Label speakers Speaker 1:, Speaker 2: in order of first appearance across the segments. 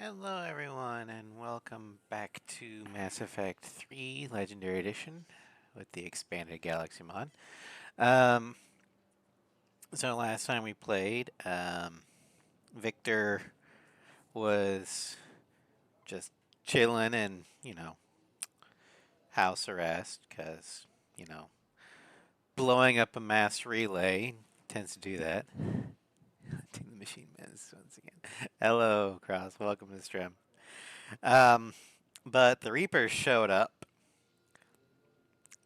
Speaker 1: Hello everyone and welcome back to Mass Effect 3 Legendary Edition with the Expanded Galaxy mod. Um, so last time we played, Victor was just chilling and, house arrest because, you know, blowing up a mass relay tends to do that. To the machine mess once again. Hello, Cross. Welcome to the stream. Um, but the Reapers showed up.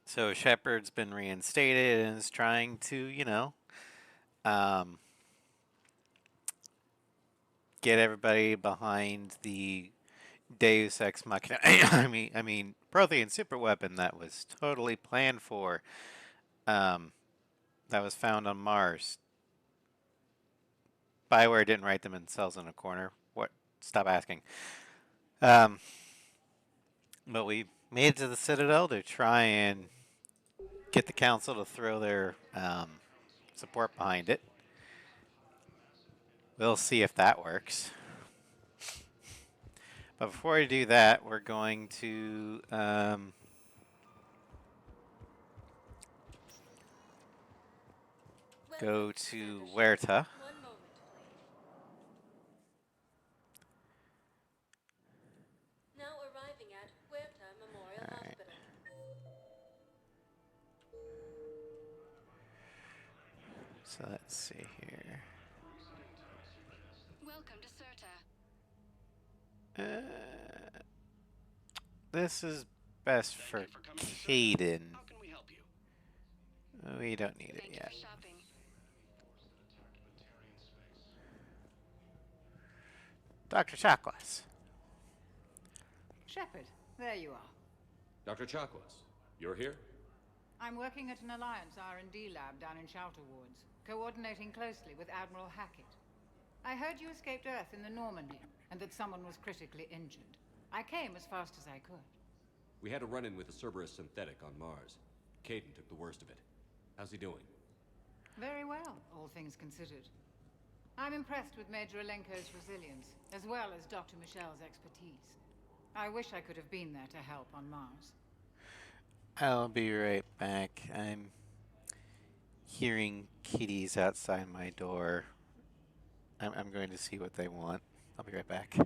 Speaker 1: So Shepard's been reinstated and is trying to, um, get everybody behind the Deus Ex Machina. I mean, Prothean super weapon that was totally planned for. Um, that was found on Mars. Bioware didn't write them themselves in a corner. What? Stop asking. Um, but we made it to the Citadel to try and get the Council to throw their support behind it. We'll see if that works. But before we do that, we're going to go to Huerta.
Speaker 2: Now arriving at Huerta Memorial
Speaker 1: All right.
Speaker 2: Hospital.
Speaker 1: So let's see here.
Speaker 2: Welcome to Serta.
Speaker 1: This is best for Caden.
Speaker 2: How can we help you?
Speaker 1: We don't need it
Speaker 2: Thank you
Speaker 1: yet.
Speaker 2: for shopping.
Speaker 1: Dr. Chakwas.
Speaker 3: Shepard, there you are.
Speaker 4: Dr. Chakwas, you're here?
Speaker 3: I'm working at an Alliance R&D lab down in Shelter Wards, coordinating closely with Admiral Hackett. I heard you escaped Earth in the Normandy, and that someone was critically injured. I came as fast as I could.
Speaker 4: We had a run-in with a Cerberus synthetic on Mars. Caden took the worst of it. How's he doing?
Speaker 3: Very well, all things considered. I'm impressed with Major Alenko's resilience, as well as Dr. Michel's expertise. I wish I could have been there to help on Mars.
Speaker 1: I'll be right back. I'm hearing kitties outside my door. I'm going to see what they want. I'll be right back.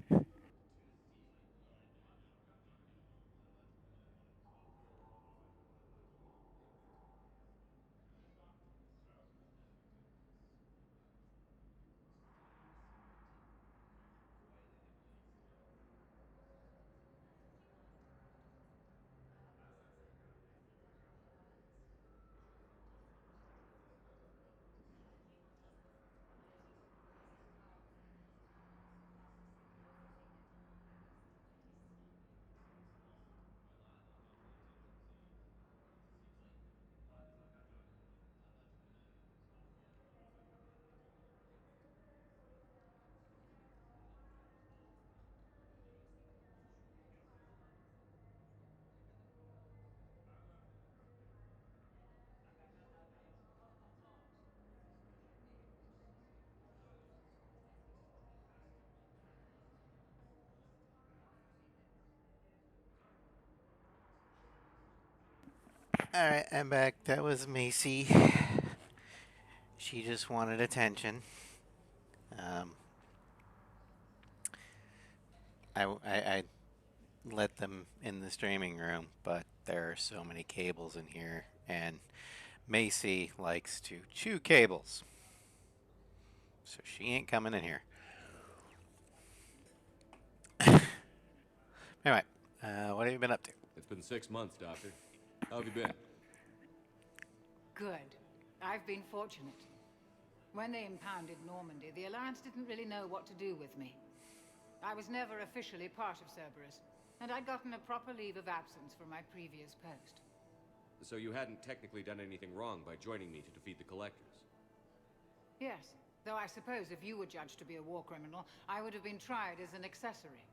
Speaker 1: Alright, I'm back. That was Macy. She just wanted attention. Um, I let them in the streaming room, but there are so many cables in here, and Macy likes to chew cables. So she ain't coming in here. Anyway, what have you been up to?
Speaker 4: It's been 6 months, Doctor. How have you been?
Speaker 3: Good. I've been fortunate. When they impounded Normandy, the Alliance didn't really know what to do with me. I was never officially part of Cerberus, and I'd gotten a proper leave of absence from my previous post.
Speaker 4: So you hadn't technically done anything wrong by joining me to defeat the Collectors?
Speaker 3: Yes, though I suppose if you were judged to be a war criminal, I would have been tried as an accessory.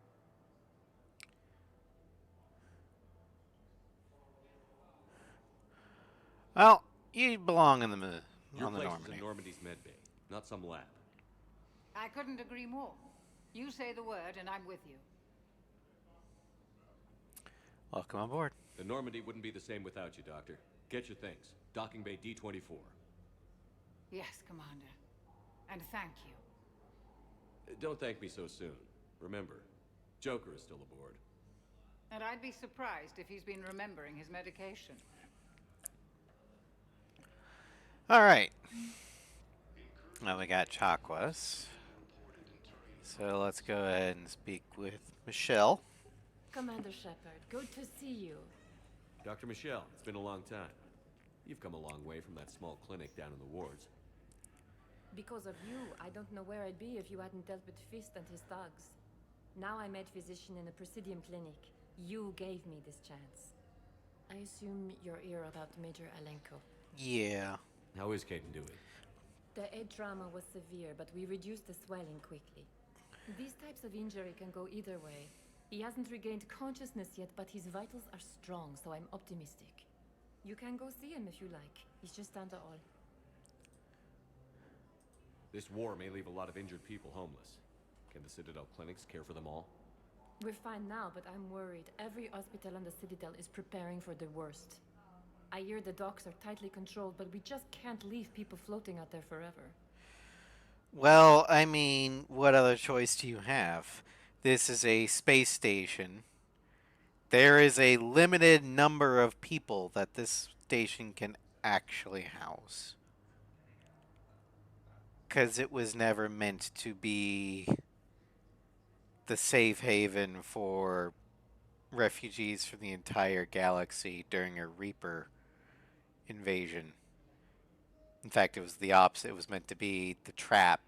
Speaker 1: Well, you belong in
Speaker 4: Your
Speaker 1: on the
Speaker 4: place is
Speaker 1: Normandy.
Speaker 4: in Normandy's medbay, not some lab.
Speaker 3: I couldn't agree more. You say the word and I'm with you.
Speaker 1: Welcome on board.
Speaker 4: The Normandy wouldn't be the same without you, Doctor. Get your things. Docking bay D-24.
Speaker 3: Yes, Commander. And thank you.
Speaker 4: Don't thank me so soon. Remember, Joker is still aboard.
Speaker 3: And I'd be surprised if he's been remembering his medication.
Speaker 1: Alright. Now we got Chakwas. So let's go ahead and speak with Michelle.
Speaker 2: Commander Shepard, good to see you.
Speaker 4: Dr. Michelle, it's been a long time. You've come a long way from that small clinic down in the wards.
Speaker 2: Because of you, I don't know where I'd be if you hadn't dealt with Fist and his thugs. Now I'm head physician in a Presidium clinic. You gave me this chance. I assume you're here about Major Alenko.
Speaker 1: Yeah.
Speaker 4: How is Caden doing?
Speaker 2: The head trauma was severe, but we reduced the swelling quickly. These types of injury can go either way. He hasn't regained consciousness yet, but his vitals are strong, so I'm optimistic. You can go see him if you like. He's just down the hall.
Speaker 4: This war may leave a lot of injured people homeless. Can the Citadel clinics care for them all?
Speaker 2: We're fine now, but I'm worried. Every hospital on the Citadel is preparing for the worst. I hear the docks are tightly controlled, but we just can't leave people floating out there forever.
Speaker 1: Well, I mean, what other choice do you have? This is a space station. There is a limited number of people that this station can actually house. Because it was never meant to be the safe haven for refugees from the entire galaxy during a Reaper invasion. In fact, it was the opposite. It was meant to be the trap.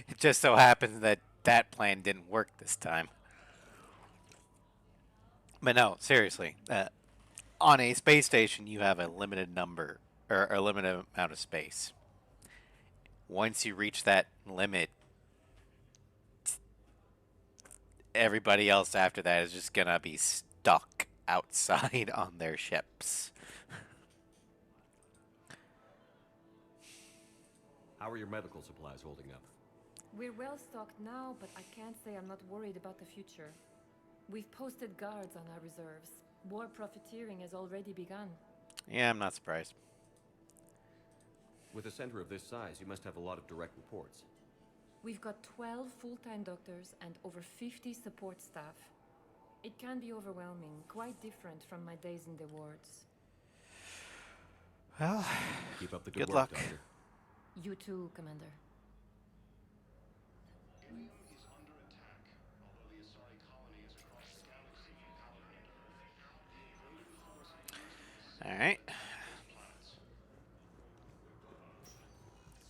Speaker 1: It just so happens that that plan didn't work this time. But no, seriously. On a space station, you have a limited number, or a limited amount of space. Once you reach that limit, everybody else after that is just gonna be stuck outside on their ships.
Speaker 4: How are your medical supplies holding up?
Speaker 2: We're well stocked now, but I can't say I'm not worried about the future. We've posted guards on our reserves. War profiteering has already begun.
Speaker 1: Yeah, I'm not surprised.
Speaker 4: With a center of this size, you must have a lot of direct reports.
Speaker 2: We've got 12 full-time doctors and over 50 support staff. It can be overwhelming, quite different from my days in the wards.
Speaker 1: Well,
Speaker 4: Keep up the
Speaker 1: good
Speaker 4: good
Speaker 1: luck.
Speaker 4: work, Doctor.
Speaker 2: You too, Commander.
Speaker 1: All right.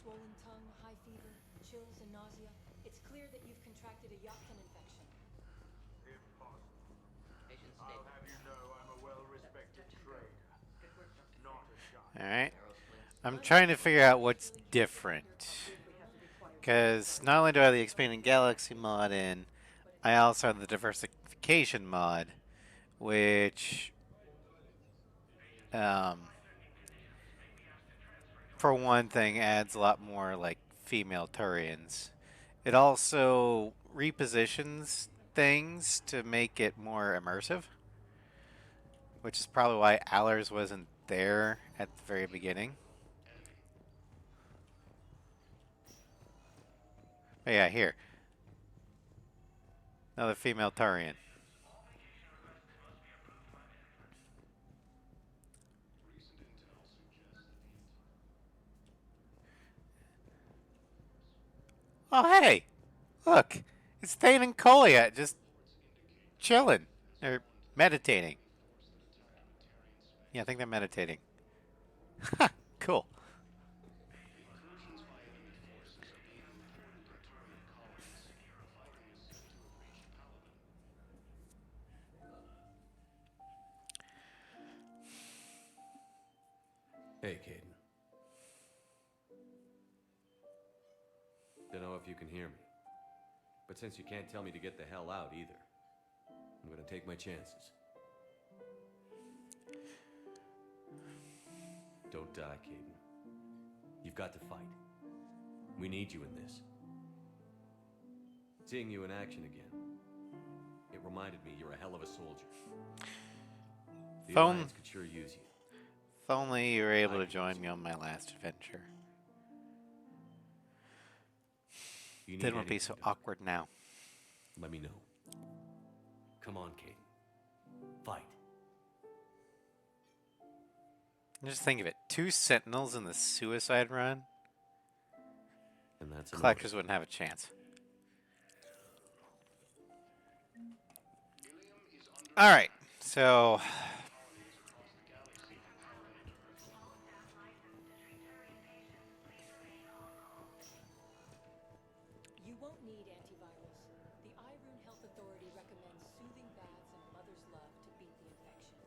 Speaker 2: Swollen tongue, high fever, chills and nausea. It's clear that you've contracted a Yachtin infection.
Speaker 5: I'll have you know I'm a well-respected trader, not a shot.
Speaker 1: All right. I'm trying to figure out what's different. Because not only do I have the Expanding Galaxy mod in, I also have the Diversification mod, which, for one thing, adds a lot more, like, female Turians. It also repositions things to make it more immersive, which is probably why Allers wasn't there at the very beginning. But yeah, here. Another female Turian. Oh, hey! Look! It's Thane and Kolia just chilling. Or meditating. Yeah, I think they're meditating. Ha! Cool.
Speaker 4: Hey, Caden. Don't know if you can hear me. But since you can't tell me to get the hell out either, I'm gonna take my chances. Don't die, Caden. You've got to fight. We need you in this. Seeing you in action again, it reminded me you're a hell of a soldier. The
Speaker 1: Phone.
Speaker 4: Alliance could sure use you.
Speaker 1: If only you were able
Speaker 4: I
Speaker 1: to
Speaker 4: could
Speaker 1: join
Speaker 4: use
Speaker 1: me
Speaker 4: you.
Speaker 1: on my last adventure.
Speaker 4: You need
Speaker 1: Then won't be so
Speaker 4: anything, darling,
Speaker 1: awkward now.
Speaker 4: let me know. Come on, Kate. Fight.
Speaker 1: Just think of it. 2 sentinels in the suicide run.
Speaker 4: And that's
Speaker 1: Collectors wouldn't have a chance. Alright, so...
Speaker 2: You won't need antivirals. The Irune Health Authority recommends soothing baths and mother's love to beat the infection.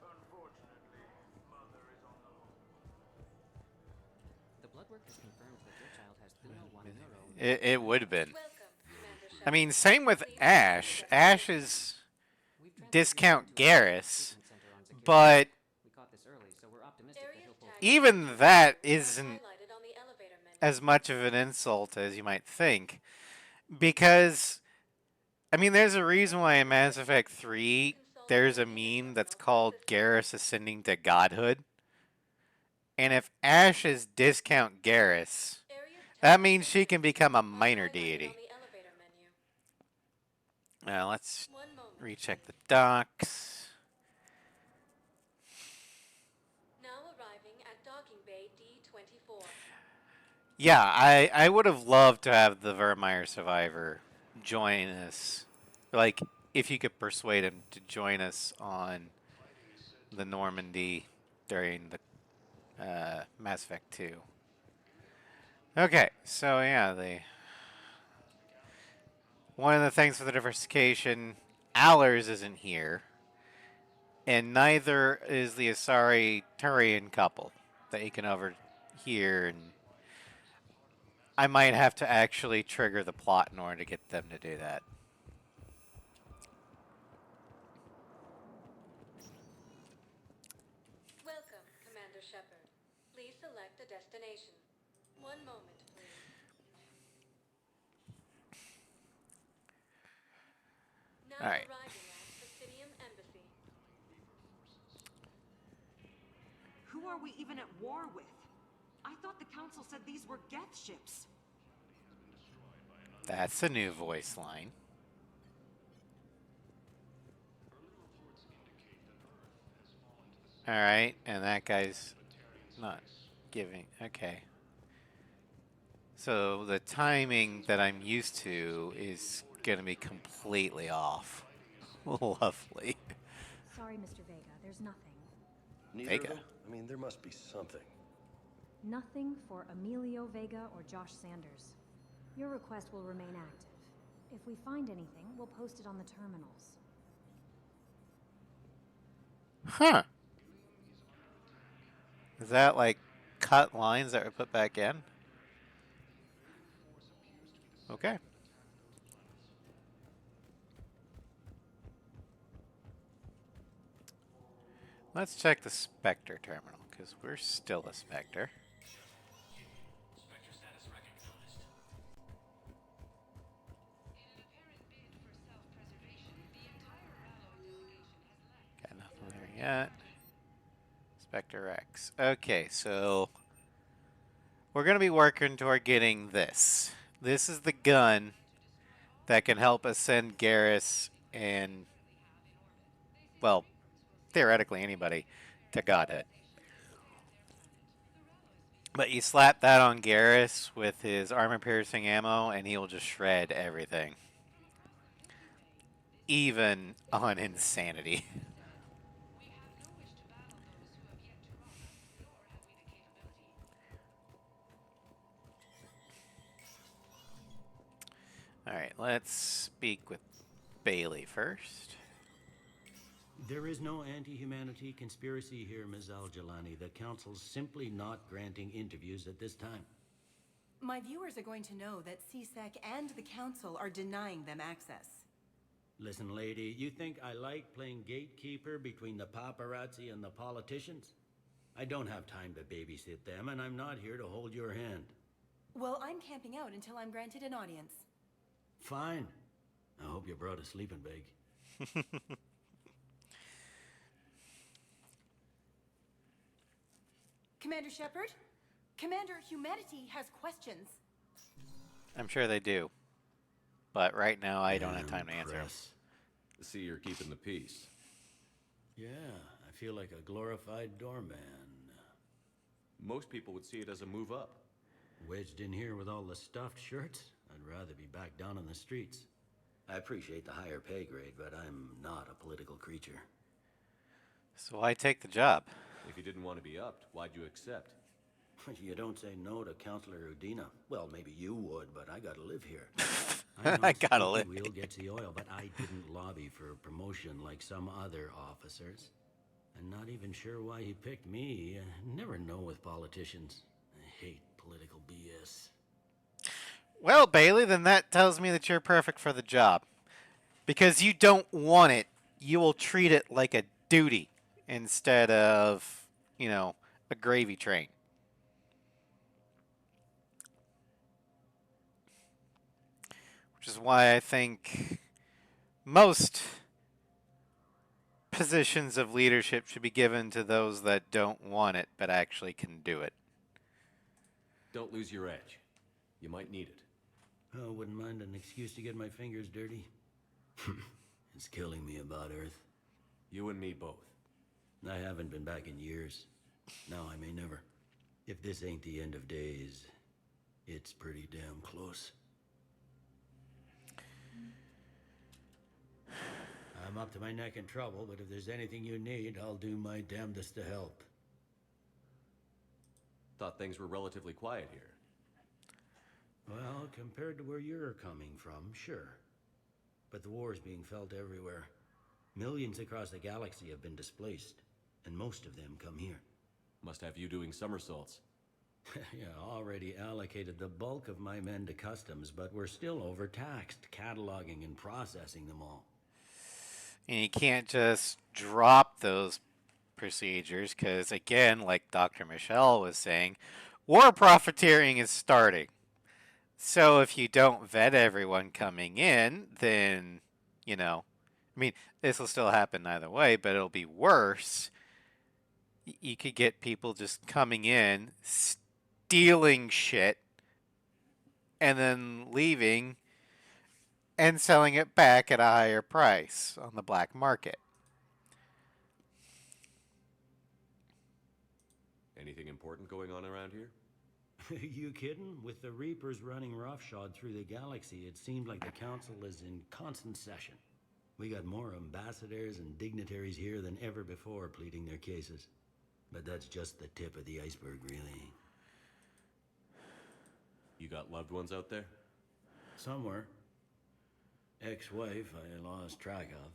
Speaker 5: Unfortunately, Mother is on the home.
Speaker 6: The blood work has confirmed that your child has 301 neuro.
Speaker 1: It would have been.
Speaker 7: Welcome, Commander
Speaker 1: I
Speaker 7: Shepard.
Speaker 1: mean, same with Ash. Ash is
Speaker 6: We've transferred
Speaker 1: discount
Speaker 6: you to a
Speaker 1: Garrus,
Speaker 6: treatment center on security.
Speaker 1: but
Speaker 6: We caught this early, so we're optimistic that
Speaker 7: Areas
Speaker 6: he'll pull
Speaker 7: tagged
Speaker 6: through.
Speaker 1: even that isn't
Speaker 7: highlighted on the elevator menu.
Speaker 1: as much of an insult as you might think. Because, I mean, there's a reason why in Mass Effect 3 there's a meme that's called Garrus ascending to godhood. And if Ash is discount Garrus,
Speaker 7: Areas
Speaker 1: that
Speaker 7: tagged
Speaker 1: means she can become a
Speaker 7: are
Speaker 1: minor
Speaker 7: highlighted
Speaker 1: deity.
Speaker 7: on the elevator menu.
Speaker 1: Now, let's
Speaker 7: 1 moment.
Speaker 1: recheck the docks.
Speaker 7: Now arriving at docking bay D24.
Speaker 1: Yeah, I would have loved to have the Vermeer survivor join us. Like, if you could persuade him to join us on the Normandy during the Mass Effect 2. Okay, so yeah, one of the things for the diversification, Allers isn't here, and neither is the Asari Turian couple that you can overhear, and I might have to actually trigger the plot in order to get them to do that.
Speaker 7: Welcome, Commander Shepard. Please select a destination. 1 moment, please. Now
Speaker 1: All right.
Speaker 7: arriving at Presidium Embassy.
Speaker 8: Who are we even at war with? I thought the Council said these were Geth ships.
Speaker 1: That's a new voice line. Alright, and that guy's not giving. Okay. So the timing that I'm used to is going to be completely off. Lovely.
Speaker 9: Sorry, Mr. Vega, there's nothing.
Speaker 10: Neither
Speaker 1: Vega.
Speaker 10: of them? I mean, there must be something.
Speaker 9: Nothing for Emilio Vega or Josh Sanders. Your request will remain active. If we find anything, we'll post it on the terminals.
Speaker 1: Huh. Is that like cut lines that were put back in? Okay. Let's check the Spectre terminal, because we're still a Spectre.
Speaker 11: Spectre status recognized.
Speaker 3: In an apparent bid for self-preservation, the entire Rallo delegation has left.
Speaker 1: Got nothing there yet. Spectre X. Okay, so we're going to be working toward getting this. This is the gun that can help us send Garrus and, well, theoretically anybody to Godhood. But you slap that on Garrus with his armor-piercing ammo, and he'll just shred everything. Even on insanity.
Speaker 3: We have no wish to battle those who have yet to rise, nor have we the capability.
Speaker 1: Alright, let's speak with Bailey first.
Speaker 12: There is no anti-humanity conspiracy here, Ms. Al-Jalani. The Council's simply not granting interviews at this time.
Speaker 13: My viewers are going to know that CSEC and the Council are denying them access.
Speaker 12: Listen, lady, you think I like playing gatekeeper between the paparazzi and the politicians? I don't have time to babysit them, and I'm not here to hold your hand.
Speaker 13: Well, I'm camping out until I'm granted an audience.
Speaker 12: Fine. I hope you brought a sleeping bag.
Speaker 13: Commander Shepard? Commander, humanity has questions.
Speaker 1: I'm sure they do. But right now, I don't have time to answer them.
Speaker 4: See, you're keeping the peace.
Speaker 12: Yeah, I feel like a glorified doorman.
Speaker 4: Most people would see it as a move up.
Speaker 12: Wedged in here with all the stuffed shirts, I'd rather be back down on the streets. I appreciate the higher pay grade, but I'm not a political creature.
Speaker 1: So why take the job?
Speaker 4: If you didn't want to be upped, why'd you accept?
Speaker 12: You don't say no to Counselor Udina. Well, maybe you would, but I gotta live here.
Speaker 1: I gotta live.
Speaker 12: Wheel gets the oil, but I didn't lobby for promotion like some other officers. I'm not even sure why he picked me. Never know with politicians. I hate political BS.
Speaker 1: Well, Bailey, then that tells me that you're perfect for the job. Because you don't want it, you will treat it like a duty instead of, you know, a gravy train. Which is why I think most positions of leadership should be given to those that don't want it but actually can do it.
Speaker 4: Don't lose your edge. You might need it.
Speaker 12: Oh, wouldn't mind an excuse to get my fingers dirty. It's killing me about Earth.
Speaker 4: You and me both.
Speaker 12: I haven't been back in years. Now I may never. If this ain't the end of days, it's pretty damn close. I'm up to my neck in trouble, but if there's anything you need, I'll do my damnedest to help.
Speaker 4: Thought things were relatively quiet here.
Speaker 12: Well, compared to where you're coming from, sure. But the war's being felt everywhere. Millions across the galaxy have been displaced, and most of them come here.
Speaker 4: Must have you doing somersaults.
Speaker 12: Yeah, already allocated the bulk of my men to customs, but we're still overtaxed, cataloging and processing them all.
Speaker 1: And you can't just drop those procedures because, again, like Dr. Michelle was saying, war profiteering is starting. So if you don't vet everyone coming in, then, you know, I mean, this will still happen either way, but it'll be worse. You could get people just coming in, stealing shit, and then leaving and selling it back at a higher price on the black market.
Speaker 4: Anything important going on around here?
Speaker 12: You kidding? With the Reapers running roughshod through the galaxy, it seemed like the Council is in constant session. We got more ambassadors and dignitaries here than ever before pleading their cases. But that's just the tip of the iceberg, really.
Speaker 4: You got loved ones out there?
Speaker 12: Somewhere. Ex-wife I lost track of,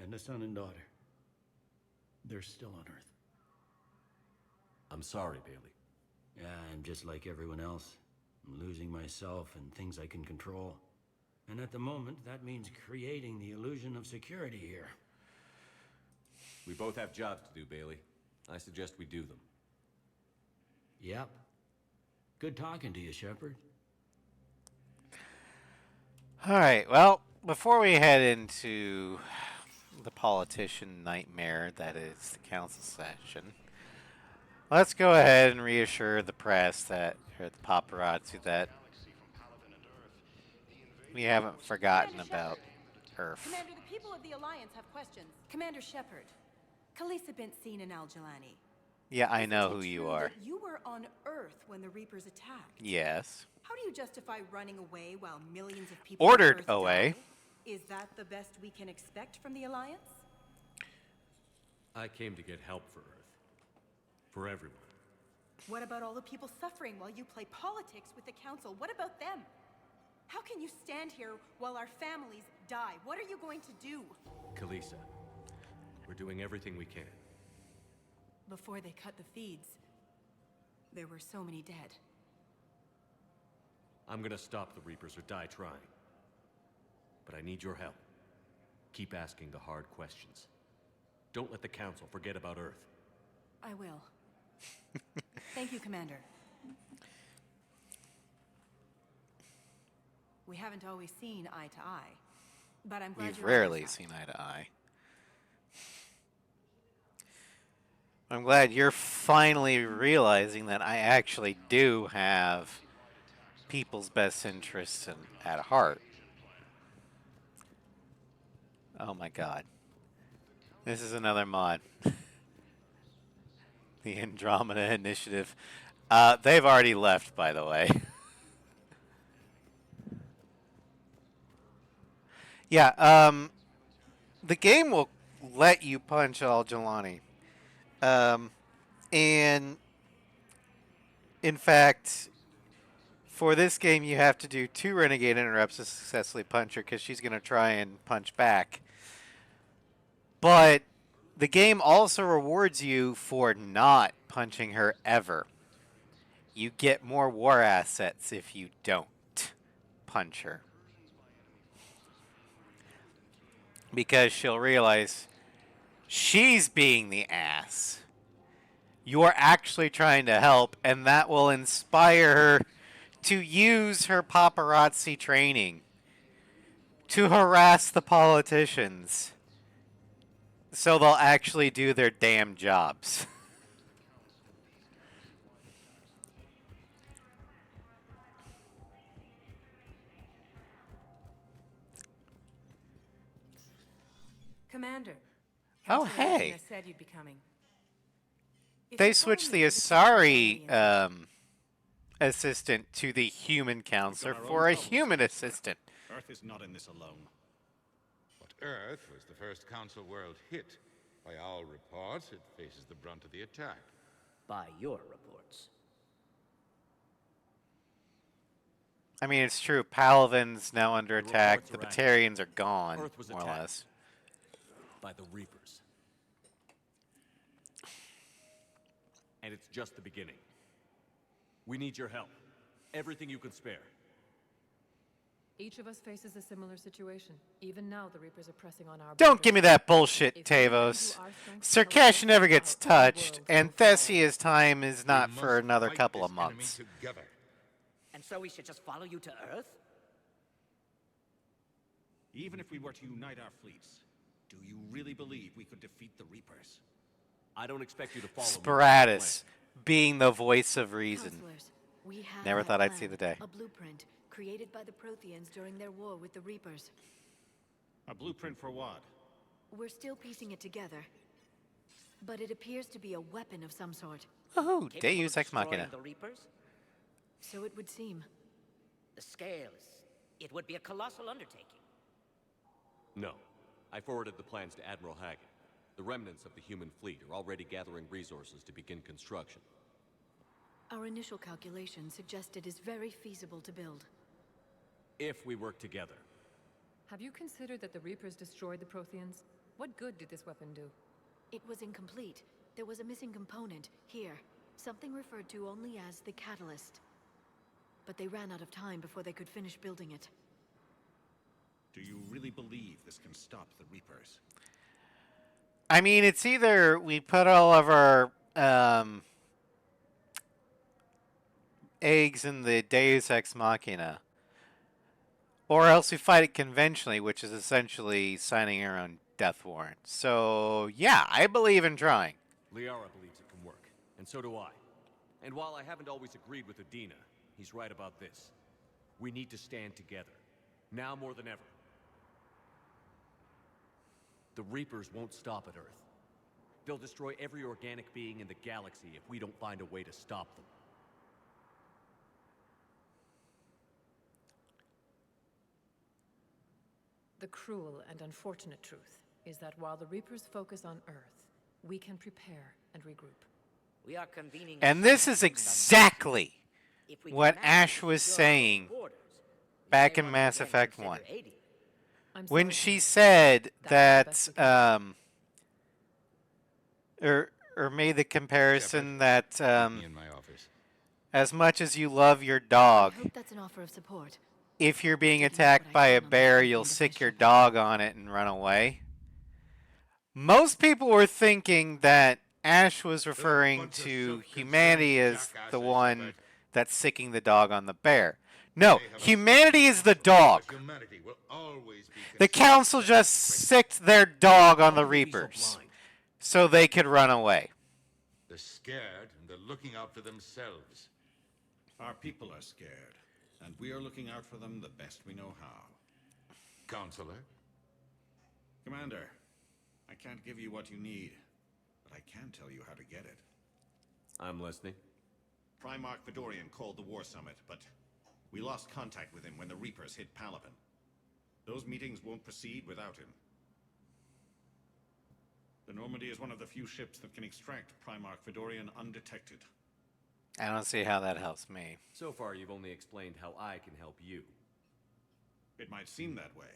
Speaker 12: and a son and daughter. They're still on Earth.
Speaker 4: I'm sorry, Bailey.
Speaker 12: Yeah, I'm just like everyone else. I'm losing myself and things I can control. And at the moment, that means creating the illusion of security here.
Speaker 4: We both have jobs to do, Bailey. I suggest we do them.
Speaker 12: Yep. Good talking to you, Shepard.
Speaker 1: All right, well, before we head into the politician nightmare that is the council session, let's go ahead and reassure the press that, or the paparazzi, that we haven't forgotten about Earth.
Speaker 13: Commander, the people of the Alliance have questions. Commander Shepard, Khaleesa bint Seen and Al-Jalani.
Speaker 1: Yeah, I know who you are.
Speaker 13: You were on Earth when the Reapers attacked.
Speaker 1: Yes.
Speaker 13: How do you justify running away while millions of people
Speaker 1: Ordered
Speaker 13: on Earth
Speaker 1: away.
Speaker 13: Die? Is that the best we can expect from the Alliance?
Speaker 4: I came to get help for Earth. For everyone.
Speaker 13: What about all the people suffering while you play politics with the Council? What about them? How can you stand here while our families die? What are you going to do?
Speaker 4: Khaleesa, we're doing everything we can.
Speaker 13: Before they cut the feeds, there were so many dead.
Speaker 4: I'm gonna stop the Reapers or die trying. But I need your help. Keep asking the hard questions. Don't let the Council forget about Earth.
Speaker 13: I will. Thank you, Commander. We haven't always seen eye to eye. But I'm glad
Speaker 1: We've
Speaker 13: you're on our
Speaker 1: rarely
Speaker 13: side.
Speaker 1: seen eye to eye. I'm glad you're finally realizing that I actually do have people's best interests at heart. Oh my god. This is another mod. The Andromeda Initiative. They've already left, by the way. Yeah, the game will let you punch Al-Jalani. And in fact, for this game, you have to do 2 Renegade interrupts to successfully punch her because she's going to try and punch back. But the game also rewards you for not punching her ever. You get more war assets if you don't punch her. Because she'll realize she's being the ass. You're actually trying to help, and that will inspire her to use her paparazzi training to harass the politicians so they'll actually do their damn jobs.
Speaker 13: Commander.
Speaker 1: Oh,
Speaker 13: Councilor
Speaker 1: hey.
Speaker 13: Medina said you'd be coming. If
Speaker 1: They
Speaker 13: you're
Speaker 1: switched the
Speaker 13: going with the
Speaker 1: Asari assistant to the human counselor for a human assistant.
Speaker 14: Earth is not in this alone.
Speaker 15: But Earth was the first Council world hit. By all reports, it faces the brunt of the attack.
Speaker 16: By your reports.
Speaker 1: I mean, it's true. Palavin's now under attack. The
Speaker 4: reports are
Speaker 1: Batarians are gone,
Speaker 4: Earth was
Speaker 1: more or
Speaker 4: attacked.
Speaker 1: less.
Speaker 4: By the Reapers. And it's just the beginning. We need your help. Everything you can spare.
Speaker 2: Each of us faces a similar situation. Even now, the Reapers are pressing on our
Speaker 1: Don't give me
Speaker 2: borders.
Speaker 1: that bullshit, Tavos. Sirkesh never gets touched, and Thessia's time is not for another couple of months.
Speaker 16: And so we should just follow you to Earth?
Speaker 14: Even if we were to unite our fleets, do you really believe we could defeat the Reapers?
Speaker 4: I don't expect you to follow me.
Speaker 1: Sparatus, being the voice of reason.
Speaker 17: Counselors, we have
Speaker 1: Never
Speaker 17: that
Speaker 1: thought I'd
Speaker 17: plan,
Speaker 1: see the day.
Speaker 17: A blueprint created by the Protheans during their war with the Reapers.
Speaker 14: A blueprint for what?
Speaker 17: We're still piecing it together, but it appears to be a weapon of some sort.
Speaker 1: Oh,
Speaker 16: Capable
Speaker 1: Deus
Speaker 16: of
Speaker 1: Ex
Speaker 16: destroying
Speaker 1: Machina.
Speaker 16: the Reapers?
Speaker 17: So it would seem.
Speaker 16: The scales. It would be a colossal undertaking.
Speaker 4: No. I forwarded the plans to Admiral Haggett. The remnants of the human fleet are already gathering resources to begin construction.
Speaker 17: Our initial calculations suggest it is very feasible to build.
Speaker 4: If we work together.
Speaker 2: Have you considered that the Reapers destroyed the Protheans? What good did this weapon do?
Speaker 17: It was incomplete. There was a missing component, here. Something referred to only as the catalyst. But they ran out of time before they could finish building it.
Speaker 14: Do you really believe this can stop the Reapers?
Speaker 1: I mean, it's either we put all of our eggs in the Deus Ex Machina, or else we fight it conventionally, which is essentially signing our own death warrant. So, yeah, I believe in trying.
Speaker 4: Liara believes it can work, and so do I. And while I haven't always agreed with Adina, he's right about this. We need to stand together, now more than ever. The Reapers won't stop at Earth. They'll destroy every organic being in the galaxy if we don't find a way to stop them.
Speaker 2: The cruel and unfortunate truth is that while the Reapers focus on Earth, we can prepare and regroup.
Speaker 16: We are convening.
Speaker 1: And this is exactly what Ash was saying back in Mass Effect 1. When she said that, or made the comparison that, as much as you love your dog,
Speaker 17: I hope that's an offer of support.
Speaker 1: if you're being attacked by a bear, you'll sick your dog on it and run away. Most people were thinking that Ash was referring to humanity as the one that's sicking the dog on the bear. No, humanity is the dog.
Speaker 15: Humanity will always be
Speaker 1: The council just sicked their dog on the Reapers so they could run away.
Speaker 15: They're scared and they're looking out for themselves.
Speaker 14: Our people are scared, and we are looking out for them the best we know how.
Speaker 15: Counselor?
Speaker 14: Commander, I can't give you what you need, but I can tell you how to get it.
Speaker 4: I'm listening.
Speaker 14: Primarch Fedorian called the War Summit, but we lost contact with him when the Reapers hit Palaven. Those meetings won't proceed without him. The Normandy is one of the few ships that can extract Primarch Fedorian undetected.
Speaker 1: I don't see how that helps me.
Speaker 4: So far, you've only explained how I can help you.
Speaker 14: It might seem that way,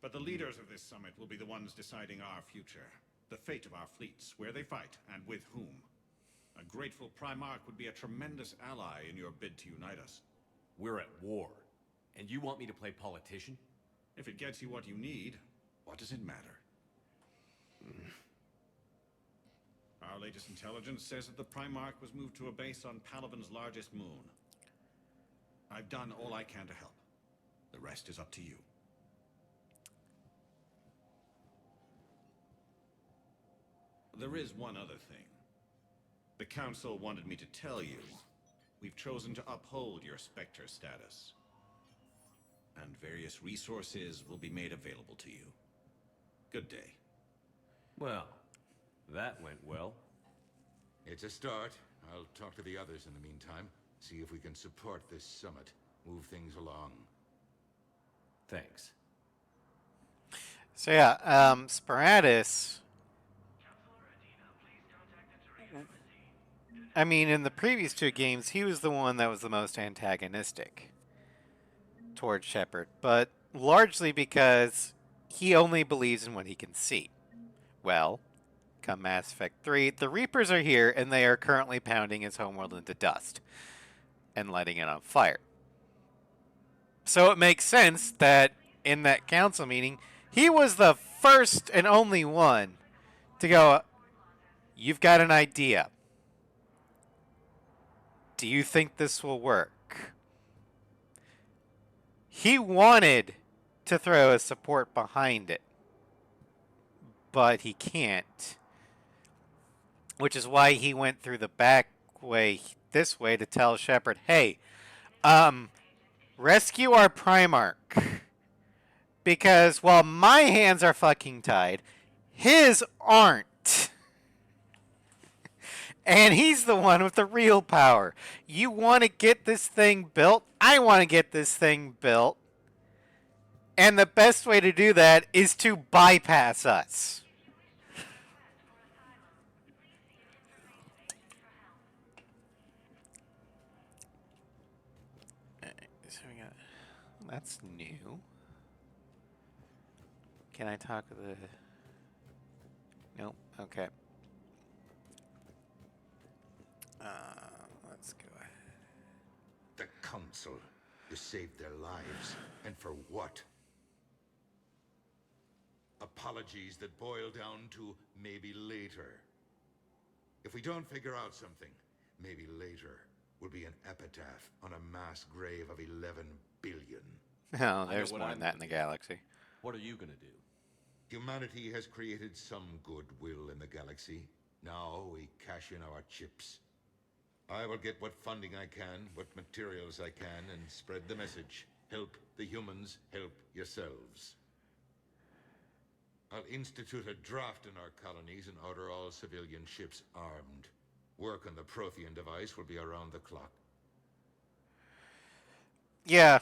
Speaker 14: but the leaders of this summit will be the ones deciding our future, the fate of our fleets, where they fight, and with whom. A grateful Primarch would be a tremendous ally in your bid to unite us.
Speaker 4: We're at war, and you want me to play politician?
Speaker 14: If it gets you what you need, what does it matter? Our latest intelligence says that the Primarch was moved to a base on Palaven's largest moon. I've done all I can to help. The rest is up to you. There is one other thing. The Council wanted me to tell you, we've chosen to uphold your Spectre status. And various resources will be made available to you. Good day.
Speaker 4: Well, that went well.
Speaker 15: It's a start. I'll talk to the others in the meantime. See if we can support this summit. Move things along.
Speaker 4: Thanks.
Speaker 1: So yeah, Sparatus. I mean, in the previous two games, he was the one that was the most antagonistic towards Shepard, but largely because he only believes in what he can see. Well, come Mass Effect 3, the Reapers are here, and they are currently pounding his homeworld into dust and lighting it on fire. So it makes sense that in that council meeting, he was the first and only one to go, "You've got an idea. Do you think this will work?" He wanted to throw his support behind it, but he can't. Which is why he went through the back way, this way, to tell Shepard, hey, rescue our Primarch. Because while my hands are fucking tied, his aren't. And he's the one with the real power. You want to get this thing built? I want to get this thing built. And the best way to do that is to bypass us. So we got, that's new. Can I talk to the... Nope. Okay. Let's go ahead.
Speaker 15: The Council. You saved their lives. And for what? Apologies that boil down to maybe later. If we don't figure out something, maybe later will be an epitaph on a mass grave of 11 billion.
Speaker 1: Oh, there's more than that in the galaxy.
Speaker 4: What are you gonna do?
Speaker 15: Humanity has created some goodwill in the galaxy. Now we cash in our chips. I will get what funding I can, what materials I can, and spread the message. Help the humans, help yourselves. I'll institute a draft in our colonies and order all civilian ships armed. Work on the Prothean device will be around the clock.
Speaker 1: Yeah,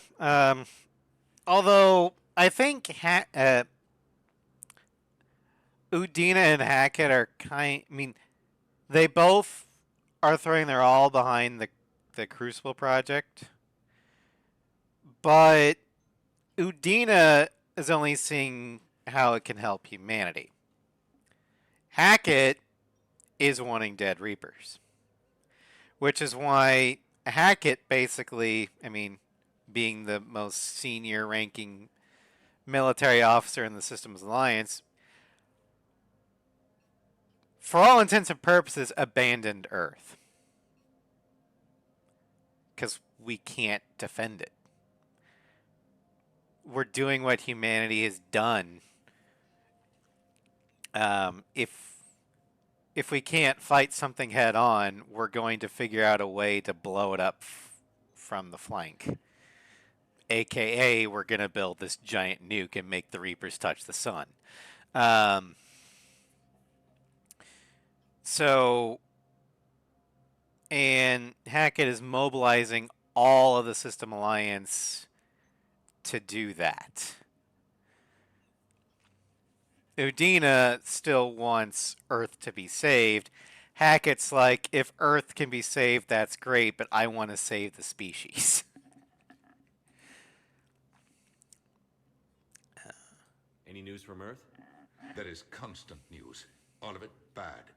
Speaker 1: although I think Udina and Hackett are they both are throwing their all behind the Crucible project. But Udina is only seeing how it can help humanity. Hackett is wanting dead Reapers. Which is why Hackett basically, being the most senior ranking military officer in the Systems Alliance, for all intents and purposes, abandoned Earth. because we can't defend it. We're doing what humanity has done. If we can't fight something head on, we're going to figure out a way to blow it up from the flank. AKA, we're going to build this giant nuke and make the Reapers touch the sun. And Hackett is mobilizing all of the System Alliance to do that. Udina still wants Earth to be saved. Hackett's like, if Earth can be saved, that's great, but I want to save the species.
Speaker 4: Any news from Earth?
Speaker 15: There is constant news. All of it bad.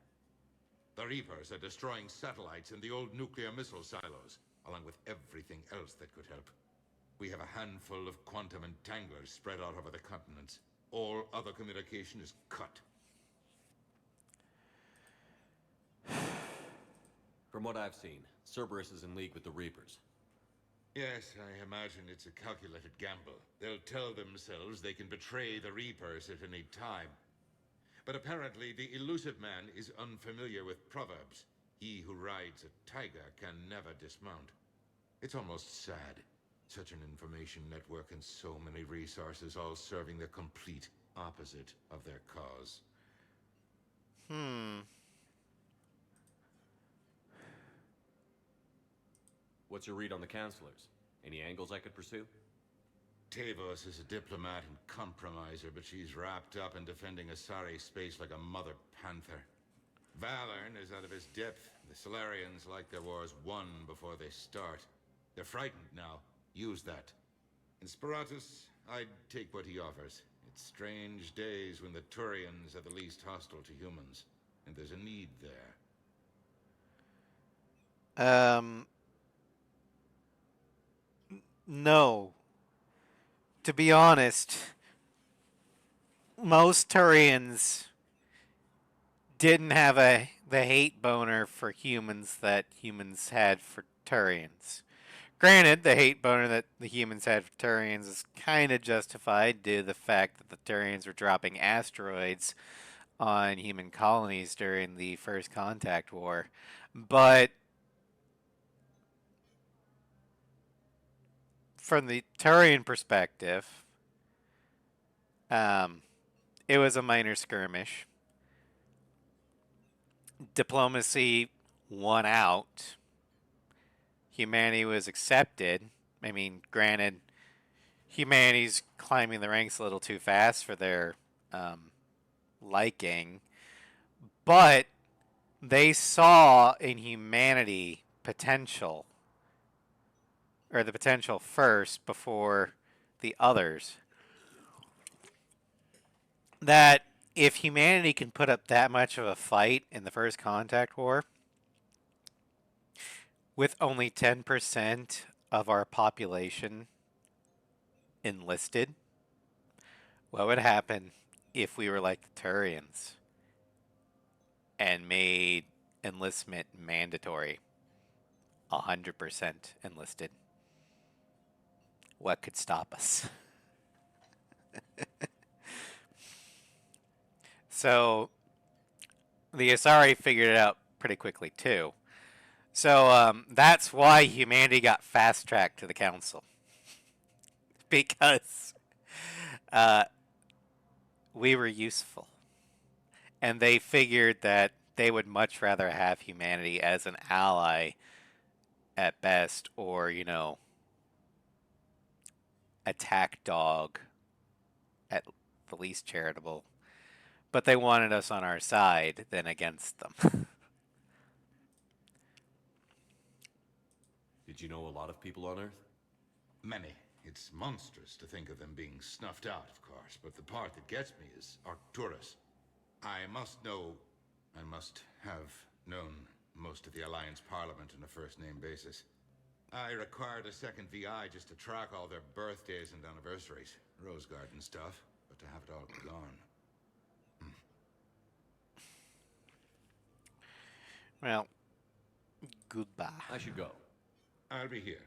Speaker 15: The Reapers are destroying satellites in the old nuclear missile silos, along with everything else that could help. We have a handful of quantum entanglers spread out over the continents. All other communication is cut.
Speaker 4: From what I've seen, Cerberus is in league with the Reapers.
Speaker 15: Yes, I imagine it's a calculated gamble. They'll tell themselves they can betray the Reapers at any time. But apparently the elusive man is unfamiliar with proverbs. He who rides a tiger can never dismount. It's almost sad. Such an information network and so many resources all serving the complete opposite of their cause.
Speaker 4: What's your read on the counselors? Any angles I could pursue?
Speaker 15: Tavos is a diplomat and compromiser, but she's wrapped up in defending Asari space like a mother panther. Valorn is out of his depth. The Solarians like their wars won before they start. They're frightened now. Use that. In Sparatus, I'd take what he offers. It's strange days when the Turians are the least hostile to humans, and there's a need there.
Speaker 1: No. To be honest, most Turians didn't have the hate boner for humans that humans had for Turians. Granted, the hate boner that the humans had for Turians is kind of justified due to the fact that the Turians were dropping asteroids on human colonies during the First Contact War. But from the Turian perspective, it was a minor skirmish. Diplomacy won out. Humanity was accepted. I mean, granted, humanity's climbing the ranks a little too fast for their liking, but they saw in humanity potential, or the potential first before the others, that if humanity can put up that much of a fight in the First Contact War, with only 10% of our population enlisted, what would happen if we were like the Turians and made enlistment mandatory? 100% enlisted. What could stop us? So the Asari figured it out pretty quickly too. So that's why humanity got fast-tracked to the council. Because we were useful. And they figured that they would much rather have humanity as an ally at best, or, you know, attack dog at the least charitable. But they wanted us on our side than against them.
Speaker 4: Did you know a lot of people on Earth?
Speaker 15: Many. It's monstrous to think of them being snuffed out, of course, but the part that gets me is Arcturus. I must have known most of the Alliance Parliament on a first-name basis. I required a second VI just to track all their birthdays and anniversaries. Rose Garden stuff, but to have it all gone.
Speaker 1: Well, goodbye.
Speaker 4: I should go.
Speaker 15: I'll be here.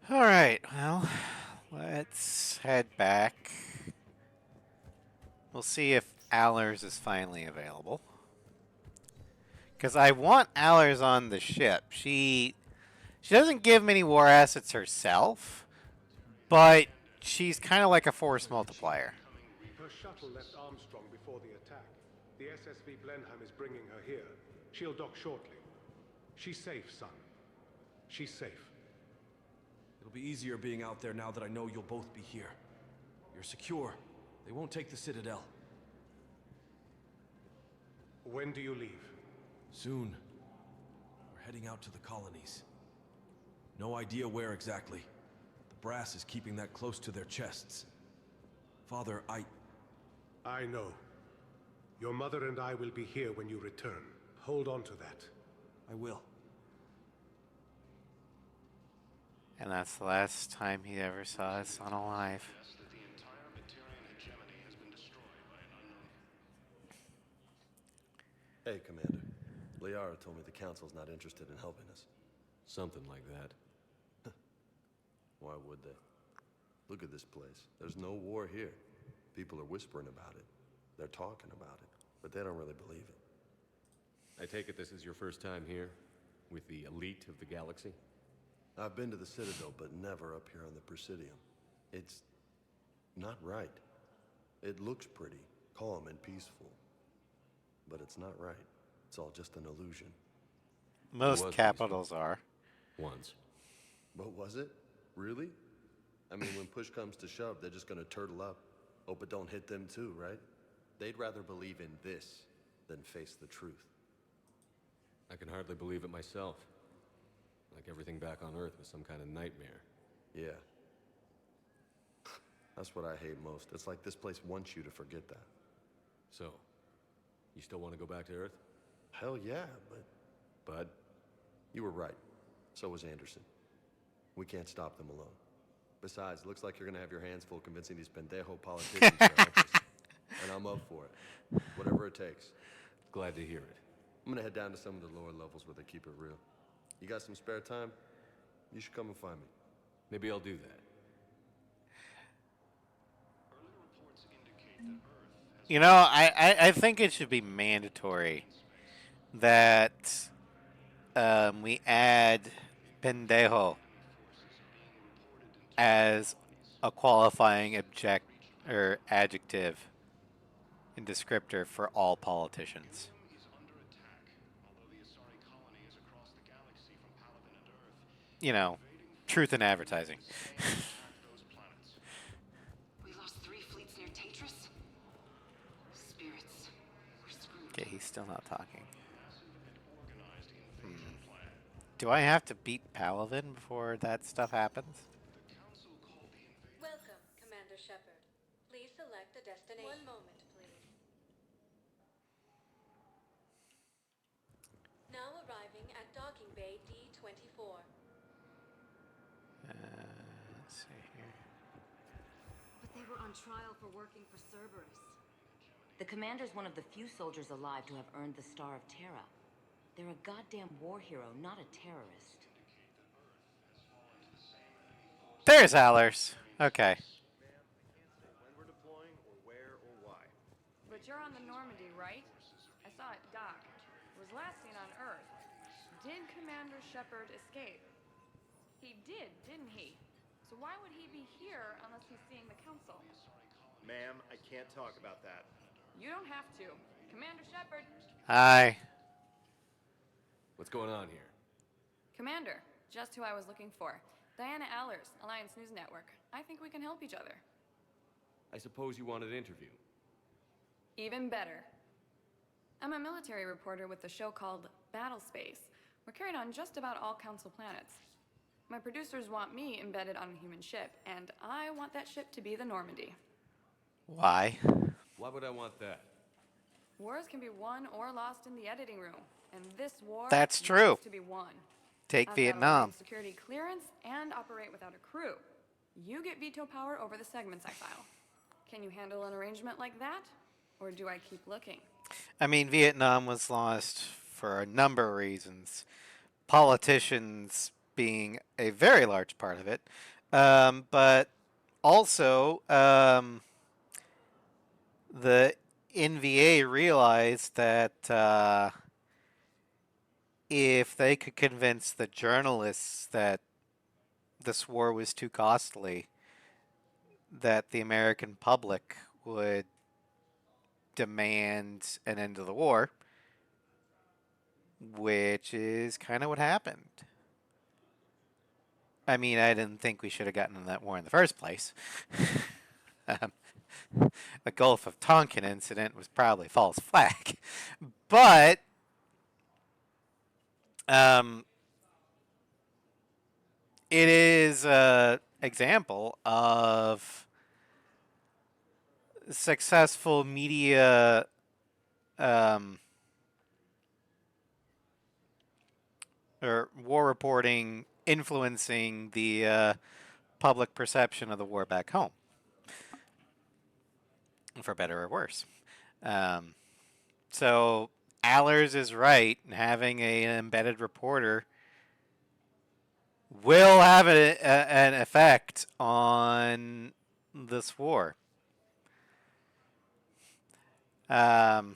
Speaker 1: All right, well, let's head back. We'll see if Allers is finally available. Because I want Allers on the ship. She doesn't give many war assets herself, but she's kind of like a force multiplier.
Speaker 18: Her shuttle left Armstrong before the attack. The SSV Blenheim is bringing her here. She'll dock shortly. She's safe, son. She's safe.
Speaker 11: It'll be easier being out there now that I know you'll both be here. You're secure. They won't take the Citadel.
Speaker 18: When do you leave?
Speaker 11: Soon. We're heading out to the colonies. No idea where exactly. The brass is keeping that close to their chests. Father,
Speaker 18: I know. Your mother and I will be here when you return. Hold on to that.
Speaker 11: I will.
Speaker 1: And that's the last time he ever saw his son alive.
Speaker 10: Hey, Commander. Liara told me the Council's not interested in helping us.
Speaker 4: Something like that.
Speaker 10: Why would they? Look at this place. There's no war here. People are whispering about it. They're talking about it, but they don't really believe it.
Speaker 4: I take it this is your first time here? With the elite of the galaxy?
Speaker 10: I've been to the Citadel, but never up here on the Presidium. It's not right. It looks pretty, calm and peaceful. But it's not right. It's all just an illusion.
Speaker 1: Most capitals are.
Speaker 4: Once.
Speaker 10: But was it? Really? I mean, when push comes to shove, they're just gonna turtle up. Hope it don't hit them too, right? They'd rather believe in this than face the truth.
Speaker 4: I can hardly believe it myself. Like everything back on Earth was some kind of nightmare.
Speaker 10: Yeah. That's what I hate most. It's like this place wants you to forget that.
Speaker 4: So, you still want to go back to Earth?
Speaker 10: Hell yeah, but you were right. So was Anderson. We can't stop them alone. Besides, it looks like you're gonna have your hands full convincing these pendejo politicians to help us. And I'm up for it. Whatever it takes.
Speaker 4: Glad to hear it.
Speaker 10: I'm gonna head down to some of the lower levels where they keep it real. You got some spare time? You should come and find me.
Speaker 4: Maybe I'll do that.
Speaker 1: You know, I think it should be mandatory that we add pendejo as a qualifying adjective and descriptor for all politicians. You know, truth in advertising.
Speaker 8: We lost 3 fleets near Tatris? Spirits. We're screwed.
Speaker 1: Okay, he's still not talking. Do I have to beat Paladin before that stuff happens?
Speaker 7: Welcome, Commander Shepard. Please select a destination. One moment, please. Now arriving at docking bay D-24.
Speaker 1: Let's see here.
Speaker 17: But they were on trial for working for Cerberus. The commander's one of the few soldiers alive to have earned the Star of Terra. They're a goddamn war hero, not a terrorist.
Speaker 1: There's Allers. Okay.
Speaker 14: When we're deploying, or where, or why.
Speaker 19: But you're on the Normandy, right? I saw it dock. It was last seen on Earth. Did Commander Shepard escape? He didn't he? So why would he be here unless he's seeing the Council?
Speaker 14: Ma'am, I can't talk about that.
Speaker 19: You don't have to. Commander Shepard!
Speaker 1: Hi.
Speaker 4: What's going on here?
Speaker 19: Commander, just who I was looking for. Diana Allers, Alliance News Network. I think we can help each other.
Speaker 4: I suppose you want an interview.
Speaker 19: Even better. I'm a military reporter with a show called Battle Space. We're carried on just about all Council planets. My producers want me embedded on a human ship, and I want that ship to be the Normandy.
Speaker 1: Why?
Speaker 4: Why would I want that?
Speaker 19: Wars can be won or lost in the editing room, and this war
Speaker 1: That's true.
Speaker 19: needs to be won.
Speaker 1: Take
Speaker 19: I've
Speaker 1: Vietnam.
Speaker 19: got a security clearance and operate without a crew. You get veto power over the segments I file. Can you handle an arrangement like that? Or do I keep looking?
Speaker 1: I mean, Vietnam was lost for a number of reasons. Politicians being a very large part of it. But also, the NVA realized that if they could convince the journalists that this war was too costly, that the American public would demand an end to the war, which is kind of what happened. I mean, I didn't think we should have gotten in that war in the first place. The Gulf of Tonkin incident was probably false flag. But it is an example of successful media or war reporting influencing the public perception of the war back home, for better or worse. So Allers is right. Having an embedded reporter will have an effect on this war. And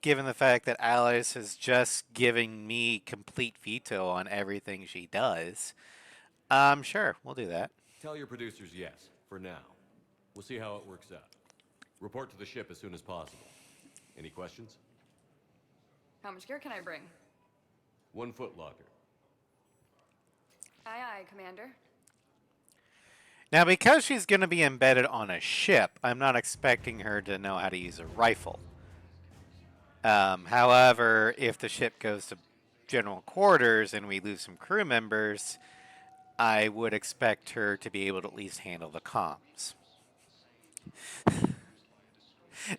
Speaker 1: given the fact that Alice is just giving me complete veto on everything she does, sure, we'll do that.
Speaker 4: Tell your producers yes, for now. We'll see how it works out. Report to the ship as soon as possible. Any questions?
Speaker 19: How much gear can I bring?
Speaker 4: 1 foot locker.
Speaker 19: Aye, aye, Commander.
Speaker 1: Now, because she's going to be embedded on a ship, I'm not expecting her to know how to use a rifle. However, if the ship goes to general quarters and we lose some crew members, I would expect her to be able to at least handle the comms.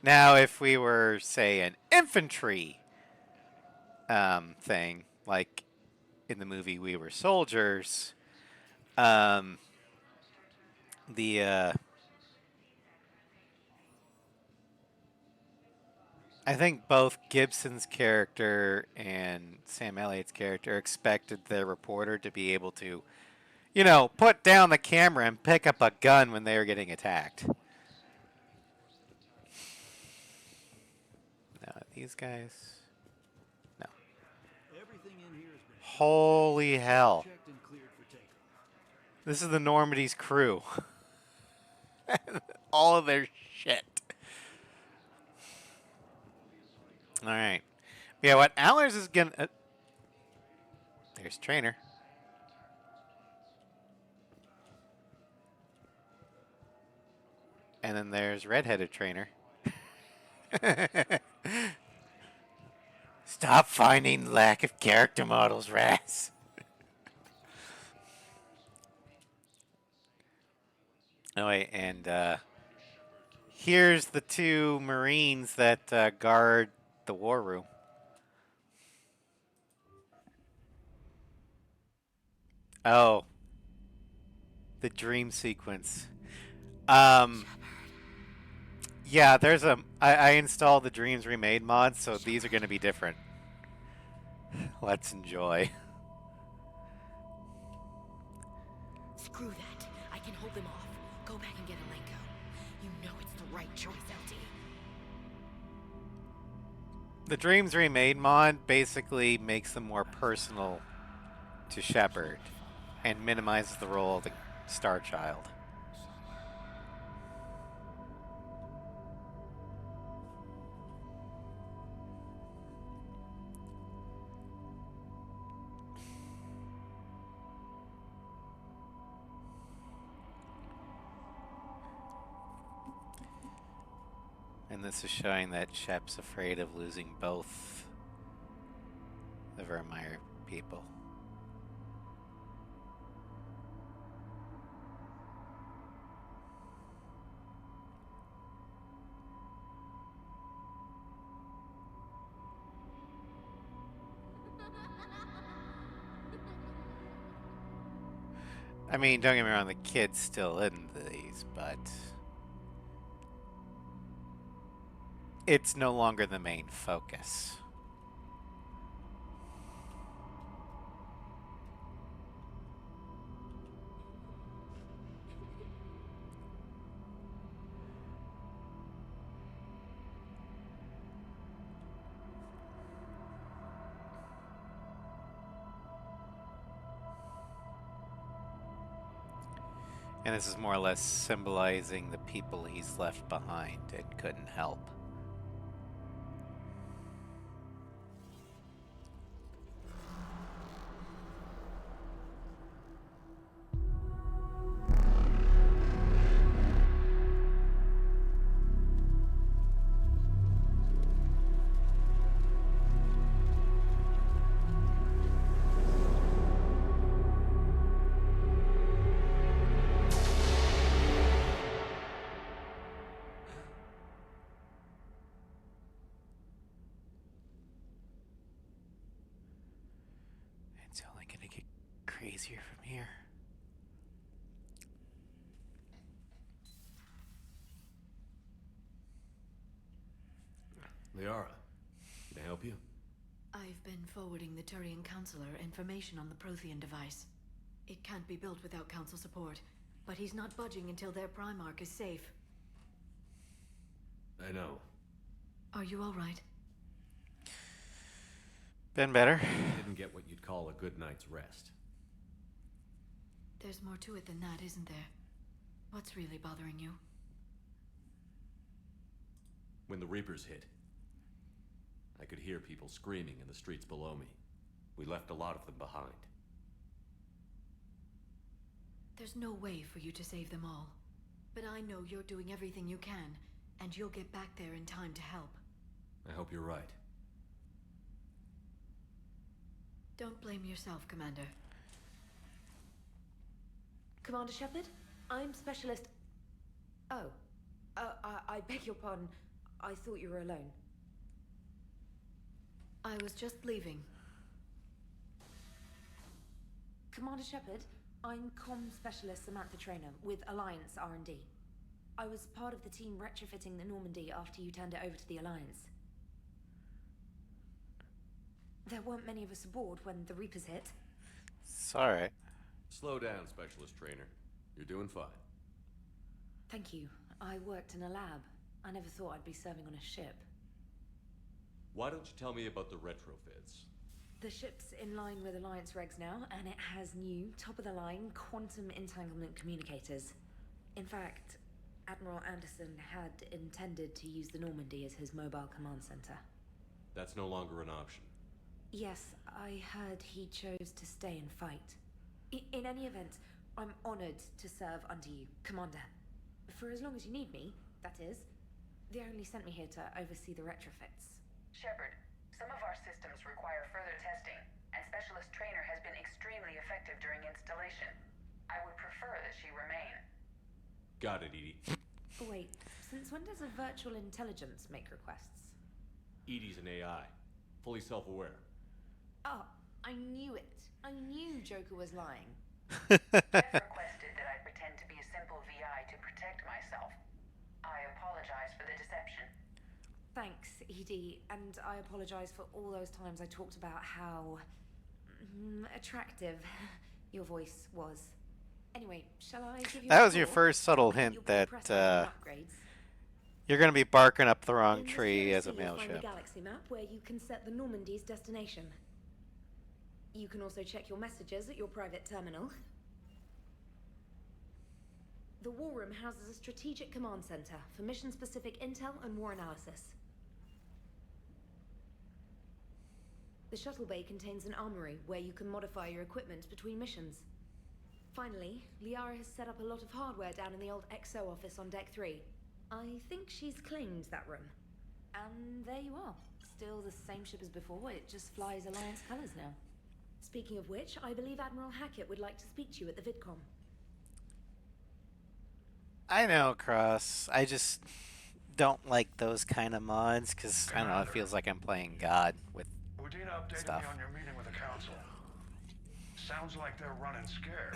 Speaker 1: Now, if we were, say, an infantry thing, like in the movie We Were Soldiers, I think both Gibson's character and Sam Elliott's character expected their reporter to be able to, you know, put down the camera and pick up a gun when they were getting attacked. No, these guys. No. Holy hell. This is the Normandy's crew. All of their shit. All right. Yeah, what Allers is going to... there's Trainer. And then there's redheaded Trainer. Stop finding lack of character models, Raz. Oh, wait, and here's the 2 Marines that guard the war room. Oh. The dream sequence. Yeah, there's a... I installed the Dreams Remade mod, so these are going to be different. Let's enjoy.
Speaker 8: Screw that. I can hold them off. Go back and get Alenko. You know it's the right choice, LT.
Speaker 1: The Dreams Remade mod basically makes them more personal to Shepard and minimizes the role of the Star Child. And this is showing that Shep's afraid of losing both the Vermeer people. I mean, don't get me wrong, the kid's still in these, but... it's no longer the main focus. And this is more or less symbolizing the people he's left behind and couldn't help. It's only gonna get crazier from here.
Speaker 11: Liara, can I help you?
Speaker 8: I've been forwarding the Turian Counselor information on the Prothean device. It can't be built without Council support, but he's not budging until their Primarch is safe.
Speaker 11: I know.
Speaker 8: Are you all right?
Speaker 1: Been better.
Speaker 4: Didn't get what you'd call a good night's rest.
Speaker 8: There's more to it than that, isn't there? What's really bothering you?
Speaker 4: When the Reapers hit, I could hear people screaming in the streets below me. We left a lot of them behind.
Speaker 8: There's no way for you to save them all. But I know you're doing everything you can, and you'll get back there in time to help.
Speaker 4: I hope you're right.
Speaker 8: Don't blame yourself, Commander. Commander Shepard, I'm Specialist... Oh. I beg your pardon. I thought you were alone. I was just leaving.
Speaker 17: Commander Shepard, I'm Comm Specialist Samantha Traynor with Alliance R&D. I was part of the team retrofitting the Normandy after you turned it over to the Alliance. There weren't many of us aboard when the Reapers hit.
Speaker 1: Sorry.
Speaker 4: Slow down, Specialist Trainer. You're doing fine.
Speaker 17: Thank you. I worked in a lab. I never thought I'd be serving on a ship.
Speaker 4: Why don't you tell me about the retrofits?
Speaker 17: The ship's in line with Alliance regs now, and it has new, top-of-the-line quantum entanglement communicators. In fact, Admiral Anderson had intended to use the Normandy as his mobile command center.
Speaker 4: That's no longer an option.
Speaker 17: Yes, I heard he chose to stay and fight. In any event, I'm honored to serve under you, Commander. For as long as you need me, that is. They only sent me here to oversee the retrofits.
Speaker 20: Shepard, some of our systems require further testing, and Specialist Trainer has been extremely effective during installation. I would prefer that she remain.
Speaker 4: Got it, Edie.
Speaker 17: Wait, since when does a virtual intelligence make requests?
Speaker 4: Edie's an AI, fully self-aware.
Speaker 17: Oh, I knew it. I knew Joker was lying.
Speaker 20: Jeff requested that I pretend to be a simple VI to protect myself. I apologize for the deception.
Speaker 17: Thanks, Edie, and I apologize for all those times I talked about how attractive your voice was. Anyway, shall I give you
Speaker 1: That
Speaker 17: a
Speaker 1: was your
Speaker 17: tour?
Speaker 1: first subtle hint that you're going to be barking up the wrong tree as a mail
Speaker 17: You'll find the
Speaker 1: ship.
Speaker 17: galaxy map where you can set the Normandy's destination. You can also check your messages at your private terminal. The War Room houses a strategic command center for mission-specific intel and war analysis. The shuttle bay contains an armory where you can modify your equipment between missions. Finally, Liara has set up a lot of hardware down in the old XO office on Deck 3. I think she's claimed that room. And there you are. Still the same ship as before, it just flies Alliance colors now. Speaking of which, I believe Admiral Hackett would like to speak to you at the VidCom.
Speaker 1: I know, Cross. I just don't like those kind of mods because, I don't know, it feels like I'm playing God with
Speaker 5: Udina updated
Speaker 1: stuff.
Speaker 5: me on your meeting with the Council. Sounds like they're running scared.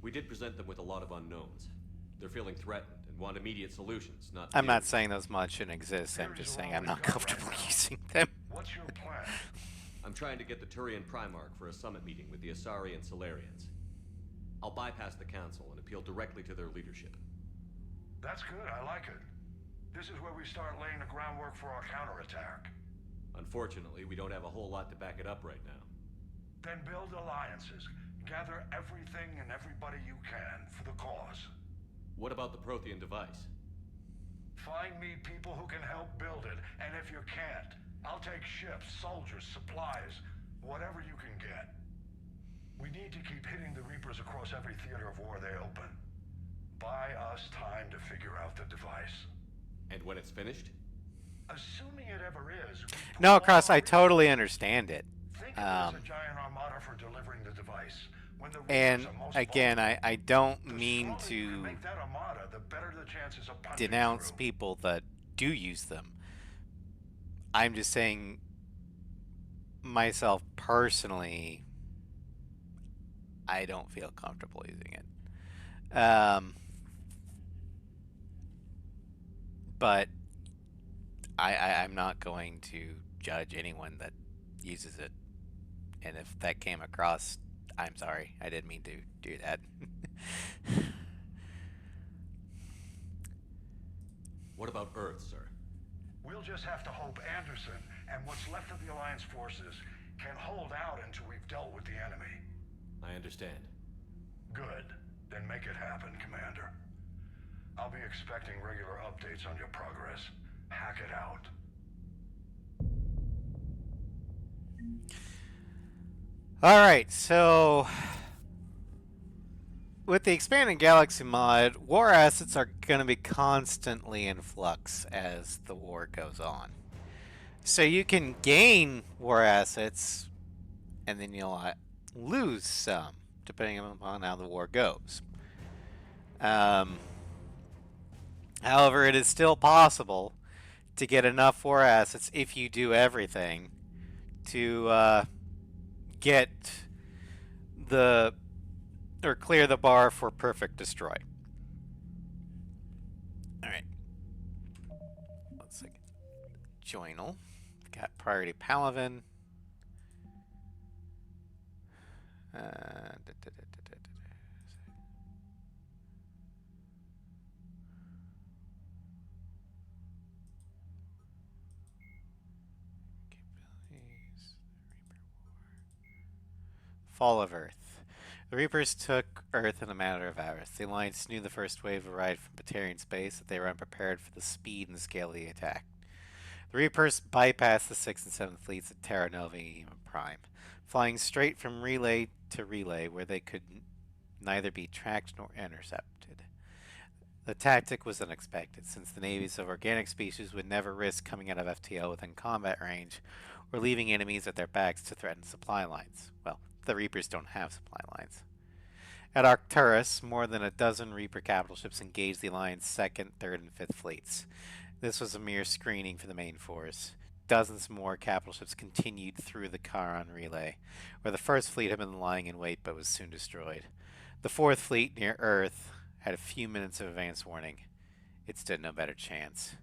Speaker 4: We did present them with a lot of unknowns. They're feeling threatened and want immediate solutions, not
Speaker 1: I'm not
Speaker 4: theories.
Speaker 1: saying those mods shouldn't exist. I'm just saying I'm not comfortable using them.
Speaker 5: What's your plan?
Speaker 4: I'm trying to get the Turian Primarch for a summit meeting with the Asari and Solarians. I'll bypass the Council and appeal directly to their leadership.
Speaker 5: That's good, I like it. This is where we start laying the groundwork for our counterattack.
Speaker 4: Unfortunately, we don't have a whole lot to back it up right now.
Speaker 5: Then build alliances. Gather everything and everybody you can for the cause.
Speaker 4: What about the Prothean device?
Speaker 5: Find me people who can help build it, and if you can't, I'll take ships, soldiers, supplies, whatever you can get. We need to keep hitting the Reapers across every theater of war they open. Buy us time to figure out the device.
Speaker 4: And when it's finished?
Speaker 5: Assuming it ever is.
Speaker 1: No, Cross, I totally understand it.
Speaker 5: Think of it as a giant armada for delivering the device. When the
Speaker 1: And
Speaker 5: Reapers are most
Speaker 1: again, I don't
Speaker 5: vulnerable,
Speaker 1: mean
Speaker 5: the stronger you
Speaker 1: to
Speaker 5: can make that armada, the better the chances of punching
Speaker 1: denounce
Speaker 5: through.
Speaker 1: people that do use them. I'm just saying, myself personally, I don't feel comfortable using it. But I'm not going to judge anyone that uses it. And if that came across, I'm sorry. I didn't mean to do that.
Speaker 4: What about Earth, sir?
Speaker 5: We'll just have to hope Anderson and what's left of the Alliance forces can hold out until we've dealt with the enemy.
Speaker 4: I understand.
Speaker 5: Good. Then make it happen, Commander. I'll be expecting regular updates on your progress. Hack it out.
Speaker 1: Alright, so with the expanded galaxy mod, war assets are going to be constantly in flux as the war goes on. So you can gain war assets, and then you'll lose some, depending on how the war goes. However, it is still possible to get enough war assets if you do everything to get the or clear the bar for perfect destroy. Alright. 1 second. Joinal. Got priority Palavin. Fall of Earth. The Reapers took Earth in a matter of hours. The Alliance knew the first wave arrived from Batarian space, that they were unprepared for the speed and scale of the attack. The Reapers bypassed the 6th and 7th fleets at Terra Nova and Prime, flying straight from relay to relay where they could neither be tracked nor intercepted. The tactic was unexpected, since the navies of organic species would never risk coming out of FTL within combat range or leaving enemies at their backs to threaten supply lines. Well, the Reapers don't have supply lines. At Arcturus, more than a dozen Reaper capital ships engaged the Alliance 2nd, 3rd, and 5th fleets. This was a mere screening for the main force. Dozens more capital ships continued through the Charon relay, where the 1st fleet had been lying in wait but was soon destroyed. The 4th fleet, near Earth, had a few minutes of advance warning. It stood no better chance.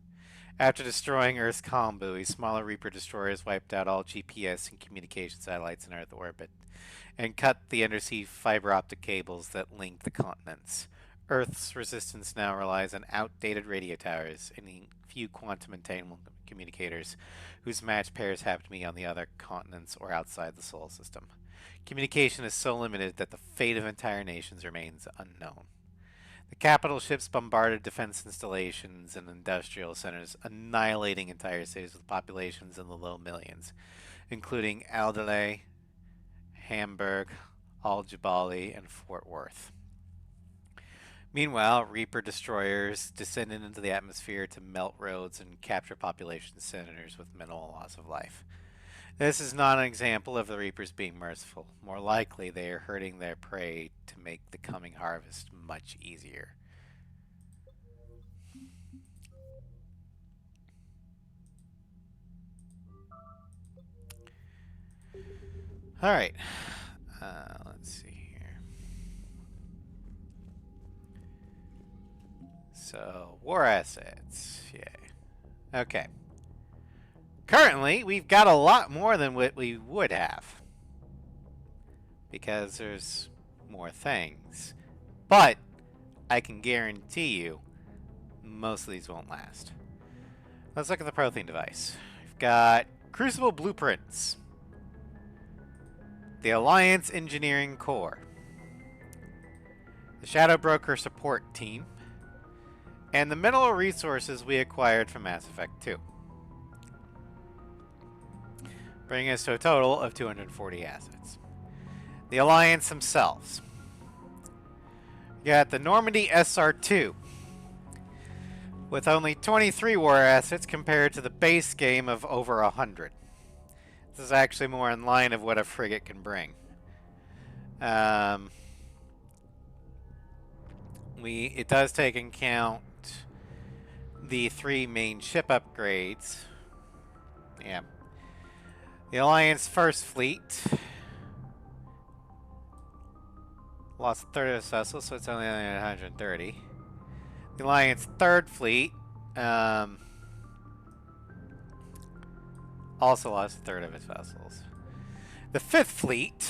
Speaker 1: After destroying Earth's comm buoy, smaller Reaper destroyers wiped out all GPS and communication satellites in Earth orbit, and cut the undersea fiber optic cables that linked the continents. Earth's resistance now relies on outdated radio towers and a few quantum entanglement communicators whose match pairs happen to be on the other continents or outside the solar system. Communication is so limited that the fate of entire nations remains unknown. The capital ships bombarded defense installations and industrial centers, annihilating entire cities with populations in the low millions, including Aldale, Hamburg, Al-Jabali, and Fort Worth. Meanwhile, Reaper destroyers descended into the atmosphere to melt roads and capture population centers with minimal loss of life. This is not an example of the Reapers being merciful. More likely, they are hurting their prey to make the coming harvest much easier. Alright. Let's see here. So, war assets. Yeah. Okay. Currently, we've got a lot more than what we would have. Because there's more things. But, I can guarantee you, most of these won't last. Let's look at the Prothean device. We've got Crucible Blueprints. The Alliance Engineering Corps. The Shadow Broker Support Team. And the mineral resources we acquired from Mass Effect 2. Bringing us to a total of 240 assets. The Alliance themselves. We got the Normandy SR2. With only 23 war assets compared to the base game of over 100. This is actually more in line of what a frigate can bring. It does take into account the 3 main ship upgrades. Yeah. The Alliance First Fleet lost a third of its vessels, so it's only 130. The Alliance Third Fleet also lost a third of its vessels. The Fifth Fleet,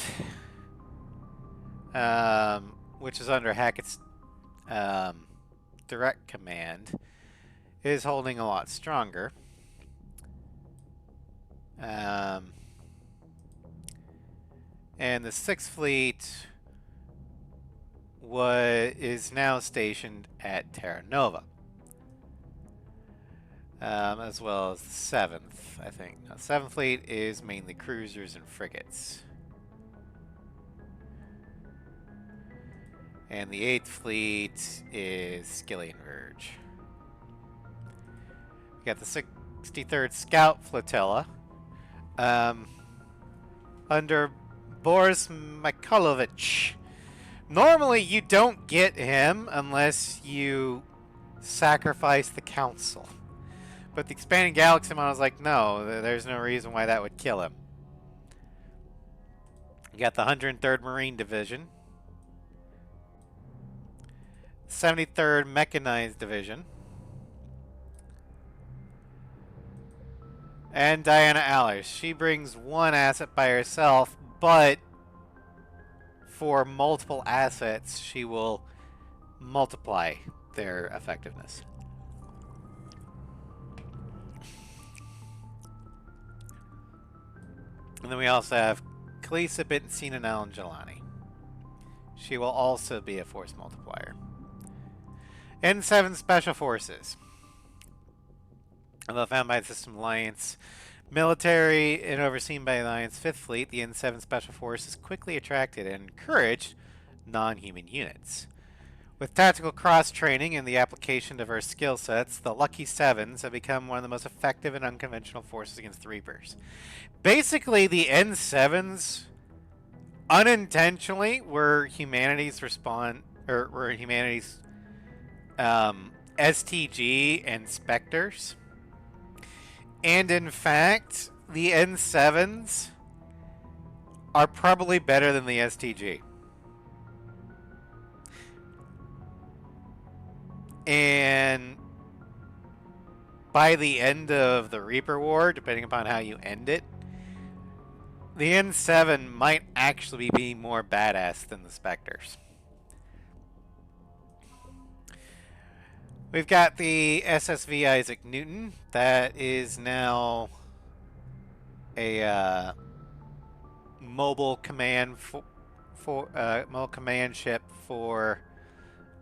Speaker 1: which is under Hackett's direct command, is holding a lot stronger. And the Sixth Fleet is now stationed at Terra Nova. As well as the 7th, I think. Now, 7th Fleet is mainly cruisers and frigates. And the 8th Fleet is Skillian Verge. We got the 63rd Scout Flotilla. Under Boris Mikulovich. Normally, you don't get him unless you sacrifice the Council. But the Expanding Galaxy model is like, no, there's no reason why that would kill him. You got the 103rd Marine Division. 73rd Mechanized Division. And Diana Allers. She brings 1 asset by herself, but for multiple assets, she will multiply their effectiveness. And then we also have Kalisa Bintsin and Alan Jelani. She will also be a force multiplier. N7 Special Forces. Although found by the System Alliance military and overseen by the Alliance 5th Fleet, the N7 Special Forces quickly attracted and encouraged non-human units. With tactical cross-training and the application of diverse skill sets, the Lucky Sevens have become one of the most effective and unconventional forces against the Reapers. Basically, the N7s unintentionally were humanity's STG and Spectres. And in fact, the N7s are probably better than the STG. And by the end of the Reaper War, depending upon how you end it, the N7 might actually be more badass than the Spectres. We've got the SSV Isaac Newton. That is now a mobile command mobile command ship for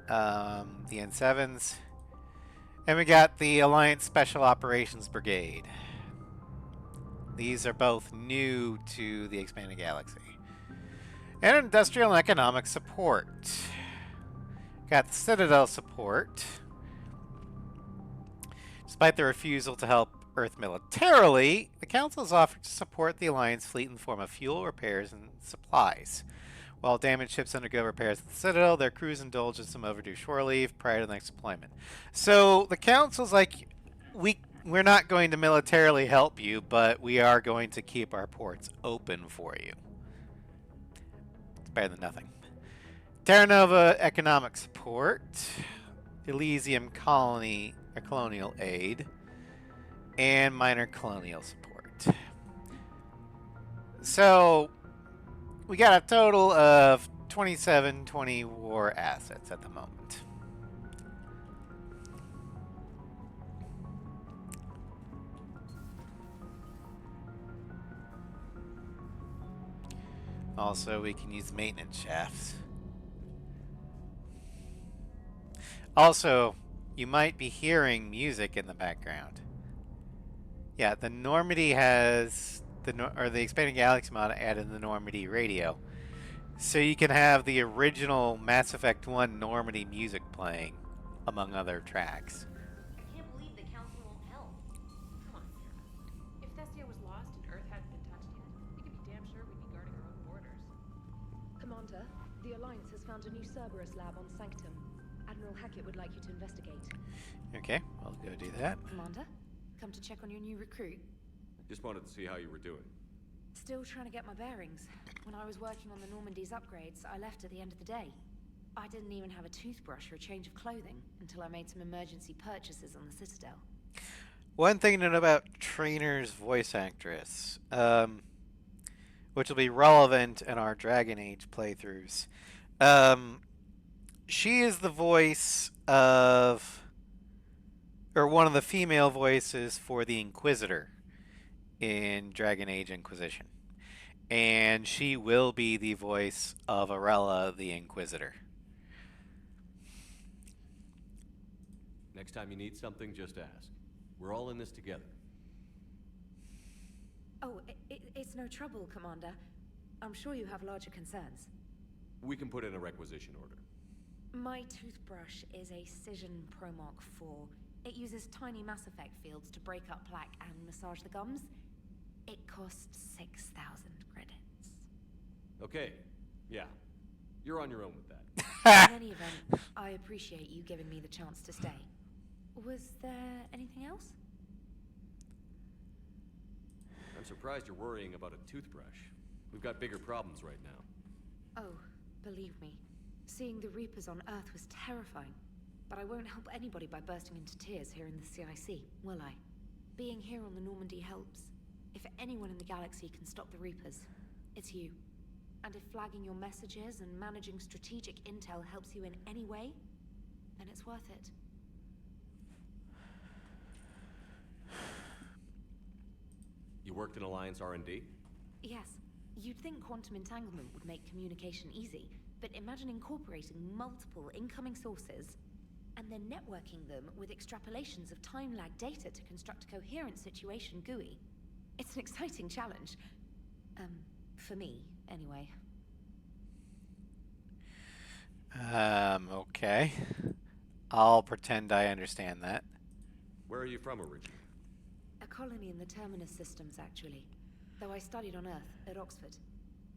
Speaker 1: the N7s. And we got the Alliance Special Operations Brigade. These are both new to the Expanding Galaxy. And Industrial and Economic Support. Got the Citadel Support. Despite their refusal to help Earth militarily, the Council has offered to support the Alliance fleet in the form of fuel, repairs, and supplies. While damaged ships undergo repairs at the Citadel, their crews indulge in some overdue shore leave prior to the next deployment. So the Council's like, we're not going to militarily help you, but we are going to keep our ports open for you. It's better than nothing. Terra Nova Economic Support. Elysium colony or colonial aid, and minor colonial support. So we got a total of 2720 war assets at the moment. Also, we can use maintenance shafts. Also, you might be hearing music in the background. Yeah, the Normandy has the Expanding Galaxy mod added the Normandy radio. So you can have the original Mass Effect 1 Normandy music playing, among other tracks.
Speaker 17: I can't believe the council won't help. Come on, Sarah.
Speaker 21: If Thessia was lost and Earth hadn't been touched yet, we could be damn sure we'd be guarding our own borders.
Speaker 2: Commander, the Alliance has found a new Cerberus lab on Sanctum. Admiral Hackett would like you to investigate.
Speaker 1: Okay, I'll go do that.
Speaker 2: Commander, come to check on your new recruit.
Speaker 4: Just wanted to see how you were doing.
Speaker 2: Still trying to get my bearings. When I was working on the Normandy's upgrades, I left at the end of the day. I didn't even have a toothbrush or a change of clothing until I made some emergency purchases on the Citadel.
Speaker 1: One thing to know about Trainer's voice actress, which will be relevant in our Dragon Age playthroughs. She is the voice of, or one of the female voices for the Inquisitor in Dragon Age Inquisition. And she will be the voice of Arella the Inquisitor.
Speaker 4: Next time you need something, just ask. We're all in this together.
Speaker 2: Oh, it's no trouble, Commander. I'm sure you have larger concerns.
Speaker 4: We can put in a requisition order.
Speaker 2: My toothbrush is a Cision Pro Mark 4. It uses tiny Mass Effect fields to break up plaque and massage the gums. It costs 6,000 credits.
Speaker 4: Okay, yeah. You're on your own with that.
Speaker 2: In any event, I appreciate you giving me the chance to stay. Was there anything else?
Speaker 4: I'm surprised you're worrying about a toothbrush. We've got bigger problems right now.
Speaker 2: Oh, believe me. Seeing the Reapers on Earth was terrifying. But I won't help anybody by bursting into tears here in the CIC, will I? Being here on the Normandy helps. If anyone in the galaxy can stop the Reapers, it's you. And if flagging your messages and managing strategic intel helps you in any way, then it's worth it.
Speaker 4: You worked in Alliance R&D?
Speaker 2: Yes. You'd think quantum entanglement would make communication easy, but imagine incorporating multiple incoming sources and then networking them with extrapolations of time-lag data to construct a coherent situation GUI. It's an exciting challenge. For me, anyway.
Speaker 1: Okay. I'll pretend I understand that.
Speaker 4: Where are you from originally?
Speaker 2: A colony in the Terminus systems, actually. Though I studied on Earth, at Oxford.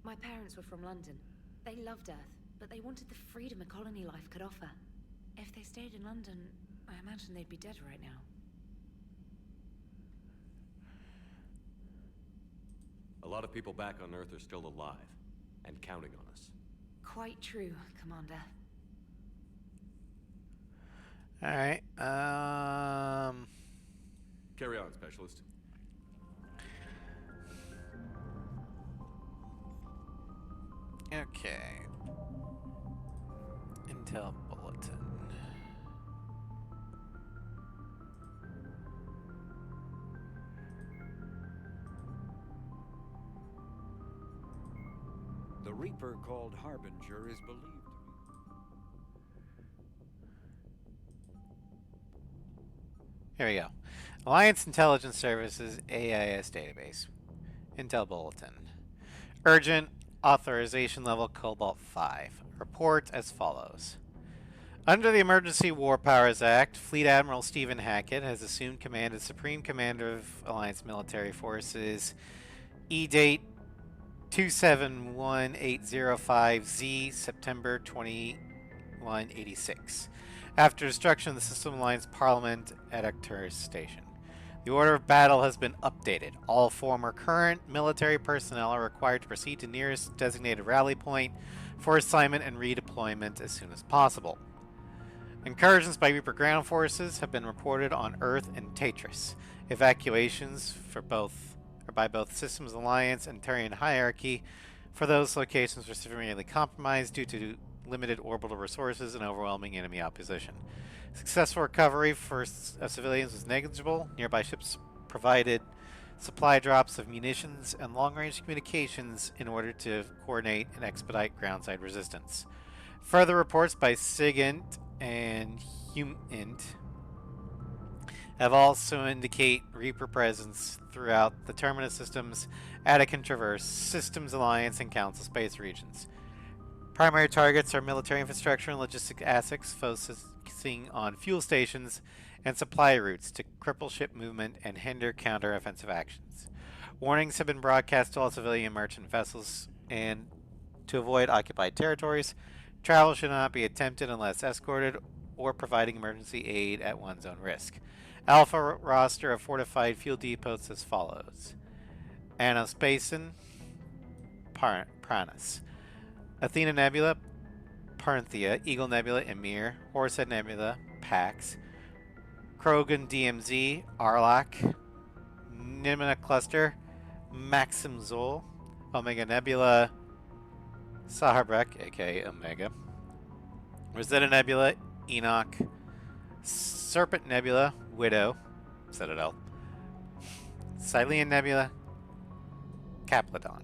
Speaker 2: My parents were from London. They loved Earth, but they wanted the freedom a colony life could offer. If they stayed in London, I imagine they'd be dead right now.
Speaker 4: A lot of people back on Earth are still alive, and counting on us.
Speaker 2: Quite true, Commander.
Speaker 1: Alright,
Speaker 4: Carry on, Specialist.
Speaker 1: Okay. Intel Bulletin.
Speaker 22: The Reaper called Harbinger is believed to be...
Speaker 1: Here we go. Alliance Intelligence Services AIS Database. Intel Bulletin. Urgent. Authorization level Cobalt 5. Report as follows. Under the Emergency War Powers Act, Fleet Admiral Stephen Hackett has assumed command as Supreme Commander of Alliance Military Forces. E-date 271805Z, September 2186. After destruction of the System Alliance Parliament at Arcturus Station. The order of battle has been updated. All former current military personnel are required to proceed to nearest designated rally point for assignment and redeployment as soon as possible. Incursions by Reaper ground forces have been reported on Earth and Tetris. Evacuations by both Systems Alliance and Turian hierarchy for those locations were severely compromised due to limited orbital resources and overwhelming enemy opposition. Successful recovery of civilians was negligible. Nearby ships provided supply drops of munitions and long-range communications in order to coordinate and expedite groundside resistance. Further reports by SIGINT and HUMINT have also indicate Reaper presence throughout the Terminus systems, Attican Traverse, Systems Alliance, and Council space regions. Primary targets are military infrastructure and logistic assets, focusing on fuel stations and supply routes to cripple ship movement and hinder counter-offensive actions. Warnings have been broadcast to all civilian merchant vessels, and to avoid occupied territories, travel should not be attempted unless escorted or providing emergency aid at one's own risk. Alpha roster of fortified fuel depots as follows: Anospason, Pranas, Athena Nebula, Parthia, Eagle Nebula, Emir, Horsehead Nebula, Pax, Krogan DMZ, Arlak, Nimina Cluster, Maxim Zol, Omega Nebula, Saharbrek, aka Omega, Rosetta Nebula, Enoch, Serpent Nebula, Widow, Citadel, Silean Nebula, Capladon.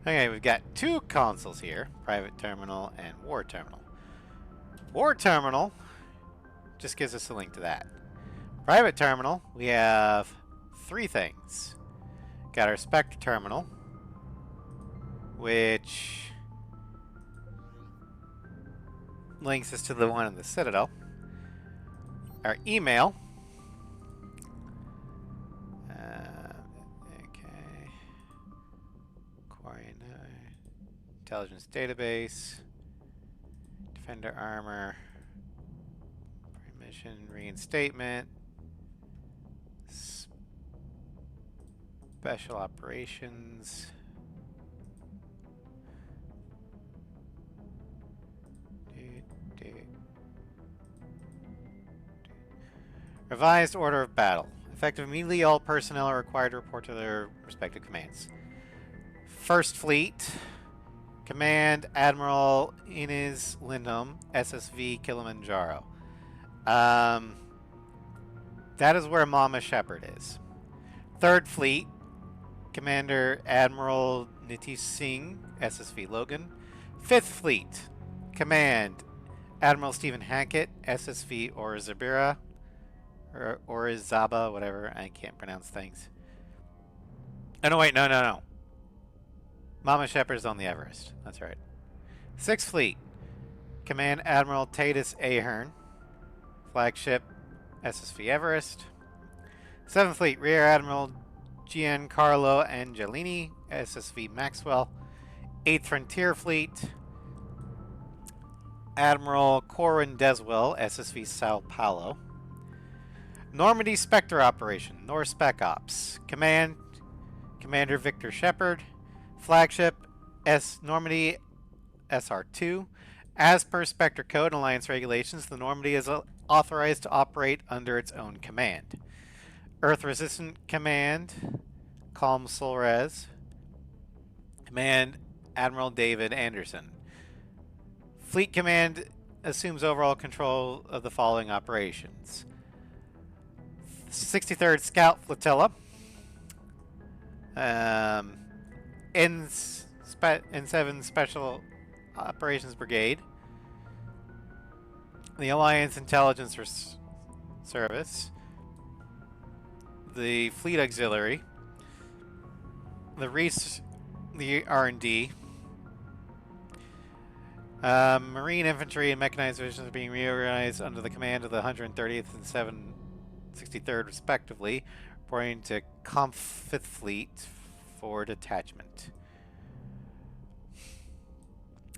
Speaker 1: Okay, we've got two consoles here, Private Terminal and War Terminal. War Terminal just gives us a link to that. Private Terminal, we have three things. Got our Spectre Terminal, which links us to the one in the Citadel. Our email. Okay. Intelligence database. Defender armor. Mission reinstatement. Special operations. Revised order of battle. Effective immediately, all personnel are required to report to their respective commands. First Fleet. Command Admiral Inez Lindholm, SSV Kilimanjaro. That is where Mama Shepard is. Third Fleet. Commander Admiral Nitish Singh, SSV Logan. Fifth Fleet. Command Admiral Stephen Hackett, SSV Orizabira. Or Orizaba, whatever. I can't pronounce things. Oh, no, wait. No. Mama Shepard's on the Everest. That's right. Sixth Fleet. Command Admiral Tatus Ahern. Flagship SSV Everest. Seventh Fleet. Rear Admiral Giancarlo Angelini. SSV Maxwell. Eighth Frontier Fleet. Admiral Corwin Deswell. SSV Sao Paulo. Normandy Spectre Operation, North Spec Ops. Commander Victor Shepard. Flagship Normandy SR2. As per Spectre Code and Alliance regulations, the Normandy is authorized to operate under its own command. Earth Resistant Command, Calm Solres. Command Admiral David Anderson. Fleet Command assumes overall control of the following operations: 63rd Scout Flotilla, N7 Special Operations Brigade, the Alliance Intelligence Service, the Fleet Auxiliary, the R&D, Marine Infantry and Mechanized Divisions are being reorganized under the command of the 130th and 763rd respectively, reporting to Comp 5th Fleet for detachment.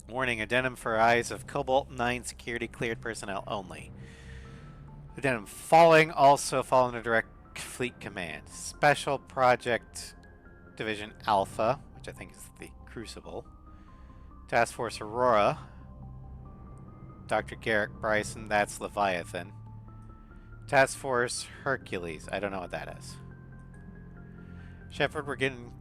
Speaker 1: Warning, addendum for eyes of Cobalt 9 security cleared personnel only. Addendum, also fall under direct Fleet Command. Special Project Division Alpha, which I think is the Crucible. Task Force Aurora. Dr. Garrick Bryson, that's Leviathan. Task Force Hercules, I don't know what that is. Shepard, we're getting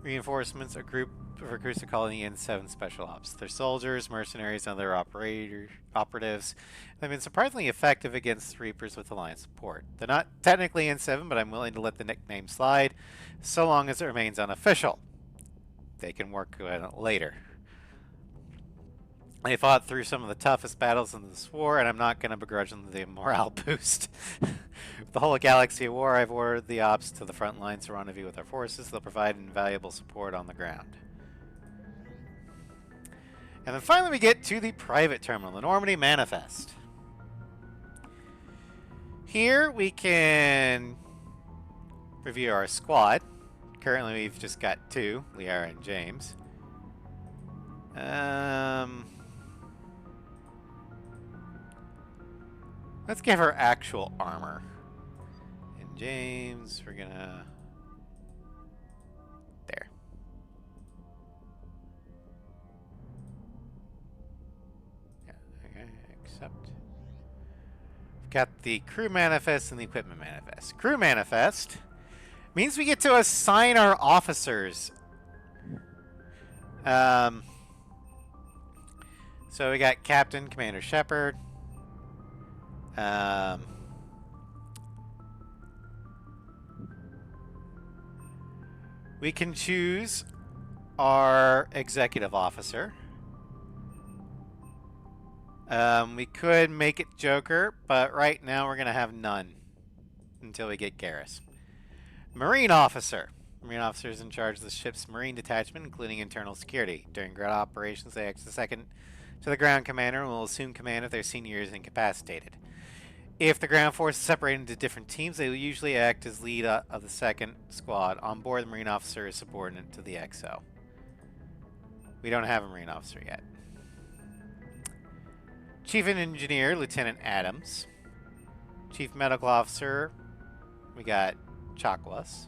Speaker 1: reinforcements, a group of recruits to colony in 7 special ops. They're soldiers, mercenaries, and other operatives. They've been surprisingly effective against Reapers with Alliance support. They're not technically in 7, but I'm willing to let the nickname slide, so long as it remains unofficial. They can work on it later. They fought through some of the toughest battles in this war, and I'm not going to begrudge them the morale boost. The whole galaxy of war, I've ordered the ops to the front lines to rendezvous with our forces. They'll provide invaluable support on the ground. And then finally we get to the private terminal, the Normandy Manifest. Here we can review our squad. Currently we've just got 2, Liara and James. Let's give her actual armor. And James, we're gonna... There. Yeah, okay, accept. We've got the crew manifest and the equipment manifest. Crew manifest means we get to assign our officers. So we got Captain Commander Shepard. We can choose our executive officer. We could make it Joker, but right now we're going to have none until we get Garrus. Marine officer. Marine officer is in charge of the ship's marine detachment, including internal security. During ground operations, they act as second to the ground commander and will assume command if their senior is incapacitated. If the ground force is separated into different teams, they will usually act as lead of the second squad. On board, the Marine officer is subordinate to the XO. We don't have a Marine officer yet. Chief Engineer, Lieutenant Adams. Chief Medical Officer, we got Chakwas.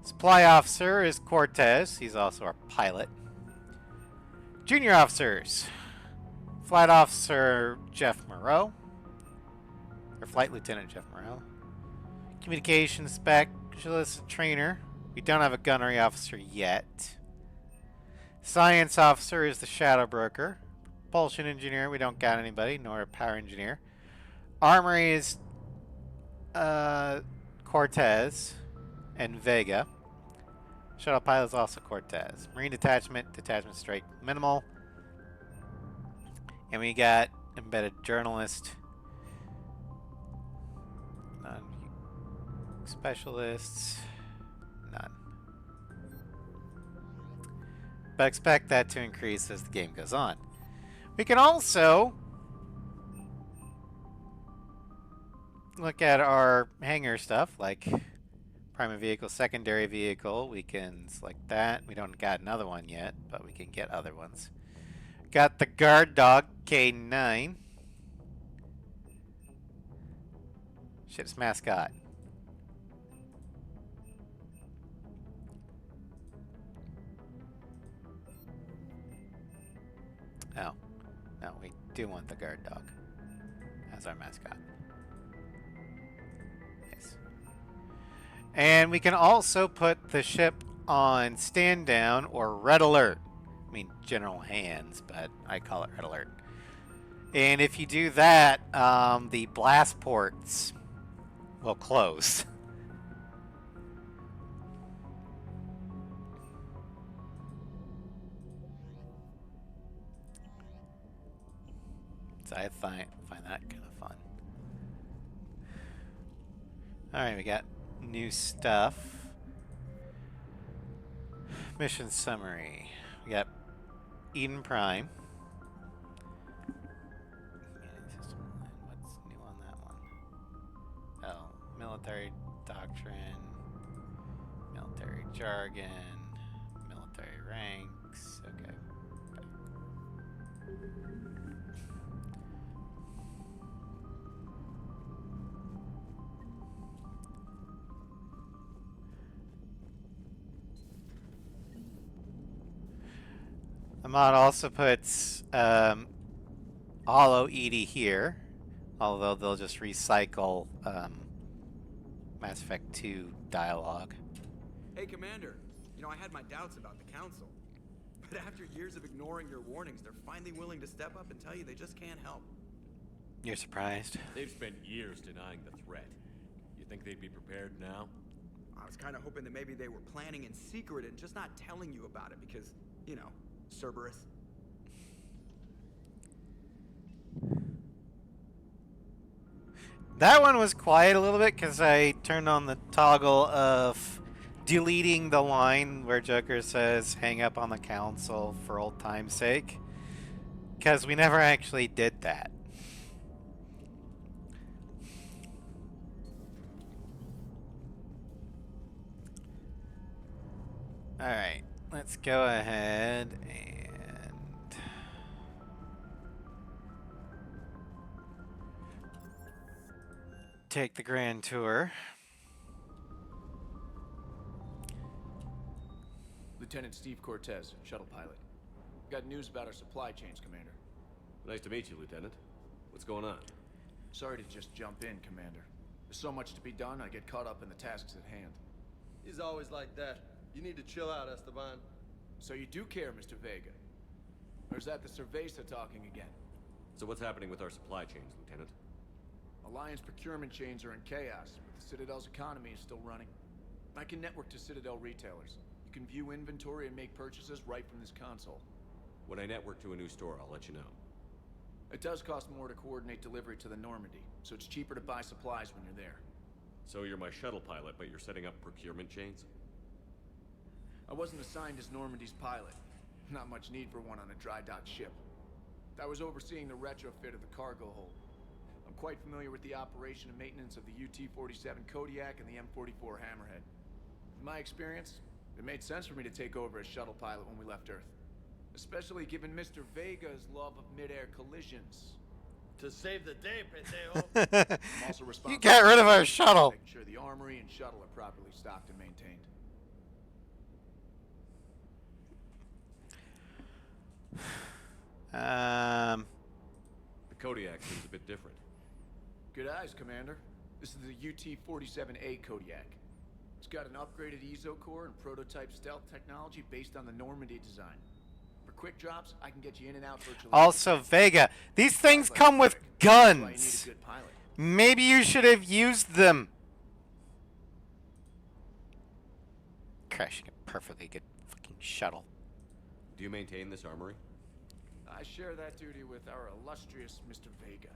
Speaker 1: Supply Officer is Cortez. He's also our pilot. Junior Officers. Flight Officer Jeff Moreau. Or Flight Lieutenant Jeff Moreau. Communications Specialist Trainer. We don't have a Gunnery Officer yet. Science Officer is the Shadow Broker. Propulsion Engineer, we don't got anybody, nor a Power Engineer. Armory is Cortez and Vega. Shuttle Pilot is also Cortez. Marine Detachment, Detachment Strike Minimal. And we got Embedded Journalist. None. Specialists. None. But expect that to increase as the game goes on. We can also look at our hangar stuff, like primary vehicle, secondary vehicle. We can select that. We don't got another one yet, but we can get other ones. Got the guard dog, K9. Ship's mascot. Oh. No, we do want the guard dog as our mascot. Yes. And we can also put the ship on stand down or red alert. I mean, general hands, but I call it red alert. And if you do that, the blast ports will close. So I find that kind of fun. Alright, we got new stuff. Mission summary. We got Eden Prime. What's new on that one? Oh, military doctrine, military jargon, military ranks. Okay. The mod also puts Hollow Edie here, although they'll just recycle Mass Effect 2 dialogue.
Speaker 6: Hey, Commander. You know, I had my doubts about the Council. But after years of ignoring your warnings, they're finally willing to step up and tell you they just can't help.
Speaker 1: You're surprised?
Speaker 4: They've spent years denying the threat. You think they'd be prepared now?
Speaker 6: I was kind of hoping that maybe they were planning in secret and just not telling you about it because, you know, Cerberus.
Speaker 1: That one was quiet a little bit because I turned on the toggle of deleting the line where Joker says hang up on the Council for old time's sake, because we never actually did that. Alright, let's go ahead and take the grand tour.
Speaker 9: Lieutenant Steve Cortez, shuttle pilot. Got news about our supply chains, Commander.
Speaker 4: Nice to meet you, Lieutenant. What's going on?
Speaker 9: Sorry to just jump in, Commander. There's so much to be done, I get caught up in the tasks at hand.
Speaker 10: He's always like that. You need to chill out, Esteban.
Speaker 9: So you do care, Mr. Vega? Or is that the Cerveza talking again?
Speaker 4: So what's happening with our supply chains, Lieutenant?
Speaker 9: Alliance procurement chains are in chaos, but the Citadel's economy is still running. I can network to Citadel retailers. You can view inventory and make purchases right from this console.
Speaker 4: When I network to a new store, I'll let you know.
Speaker 9: It does cost more to coordinate delivery to the Normandy, so it's cheaper to buy supplies when you're there.
Speaker 4: So you're my shuttle pilot, but you're setting up procurement chains?
Speaker 9: I wasn't assigned as Normandy's pilot. Not much need for one on a dry dock ship. I was overseeing the retrofit of the cargo hold. I'm quite familiar with the operation and maintenance of the UT-47 Kodiak and the M44 Hammerhead. In my experience, it made sense for me to take over as shuttle pilot when we left Earth. Especially given Mr. Vega's love of mid-air collisions.
Speaker 10: To save the day, pendejo.
Speaker 9: I'm also responsible
Speaker 1: You got rid of our shuttle.
Speaker 9: making sure the armory and shuttle are properly stocked and maintained.
Speaker 4: The Kodiak seems a bit different.
Speaker 9: Good eyes, Commander. This is the UT-47A Kodiak. It's got an upgraded EZO core and prototype stealth technology based on the Normandy design. For quick drops, I can get you in and out virtually.
Speaker 1: Also, Vega, these things come with guns. Maybe you should have used them. Crashing a perfectly good fucking shuttle.
Speaker 4: Do you maintain this armory?
Speaker 9: I share that duty with our illustrious Mr. Vega.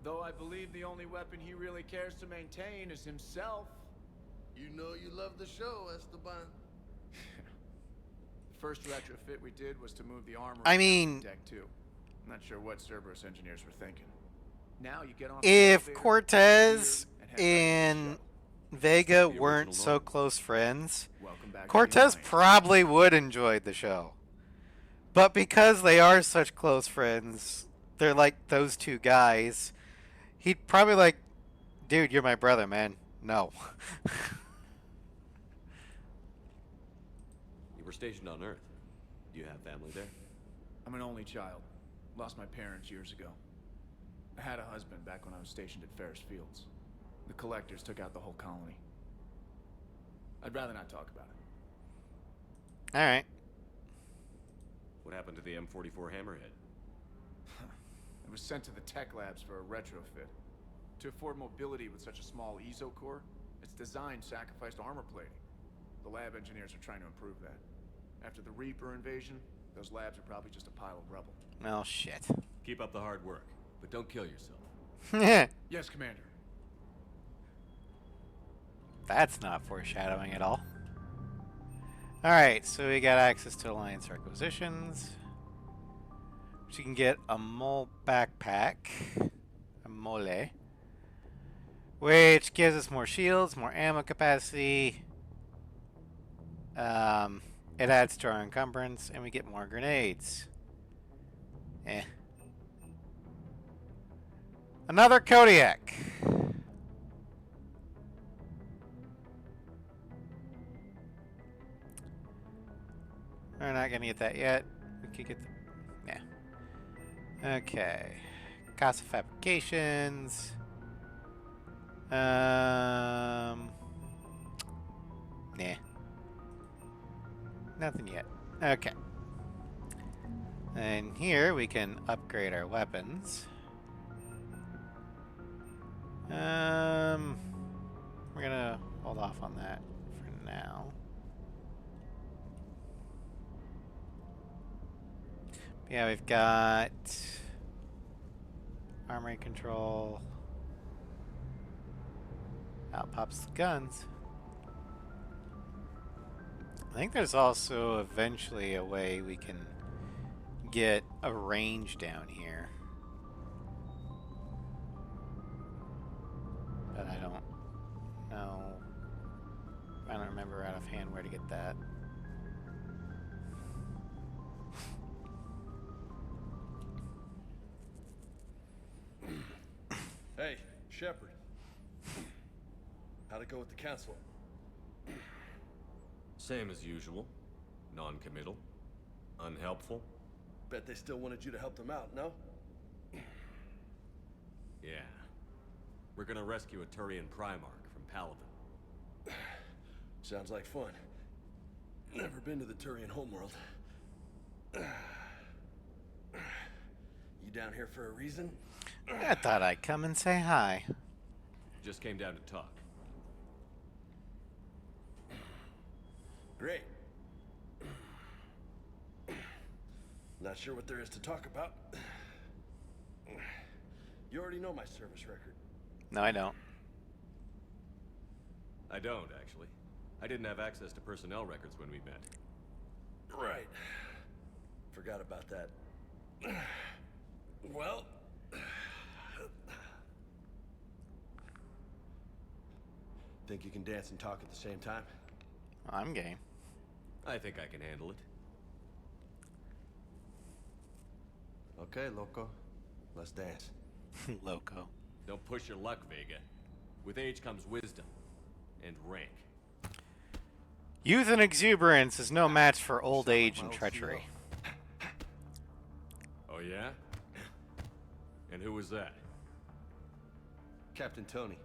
Speaker 9: Though I believe the only weapon he really cares to maintain is himself.
Speaker 10: You know you love the show, Esteban.
Speaker 9: The first retrofit we did was to move the armor
Speaker 1: to
Speaker 9: Deck 2. I'm not sure what Cerberus engineers were thinking. Now you get on
Speaker 1: If Cortez and Vega weren't so close friends, Cortez probably would enjoy the show. But because they are such close friends, they're like those two guys, he'd probably like, dude, you're my brother, man. No.
Speaker 4: You were stationed on Earth. Do you have family there?
Speaker 9: I'm an only child. Lost my parents years ago. I had a husband back when I was stationed at Ferris Fields. The collectors took out the whole colony. I'd rather not talk about it.
Speaker 1: Alright.
Speaker 4: What happened to the M44 Hammerhead?
Speaker 9: It was sent to the tech labs for a retrofit. To afford mobility with such a small EZO core, its design sacrificed armor plating. The lab engineers are trying to improve that. After the Reaper invasion, those labs are probably just a pile of rubble.
Speaker 1: Oh, shit.
Speaker 4: Keep up the hard work, but don't kill yourself.
Speaker 9: Yes, Commander.
Speaker 1: That's not foreshadowing at all. Alright, so we got access to Alliance requisitions. You can get a mole backpack. A mole. Which gives us more shields, more ammo capacity. It adds to our encumbrance, and we get more grenades. Eh. Another Kodiak. We're not gonna get that yet. We could get the... Yeah. Okay. Cost of fabrications. Nah. Nothing yet. Okay. And here we can upgrade our weapons. We're gonna hold off on that for now. Yeah, we've got armory control. Out pops the guns. I think there's also eventually a way we can get a range down here. But I don't know. I don't remember out of hand where to get that.
Speaker 10: Hey, Shepard. How'd it go with the council?
Speaker 4: Same as usual. Non-committal. Unhelpful.
Speaker 10: Bet they still wanted you to help them out, no?
Speaker 4: Yeah. We're gonna rescue a Turian Primarch from Paladin.
Speaker 10: Sounds like fun. Never been to the Turian homeworld. You down here for a reason?
Speaker 1: I thought I'd come and say hi.
Speaker 4: Just came down to talk.
Speaker 10: Great. Not sure what there is to talk about. You already know my service record.
Speaker 1: No, I don't.
Speaker 4: I don't, actually. I didn't have access to personnel records when we met.
Speaker 10: Right. Forgot about that. Well... Think you can dance and talk at the same time?
Speaker 1: I'm game.
Speaker 4: I think I can handle it.
Speaker 10: Okay, Loco. Let's dance.
Speaker 1: Loco.
Speaker 4: Don't push your luck, Vega. With age comes wisdom. And rank.
Speaker 1: Youth and exuberance is no match for old age and treachery.
Speaker 4: Oh yeah? And who was that?
Speaker 10: Captain Tony.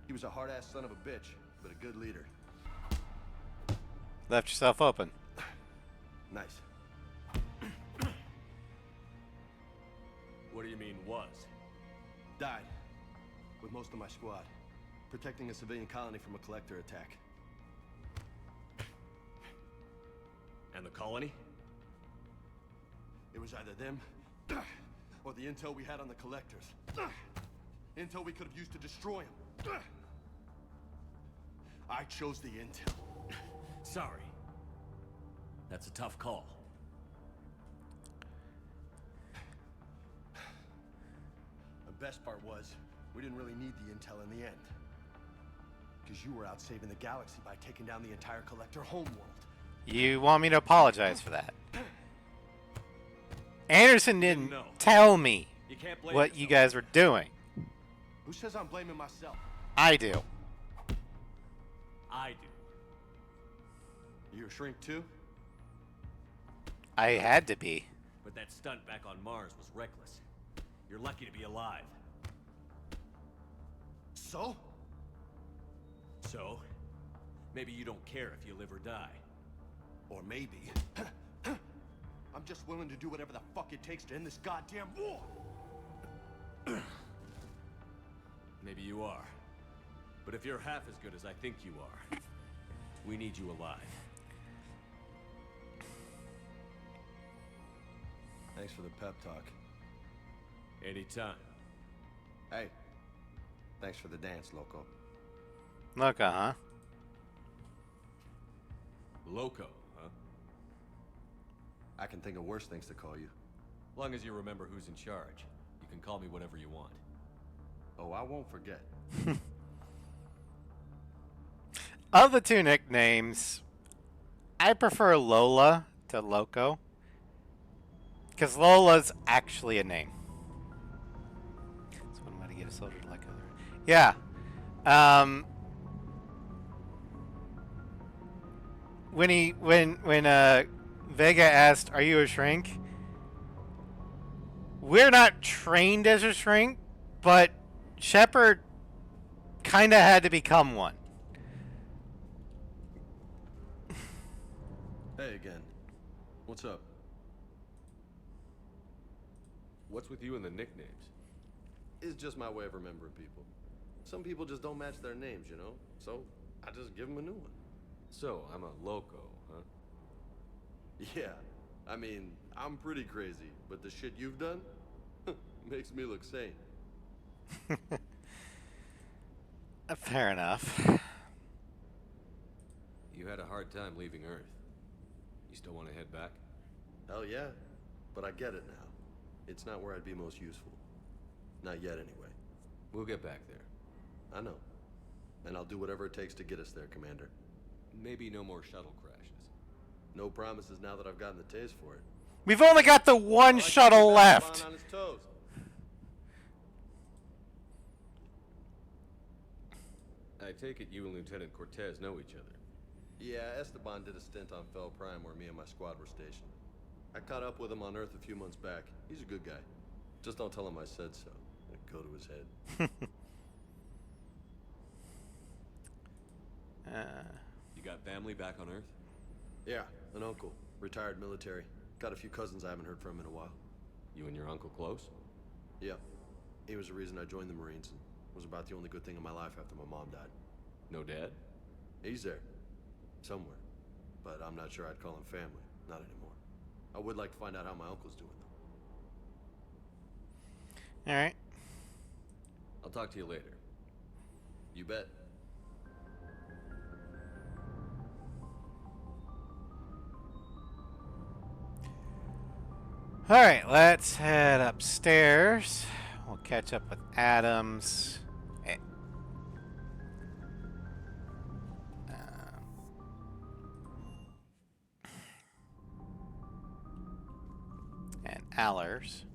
Speaker 10: He was a hard-ass son of a bitch, but a good leader.
Speaker 1: Left yourself open.
Speaker 10: Nice.
Speaker 4: What do you mean, was?
Speaker 10: Died. With most of my squad. Protecting a civilian colony from a collector attack.
Speaker 4: And the colony?
Speaker 10: It was either them, or the intel we had on the collectors. Intel we could have used to destroy them. I chose the intel.
Speaker 4: Sorry. That's a tough call.
Speaker 10: The best part was, we didn't really need the intel in the end. Because you were out saving the galaxy by taking down the entire collector homeworld.
Speaker 1: You want me to apologize for that? Anderson didn't tell me what you guys were doing.
Speaker 10: Who says I'm blaming myself?
Speaker 1: I do.
Speaker 4: I do.
Speaker 10: You a shrink too?
Speaker 1: I had to be.
Speaker 4: But that stunt back on Mars was reckless. You're lucky to be alive.
Speaker 10: So?
Speaker 4: So? Maybe you don't care if you live or die.
Speaker 10: Or maybe... I'm just willing to do whatever the fuck it takes to end this goddamn war!
Speaker 4: Maybe you are. But if you're half as good as I think you are, we need you alive.
Speaker 10: Thanks for the pep talk.
Speaker 4: Anytime.
Speaker 10: Hey. Thanks for the dance, Loco.
Speaker 1: Loco, huh?
Speaker 4: Loco, huh?
Speaker 10: I can think of worse things to call you.
Speaker 4: Long as you remember who's in charge, you can call me whatever you want.
Speaker 10: Oh, I won't forget.
Speaker 1: Of the two nicknames, I prefer Lola to Loco. Because Lola's actually a name. That's one way to get a soldier to like other. Yeah. when Vega asked, "Are you a shrink?" We're not trained as a shrink, but Shepard kind of had to become one.
Speaker 10: Hey again. What's up?
Speaker 4: What's with you and the nicknames?
Speaker 10: It's just my way of remembering people. Some people just don't match their names, you know? So I just give them a new one.
Speaker 4: So, I'm a loco, huh?
Speaker 10: Yeah. I mean, I'm pretty crazy, but the shit you've done makes me look sane.
Speaker 1: Fair enough.
Speaker 4: You had a hard time leaving Earth. You still want to head back?
Speaker 10: Hell yeah. But I get it now. It's not where I'd be most useful. Not yet, anyway.
Speaker 4: We'll get back there.
Speaker 10: I know. And I'll do whatever it takes to get us there, Commander.
Speaker 4: Maybe no more shuttle crashes.
Speaker 10: No promises now that I've gotten the taste for it.
Speaker 1: We've only got the one shuttle left.
Speaker 10: On his toes.
Speaker 4: I take it you and Lieutenant Cortez know each other.
Speaker 10: Yeah, Esteban did a stint on Fel Prime where me and my squad were stationed. I caught up with him on Earth a few months back. He's a good guy. Just don't tell him I said so. It'd go to his head.
Speaker 4: You got family back on Earth?
Speaker 10: Yeah, an uncle. Retired military. Got a few cousins I haven't heard from in a while.
Speaker 4: You and your uncle close?
Speaker 10: Yeah. He was the reason I joined the Marines and was about the only good thing in my life after my mom died.
Speaker 4: No dad?
Speaker 10: He's there. Somewhere. But I'm not sure I'd call him family. Not anymore. I would like to find out how my uncle's doing, though.
Speaker 1: Alright.
Speaker 4: I'll talk to you later.
Speaker 10: You bet.
Speaker 1: Alright, let's head upstairs. We'll catch up with Adams. And Allers.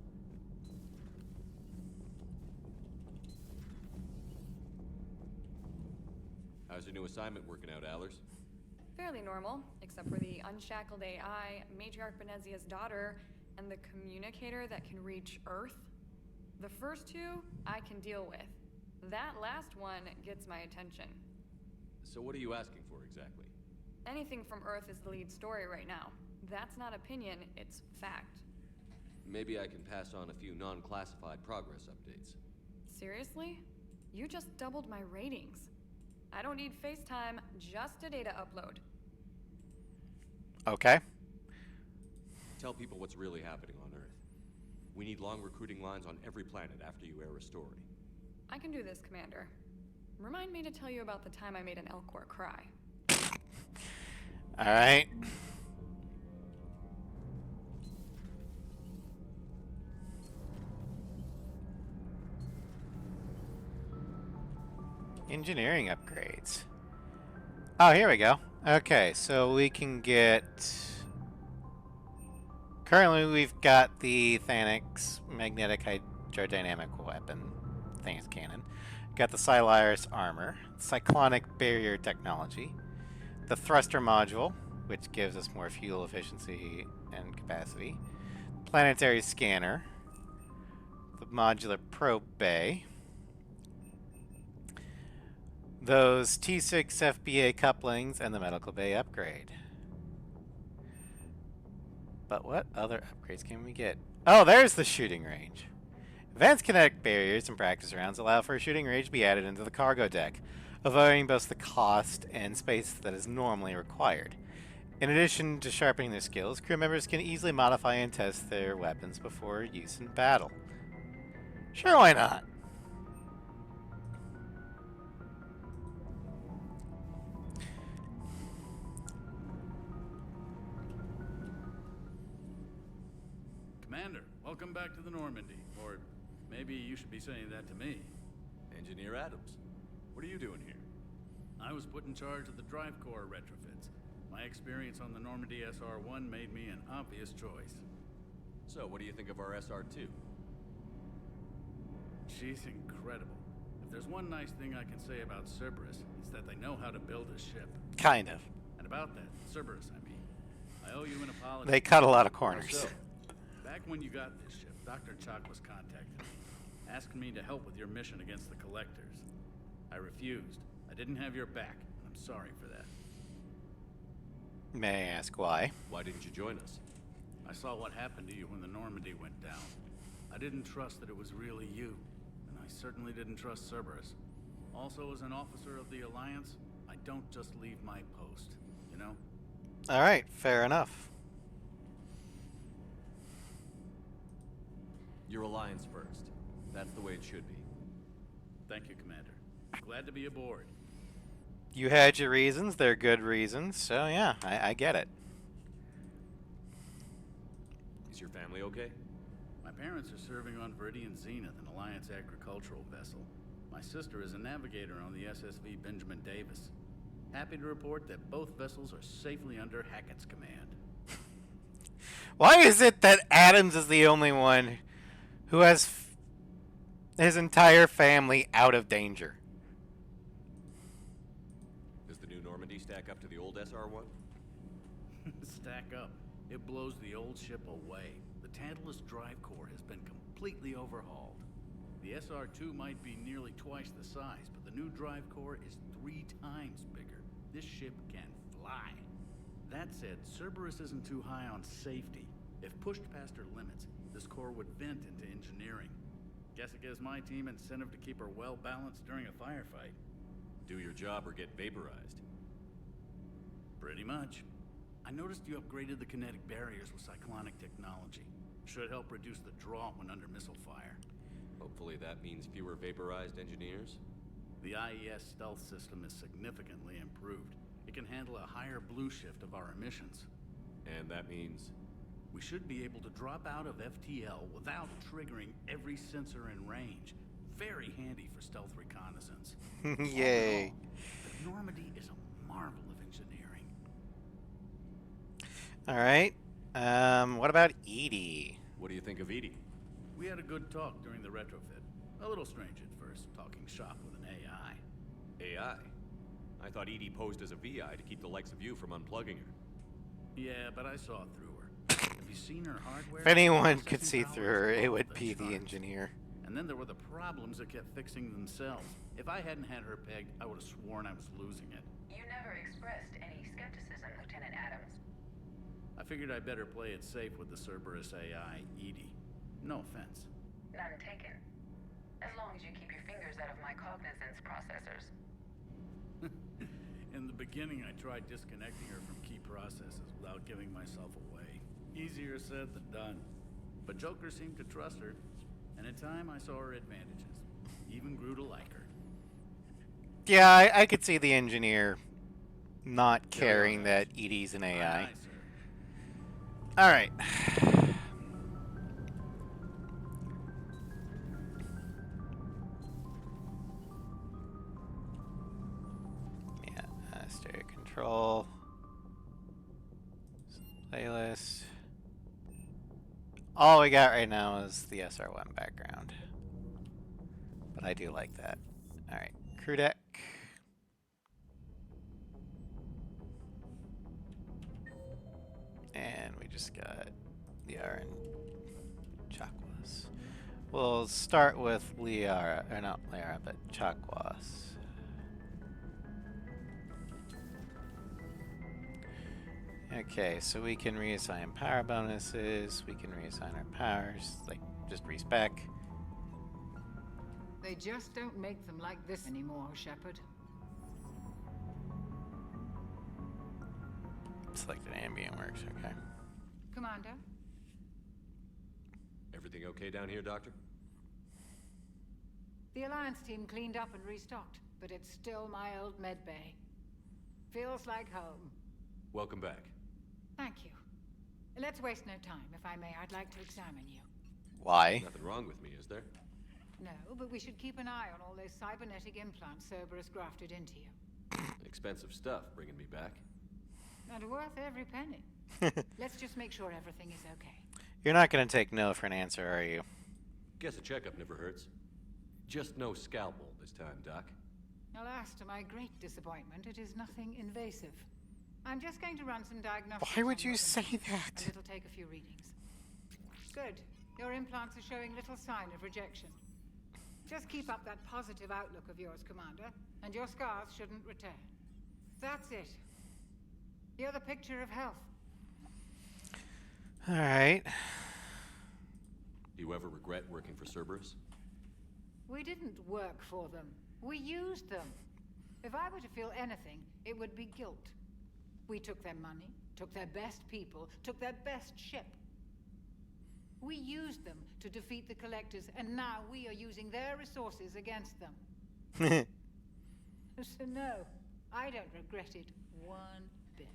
Speaker 4: How's your new assignment working out, Allers?
Speaker 19: Fairly normal, except for the unshackled AI, Matriarch Benezia's daughter, and the communicator that can reach Earth. The first two, I can deal with. That last one gets my attention.
Speaker 4: So what are you asking for exactly?
Speaker 19: Anything from Earth is the lead story right now. That's not opinion, it's fact.
Speaker 4: Maybe I can pass on a few non-classified progress updates.
Speaker 19: Seriously? You just doubled my ratings. I don't need FaceTime, just a data upload.
Speaker 1: Okay.
Speaker 4: Tell people what's really happening on Earth. We need long recruiting lines on every planet after you air a story.
Speaker 19: I can do this, Commander. Remind me to tell you about the time I made an Elcor cry.
Speaker 1: Alright. Engineering upgrades. Oh, here we go. Okay, so we can get... Currently, we've got the Thanix magnetic hydrodynamic weapon. Thanix cannon. Got the Silaris armor. Cyclonic barrier technology. The thruster module, which gives us more fuel efficiency and capacity. Planetary scanner. The modular probe bay. Those T6 FBA couplings and the medical bay upgrade. But what other upgrades can we get? Oh, there's the shooting range. Advanced kinetic barriers and practice rounds allow for a shooting range to be added into the cargo deck, avoiding both the cost and space that is normally required. In addition to sharpening their skills, crew members can easily modify and test their weapons before use in battle. Sure, why not?
Speaker 3: Commander, welcome back to the Normandy. Or maybe you should be saying that to me.
Speaker 4: Engineer Adams, what are you doing here?
Speaker 3: I was put in charge of the drive core retrofits. My experience on the Normandy SR-1 made me an obvious choice.
Speaker 4: So, what do you think of our SR-2?
Speaker 3: She's incredible. If there's one nice thing I can say about Cerberus, it's that they know how to build a ship.
Speaker 1: Kind of.
Speaker 3: And about that, Cerberus, I mean. I owe you an apology.
Speaker 1: They cut a lot of
Speaker 3: How
Speaker 1: corners.
Speaker 3: so? Back when you got this ship, Dr. Chakwas contacted me, asking me to help with your mission against the Collectors. I refused. I didn't have your back. I'm sorry for that.
Speaker 1: May I ask why?
Speaker 4: Why didn't you join us?
Speaker 3: I saw what happened to you when the Normandy went down. I didn't trust that it was really you, and I certainly didn't trust Cerberus. Also, as an officer of the Alliance, I don't just leave my post, you know?
Speaker 1: Alright, fair enough.
Speaker 4: Your Alliance first. That's the way it should be.
Speaker 3: Thank you, Commander. Glad to be aboard.
Speaker 1: You had your reasons, they're good reasons, so yeah, I get it.
Speaker 4: Is your family okay?
Speaker 3: My parents are serving on Viridian Zenith, an Alliance agricultural vessel. My sister is a navigator on the SSV Benjamin Davis. Happy to report that both vessels are safely under Hackett's command.
Speaker 1: Why is it that Adams is the only one who has his entire family out of danger?
Speaker 4: Does the new Normandy stack up to the old SR-1?
Speaker 3: Stack up. It blows the old ship away. The Tantalus drive core has been completely overhauled. The SR-2 might be nearly twice the size, but the new drive core is 3 times bigger. This ship can fly. That said, Cerberus isn't too high on safety. If pushed past her limits, this core would vent into engineering. Guess it gives my team incentive to keep her well balanced during a firefight.
Speaker 4: Do your job or get vaporized.
Speaker 3: Pretty much. I noticed you upgraded the kinetic barriers with cyclonic technology. Should help reduce the draw when under missile fire.
Speaker 4: Hopefully that means fewer vaporized engineers.
Speaker 3: The IES stealth system is significantly improved. It can handle a higher blue shift of our emissions.
Speaker 4: And that means?
Speaker 3: We should be able to drop out of FTL without triggering every sensor in range. Very handy for stealth reconnaissance.
Speaker 1: Yay.
Speaker 3: The Normandy is a marvel of engineering.
Speaker 1: Alright. What about Edie?
Speaker 4: What do you think of Edie?
Speaker 3: We had a good talk during the retrofit. A little strange at first, talking shop with an AI.
Speaker 4: AI? I thought Edie posed as a VI to keep the likes of you from unplugging her.
Speaker 3: Yeah, but I saw through her. Have you seen her hardware?
Speaker 1: If anyone could see through her, it would be the engineer.
Speaker 3: And then there were the problems that kept fixing themselves. If I hadn't had her pegged, I would have sworn I was losing it.
Speaker 20: You never expressed any skepticism, Lieutenant Adams.
Speaker 3: I figured I'd better play it safe with the Cerberus AI, Edie. No offense.
Speaker 20: None taken. As long as you keep your fingers out of my cognizance processors.
Speaker 3: In the beginning, I tried disconnecting her from key processes without giving myself away. Easier said than done. But Joker seemed to trust her, and in time I saw her advantages. Even grew to like her.
Speaker 1: Yeah, I could see the engineer not caring that Edie's an AI. Alright. Yeah, stereo control. Playlist. All we got right now is the SR1 background. But I do like that. Alright, crew deck. And we just got Liara and Chakwas. We'll start with Liara, or not Liara, but Chakwas. Okay, so we can reassign power bonuses, we can reassign our powers, like just respec.
Speaker 12: They just don't make them like this anymore, Shepard.
Speaker 1: Selected ambient works, okay.
Speaker 12: Commander?
Speaker 4: Everything okay down here, Doctor?
Speaker 12: The Alliance team cleaned up and restocked, but it's still my old med bay. Feels like home.
Speaker 4: Welcome back.
Speaker 12: Thank you. Let's waste no time. If I may, I'd like to examine you.
Speaker 1: Why?
Speaker 4: Nothing wrong with me, is there?
Speaker 12: No, but we should keep an eye on all those cybernetic implants Cerberus grafted into you.
Speaker 4: Expensive stuff bringing me back.
Speaker 12: And worth every penny. Let's just make sure everything is okay.
Speaker 1: You're not going to take no for an answer, are you?
Speaker 4: Guess a checkup never hurts. Just no scalpel this time, Doc.
Speaker 12: Alas, to my great disappointment, it is nothing invasive. I'm just going to run some diagnostics.
Speaker 1: Why would
Speaker 12: on
Speaker 1: you
Speaker 12: your
Speaker 1: say
Speaker 12: implants,
Speaker 1: that?
Speaker 12: And it'll take a few readings. Good. Your implants are showing little sign of rejection. Just keep up that positive outlook of yours, Commander, and your scars shouldn't return. That's it. You're the picture of health.
Speaker 1: All right.
Speaker 4: Do you ever regret working for Cerberus?
Speaker 12: We didn't work for them. We used them. If I were to feel anything, it would be guilt. We took their money, took their best people, took their best ship. We used them to defeat the Collectors, and now we are using their resources against them. So no, I don't regret it one bit.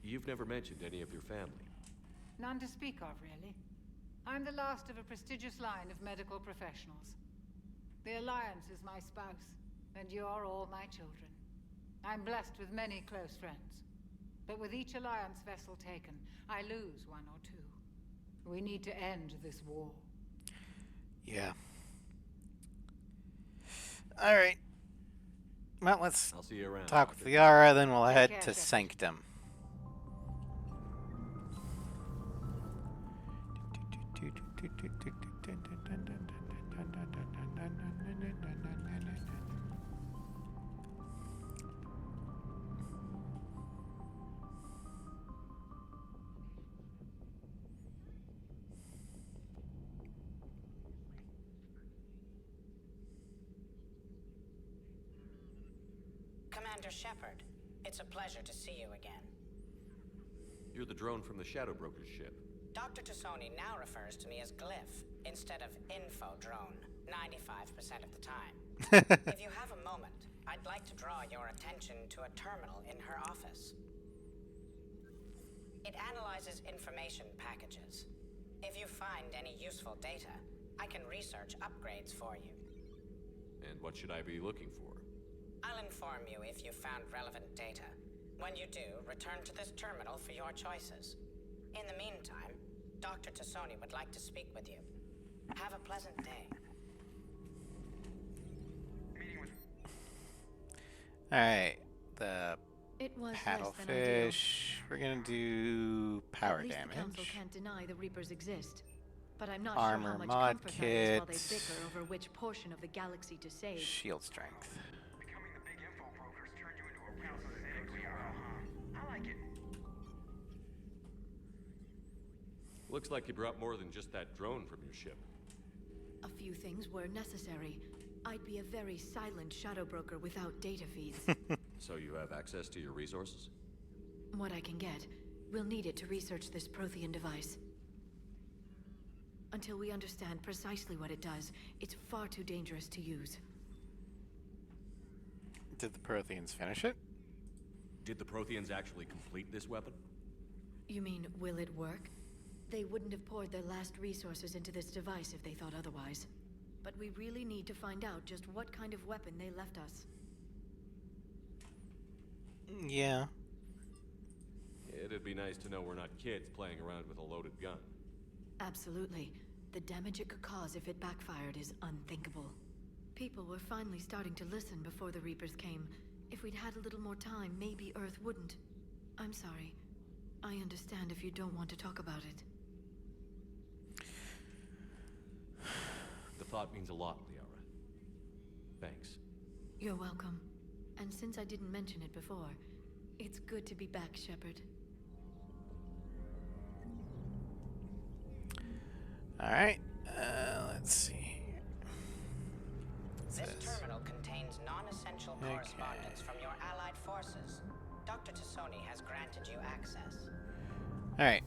Speaker 4: You've never mentioned any of your family.
Speaker 12: None to speak of, really. I'm the last of a prestigious line of medical professionals. The Alliance is my spouse, and you're all my children. I'm blessed with many close friends. But with each Alliance vessel taken, I lose one or two. We need to end this war.
Speaker 1: Yeah. All right. Well, let's
Speaker 4: I'll see you around,
Speaker 1: talk
Speaker 4: Doctor.
Speaker 1: with Liara, then we'll head
Speaker 12: care,
Speaker 1: to
Speaker 12: Shepard.
Speaker 1: Sanctum.
Speaker 13: Commander Shepard, it's a pleasure to see you again.
Speaker 4: You're the drone from the Shadow Broker's ship.
Speaker 13: Dr. Tassoni now refers to me as Glyph instead of Info Drone 95% of the time. If you have a moment, I'd like to draw your attention to a terminal in her office. It analyzes information packages. If you find any useful data, I can research upgrades for you.
Speaker 4: And what should I be looking for?
Speaker 13: I'll inform you if you've found relevant data. When you do, return to this terminal for your choices. In the meantime, Dr. Tassoni would like to speak with you. Have a pleasant day.
Speaker 1: Alright, the
Speaker 8: It was less than ideal.
Speaker 1: paddlefish. We're gonna do power
Speaker 8: At least
Speaker 1: damage.
Speaker 8: the council can't deny the Reapers exist. But I'm not
Speaker 1: Armor
Speaker 8: sure how much
Speaker 1: mod
Speaker 8: comfort that is while they
Speaker 1: kit.
Speaker 8: bicker over which portion of the galaxy to save.
Speaker 1: Shield strength.
Speaker 6: Becoming the big info brokers turned you into a pounce of eggs, huh? I like it.
Speaker 4: Looks like you brought more than just that drone from your ship.
Speaker 8: A few things were necessary. I'd be a very silent shadow broker without data feeds.
Speaker 4: So you have access to your resources?
Speaker 8: What I can get. We'll need it to research this Prothean device. Until we understand precisely what it does, it's far too dangerous to use.
Speaker 1: Did the Protheans finish it?
Speaker 4: Did the Protheans actually complete this weapon?
Speaker 8: You mean, will it work? They wouldn't have poured their last resources into this device if they thought otherwise. But we really need to find out just what kind of weapon they left us.
Speaker 1: Yeah.
Speaker 4: It'd be nice to know we're not kids playing around with a loaded gun.
Speaker 8: Absolutely. The damage it could cause if it backfired is unthinkable. People were finally starting to listen before the Reapers came. If we'd had a little more time, maybe Earth wouldn't. I'm sorry. I understand if you don't want to talk about it.
Speaker 4: The thought means a lot, Liara. Thanks.
Speaker 8: You're welcome. And since I didn't mention it before, it's good to be back, Shepard.
Speaker 1: Alright, let's see.
Speaker 13: This terminal contains non-essential correspondence from your allied forces. Dr. Tassoni has granted you access.
Speaker 1: Alright,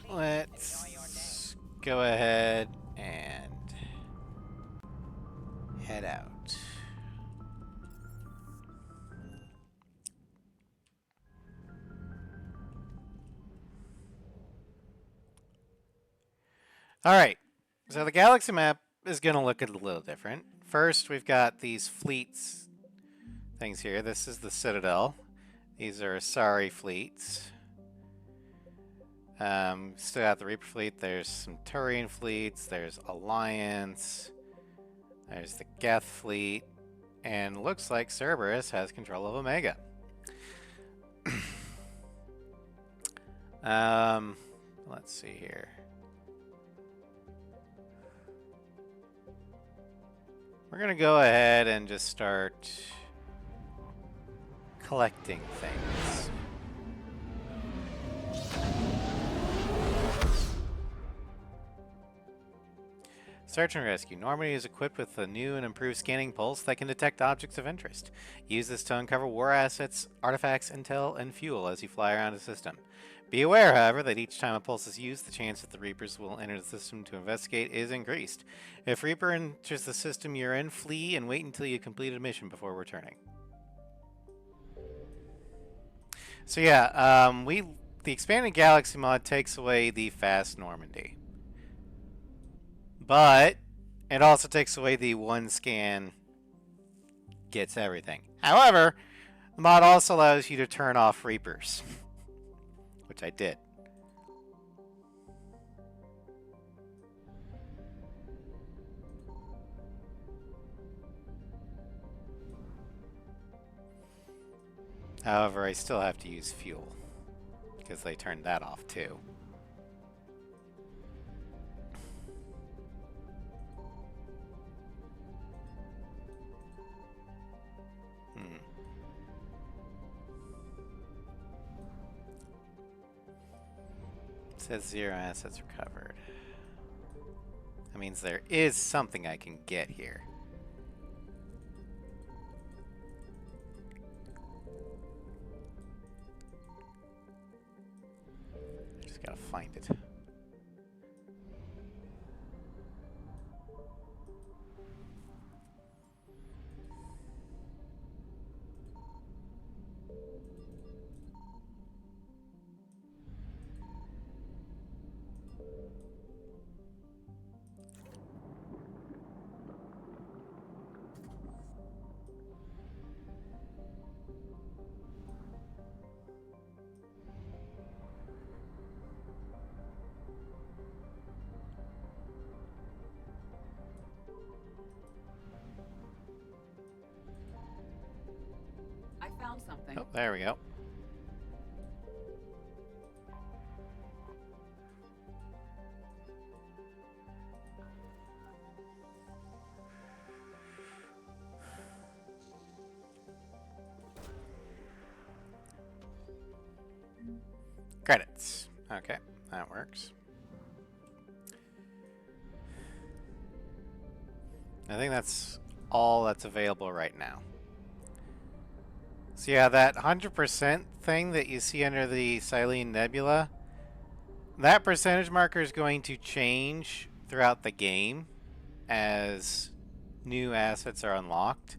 Speaker 1: let's go ahead and head out. Alright, so the galaxy map is going to look a little different. First, we've got these fleets things here. This is the Citadel. These are Asari fleets. Still got the Reaper fleet. There's some Turian fleets. There's Alliance. There's the Geth fleet. And looks like Cerberus has control of Omega. Let's see here. We're gonna go ahead and just start collecting things. Search and rescue. Normandy is equipped with a new and improved scanning pulse that can detect objects of interest. Use this to uncover war assets, artifacts, intel, and fuel as you fly around the system. Be aware, however, that each time a pulse is used, the chance that the Reapers will enter the system to investigate is increased. If Reaper enters the system you're in, flee and wait until you complete a mission before returning. So yeah, the Expanded Galaxy mod takes away the Fast Normandy. But it also takes away the one scan gets everything. However, the mod also allows you to turn off Reapers, which I did. However, I still have to use fuel because they turned that off too. It says 0 assets recovered. That means there is something I can get here. Just gotta find it.
Speaker 15: I found something.
Speaker 1: Oh, there we go. Credits. Okay, that works. I think that's all that's available right now. So yeah, that 100% thing that you see under the Silene Nebula, that percentage marker is going to change throughout the game as new assets are unlocked.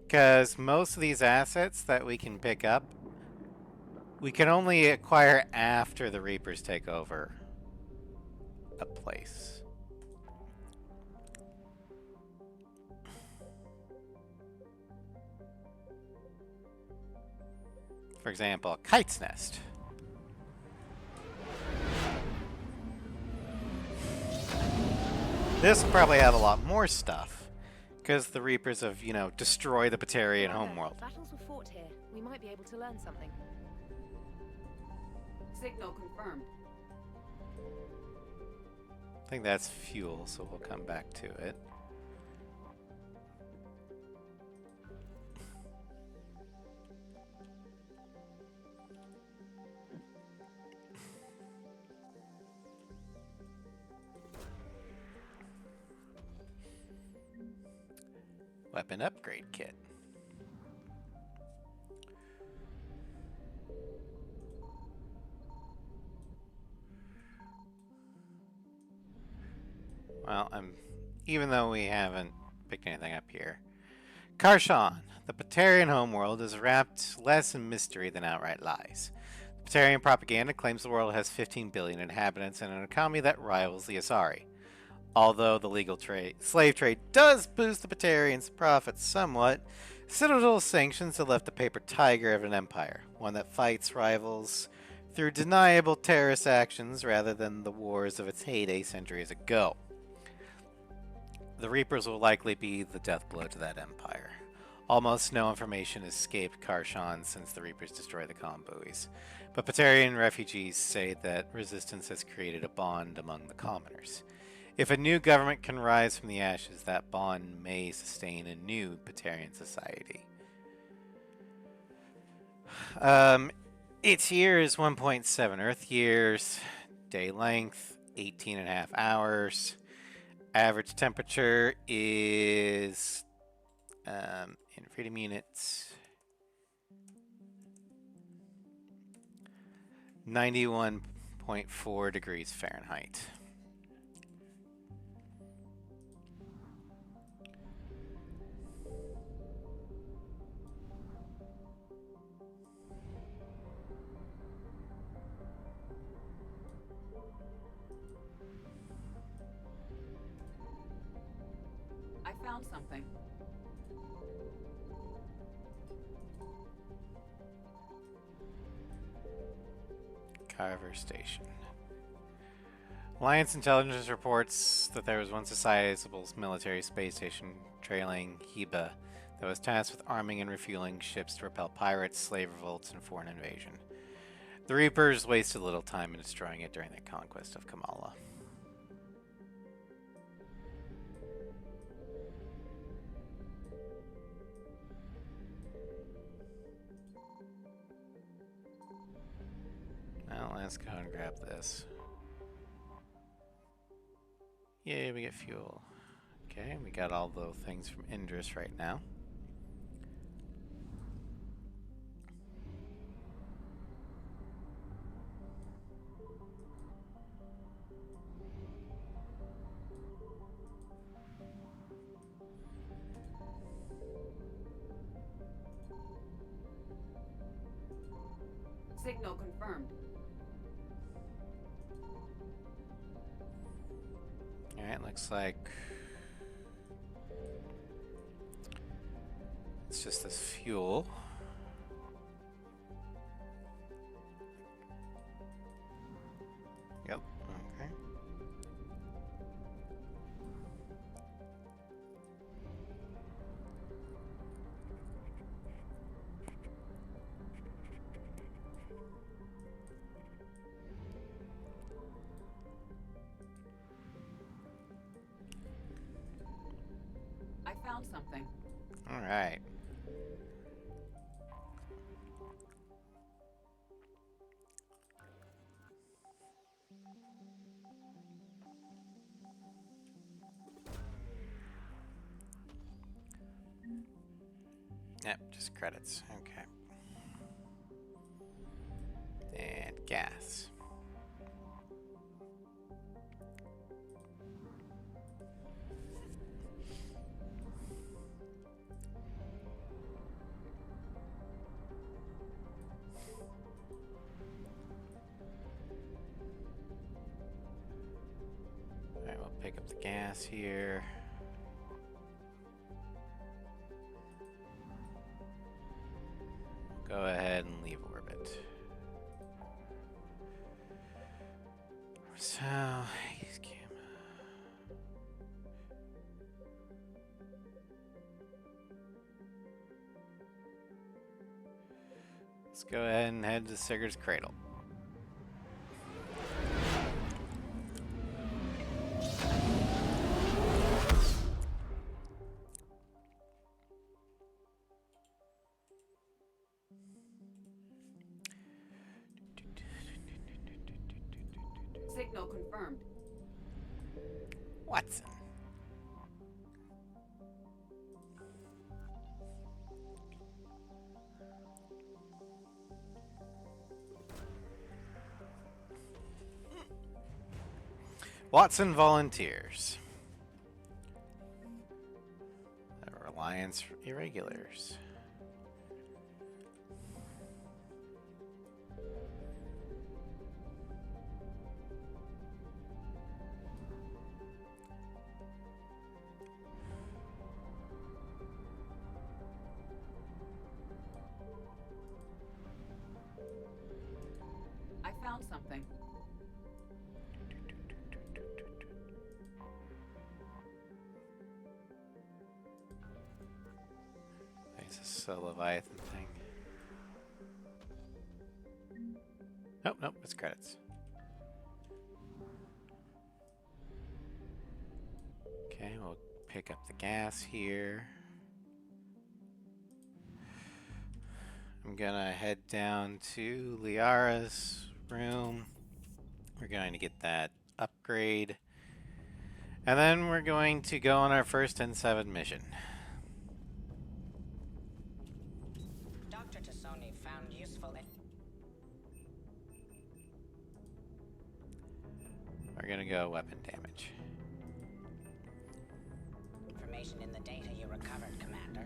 Speaker 1: Because most of these assets that we can pick up, we can only acquire after the Reapers take over a place. For example, Kite's Nest. This will probably have a lot more stuff, because the Reapers have, you know, destroyed the Batarian homeworld.
Speaker 21: Battles were fought here. We might be able to learn something.
Speaker 15: Signal confirmed.
Speaker 1: I think that's fuel, so we'll come back to it. Weapon upgrade kit. Well, even though we haven't picked anything up here. Karshan, the Batarian homeworld, is wrapped less in mystery than outright lies. Batarian propaganda claims the world has 15 billion inhabitants and an economy that rivals the Asari. Although the legal slave trade does boost the Batarians' profits somewhat, Citadel sanctions have left a paper tiger of an empire, one that fights rivals through deniable terrorist actions rather than the wars of its heyday centuries ago. The Reapers will likely be the death blow to that empire. Almost no information escaped Karshan since the Reapers destroyed the comm buoys, but Batarian refugees say that resistance has created a bond among the commoners. If a new government can rise from the ashes, that bond may sustain a new Batarian society. Its year is 1.7 Earth years, day length 18.5 hours. Average temperature is in freedom units 91.4 degrees Fahrenheit.
Speaker 15: I found something.
Speaker 1: Carver Station. Alliance intelligence reports that there was once a sizable military space station trailing Heba that was tasked with arming and refueling ships to repel pirates, slave revolts, and foreign invasion. The Reapers wasted little time in destroying it during their conquest of Kamala. Well, let's go and grab this. Yay, we get fuel. Okay, we got all the things from Indris right now.
Speaker 15: Signal confirmed.
Speaker 1: Alright, looks like it's just this fuel. Yep, okay.
Speaker 15: I found something.
Speaker 1: All right. Yep, just credits. Okay. And gas. Alright, we'll pick up the gas here. Go ahead and leave orbit. So, use camera. Let's go ahead and head to Sigurd's Cradle.
Speaker 15: Signal confirmed.
Speaker 1: Watson. Watson volunteers. Alliance irregulars.
Speaker 15: I found something.
Speaker 1: this Leviathan thing. Nope, nope, it's credits. Okay, we'll pick up the gas here. I'm gonna head down to Liara's room. We're going to get that upgrade. And then we're going to go on our first N7 mission.
Speaker 13: Dr. Tassoni found useful...
Speaker 1: We're gonna go weapon damage.
Speaker 13: information in the data you recovered, Commander.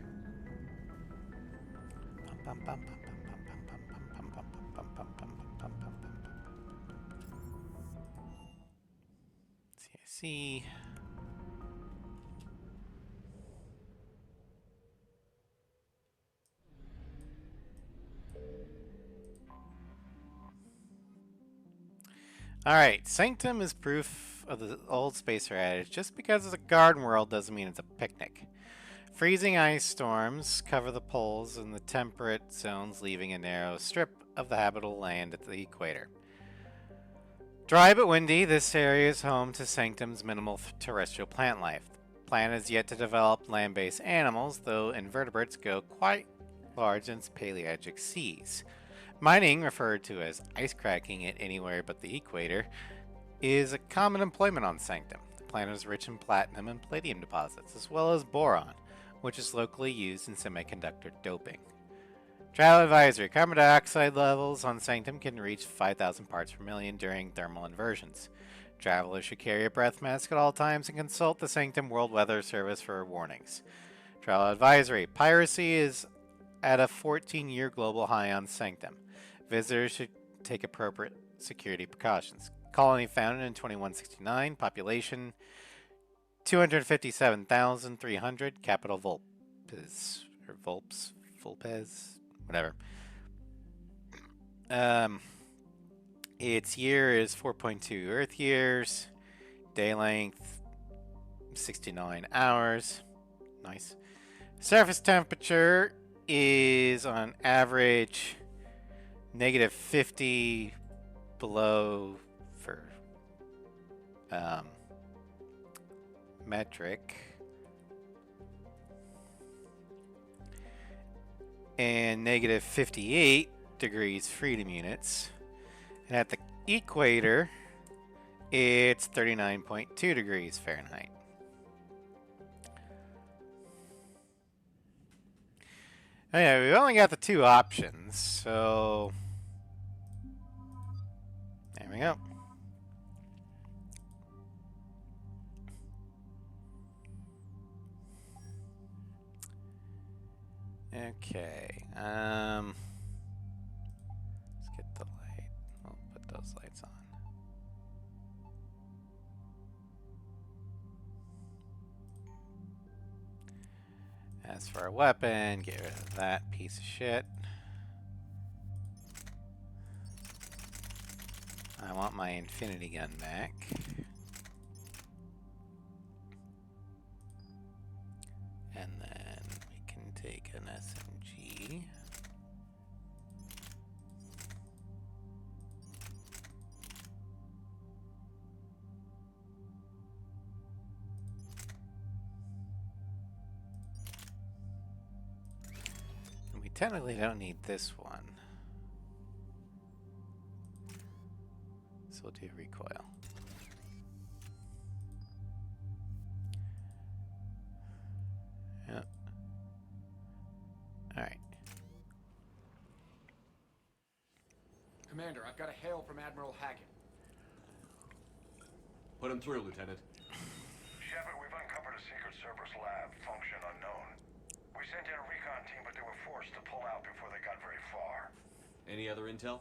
Speaker 1: CIC. Alright, Sanctum is proof of the old spacer adage. Just because it's a garden world doesn't mean it's a picnic. Freezing ice storms cover the poles in the temperate zones, leaving a narrow strip of the habitable land at the equator. Dry but windy, this area is home to Sanctum's minimal terrestrial plant life. The planet is yet to develop land-based animals, though invertebrates go quite large in its palearctic seas. Mining, referred to as ice cracking at anywhere but the equator, is a common employment on Sanctum. The planet is rich in platinum and palladium deposits, as well as boron, which is locally used in semiconductor doping. Travel advisory: carbon dioxide levels on Sanctum can reach 5,000 parts per million during thermal inversions. Travelers should carry a breath mask at all times and consult the Sanctum World Weather Service for warnings. Travel advisory: piracy is at a 14-year global high on Sanctum. Visitors should take appropriate security precautions. Colony founded in 2169. Population 257,300. Capital Volpes. Or Volpes. Volpes. Whatever. Its year is 4.2 Earth years. Day length 69 hours. Nice. Surface temperature is on average -50 below for metric, and -58 degrees freedom units, and at the equator it's 39.2 degrees Fahrenheit. Anyway, we've only got the two options, so there we go. Okay, let's get the light. We'll put those lights on. As for our weapon, get rid of that piece of shit. I want my infinity gun back. And then we can take an SMG. And we technically don't need this one. So we'll do recoil. Yep. Alright.
Speaker 9: Commander, I've got a hail from Admiral Hackett.
Speaker 4: Put him through, Lieutenant.
Speaker 5: Shepard, we've uncovered a secret Cerberus lab, function unknown. We sent in a recon team, but they were forced to pull out before they got very far.
Speaker 4: Any other intel?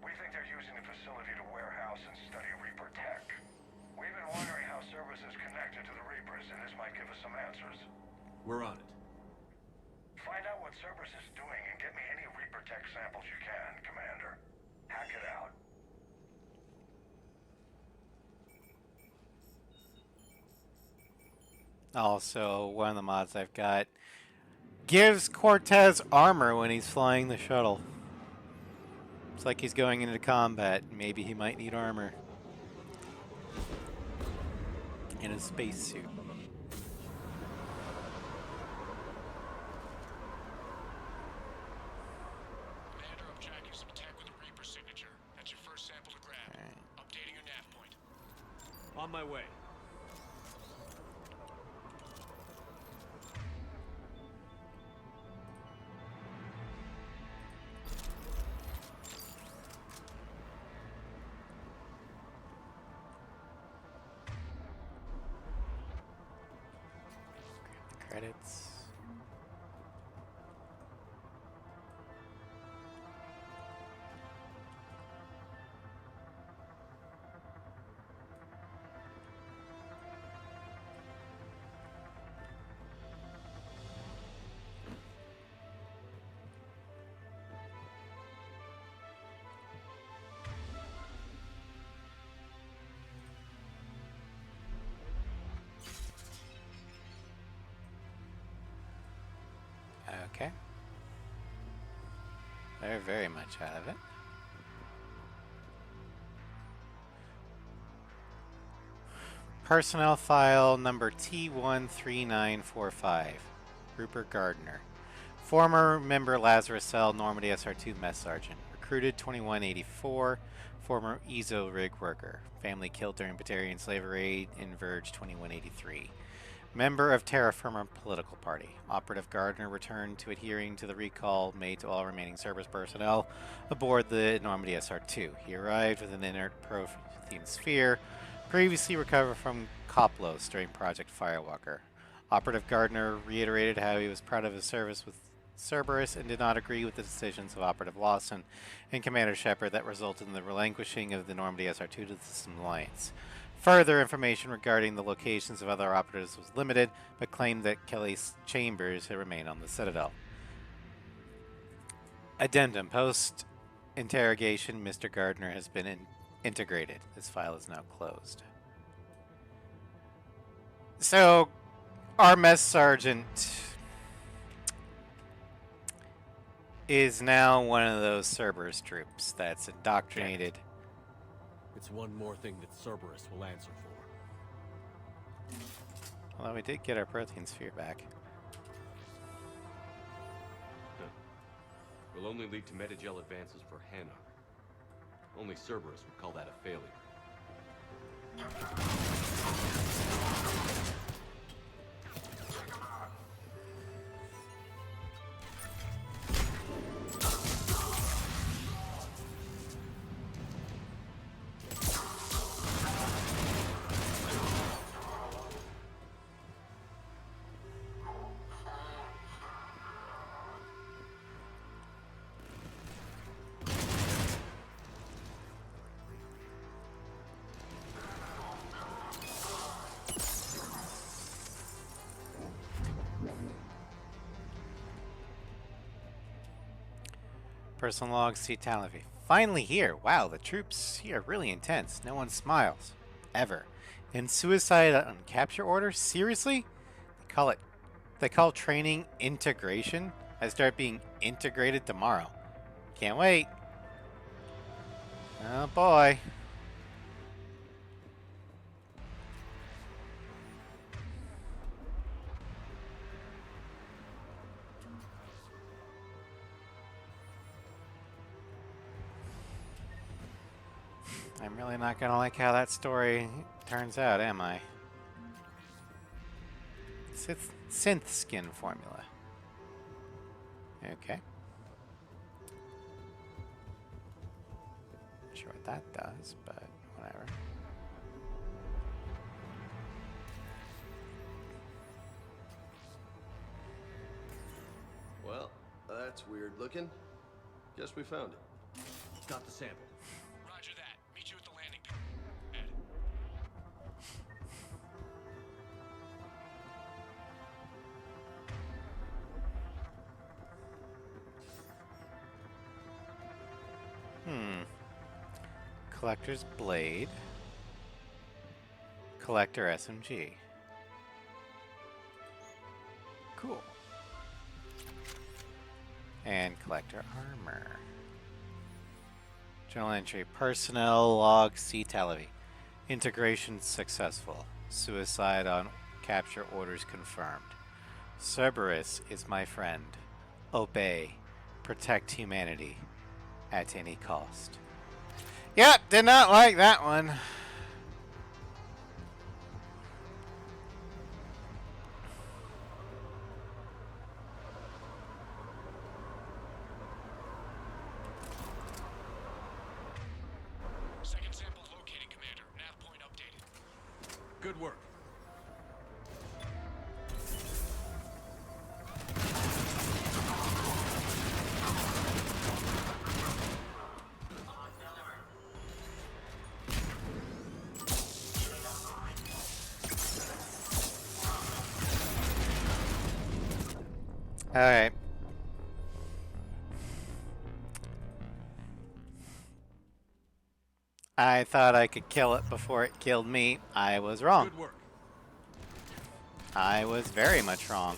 Speaker 5: We think they're using the facility to warehouse and study Reaper tech. We've been wondering how Cerberus is connected to the Reapers, and this might give us some answers.
Speaker 4: We're on it.
Speaker 5: Find out what Cerberus is doing and get me any Reaper tech samples you can, Commander. Hack it out.
Speaker 1: Also, one of the mods I've got Gives Cortez armor when he's flying the shuttle. It's like he's going into combat. Maybe he might need armor. In a spacesuit.
Speaker 16: Commander, I'm tracking some tech with a Reaper signature. That's your first sample to grab.
Speaker 1: Right.
Speaker 16: Updating your nav point.
Speaker 4: On my way.
Speaker 1: Credits. Okay. They're very much out of it. Personnel file number T13945. Rupert Gardner. Former member Lazarus Cell, Normandy SR2 Mess Sergeant. Recruited 2184. Former EZO rig worker. Family killed during Batarian slave raid in Verge 2183. Member of Terra Firma political party. Operative Gardner returned to adhering to the recall made to all remaining Cerberus personnel aboard the Normandy SR2. He arrived with an inert Prothean sphere, previously recovered from Koplos during Project Firewalker. Operative Gardner reiterated how he was proud of his service with Cerberus and did not agree with the decisions of Operative Lawson and Commander Shepard that resulted in the relinquishing of the Normandy SR2 to the System Alliance. Further information regarding the locations of other operatives was limited, but claimed that Kelly's chambers had remained on the Citadel. Addendum. Post-interrogation, Mr. Gardner has been integrated. This file is now closed. So, our mess sergeant is now one of those Cerberus troops that's indoctrinated.
Speaker 4: It's one more thing that Cerberus will answer for.
Speaker 1: Although we did get our Prothean sphere back.
Speaker 10: Will only lead to metagel advances for Hanar. Only Cerberus would call that a failure.
Speaker 1: Personal log, see Talavi. Finally here. Wow, the troops here are really intense. No one smiles. Ever. And suicide on capture order? Seriously? They call training integration? I start being integrated tomorrow. Can't wait. Oh boy. I'm really not gonna like how that story turns out, am I? Synth skin formula. Okay. Not sure what that does, but whatever.
Speaker 10: Well, that's weird looking. Guess we found it.
Speaker 4: Got the sample.
Speaker 16: Roger that. Meet you at the landing pad.
Speaker 1: Collector's Blade. Collector SMG. Cool. And collector armor. Journal entry. Personnel log C. Talavi. Integration successful. Suicide on capture orders confirmed. Cerberus is my friend. Obey. Protect humanity. At any cost. Yep, did not like that one.
Speaker 16: Second sample located, Commander. Nav point updated.
Speaker 4: Good work.
Speaker 1: Alright. I thought I could kill it before it killed me. I was wrong.
Speaker 4: Good work.
Speaker 1: I was very much wrong.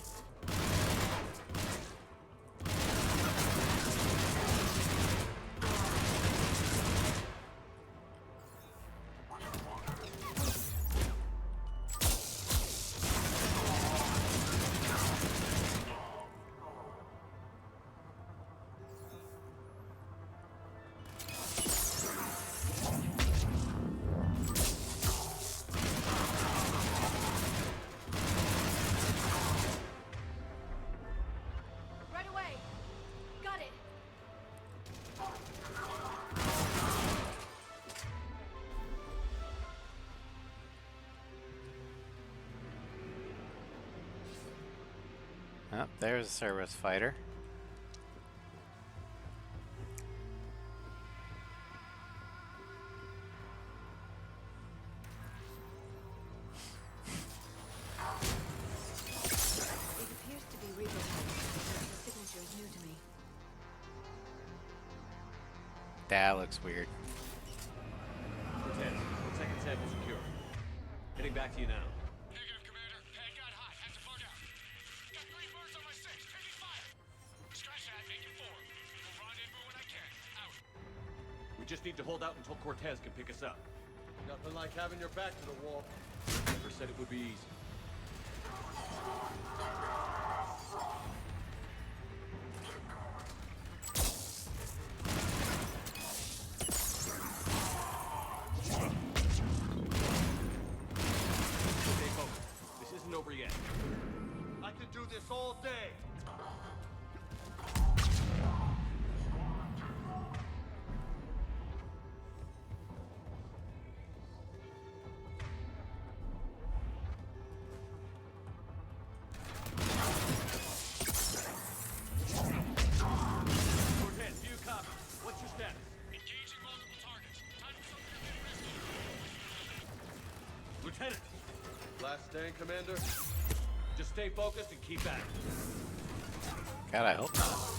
Speaker 8: Right away. Got it.
Speaker 1: Oh, there's a Cerberus fighter.
Speaker 8: It appears to be Reaper. The signature is new to me.
Speaker 1: That looks weird.
Speaker 4: Cortez, second sample secure. Heading back to you now.
Speaker 16: Negative, Commander. Pad got hot. Had to bug out. Got 3 birds on my 6. Taking fire. Scratch that. Making 4. Will rendezvous when I can. Out.
Speaker 4: We just need to hold out until Cortez can pick us up.
Speaker 10: Nothing like having your back to the wall.
Speaker 4: Never said it would be easy. Stay focused. This isn't over yet.
Speaker 10: I could do this all day.
Speaker 4: Cortez, do you copy? What's your status?
Speaker 16: Engaging multiple targets. Time for something to get risky.
Speaker 4: Lieutenant,
Speaker 10: Last stand, Commander?
Speaker 4: just stay focused and keep at it.
Speaker 1: God, I hope not.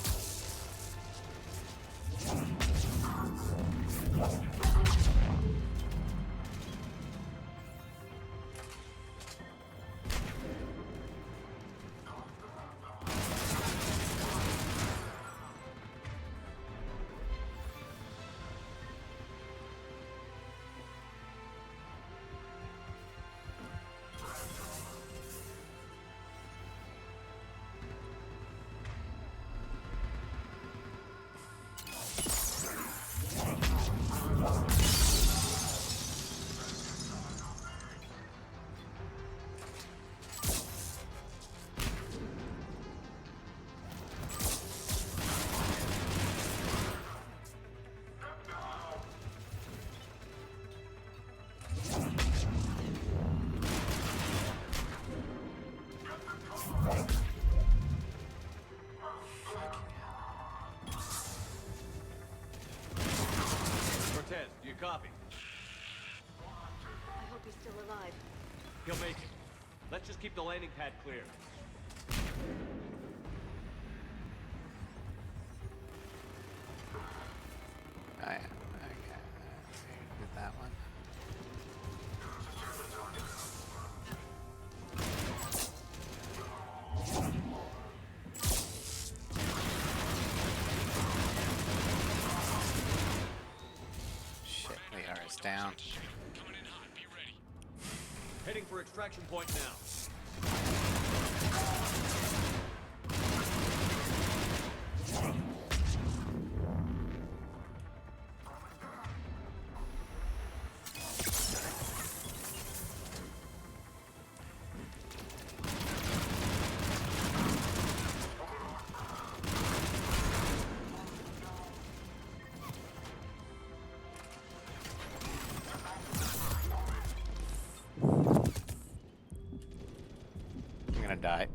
Speaker 4: Cortez, do you copy?
Speaker 8: I hope he's still alive.
Speaker 4: He'll make it. Let's just keep the landing pad clear.
Speaker 1: Okay. Get that one. down.
Speaker 4: Heading for extraction point now.
Speaker 1: I'm gonna die.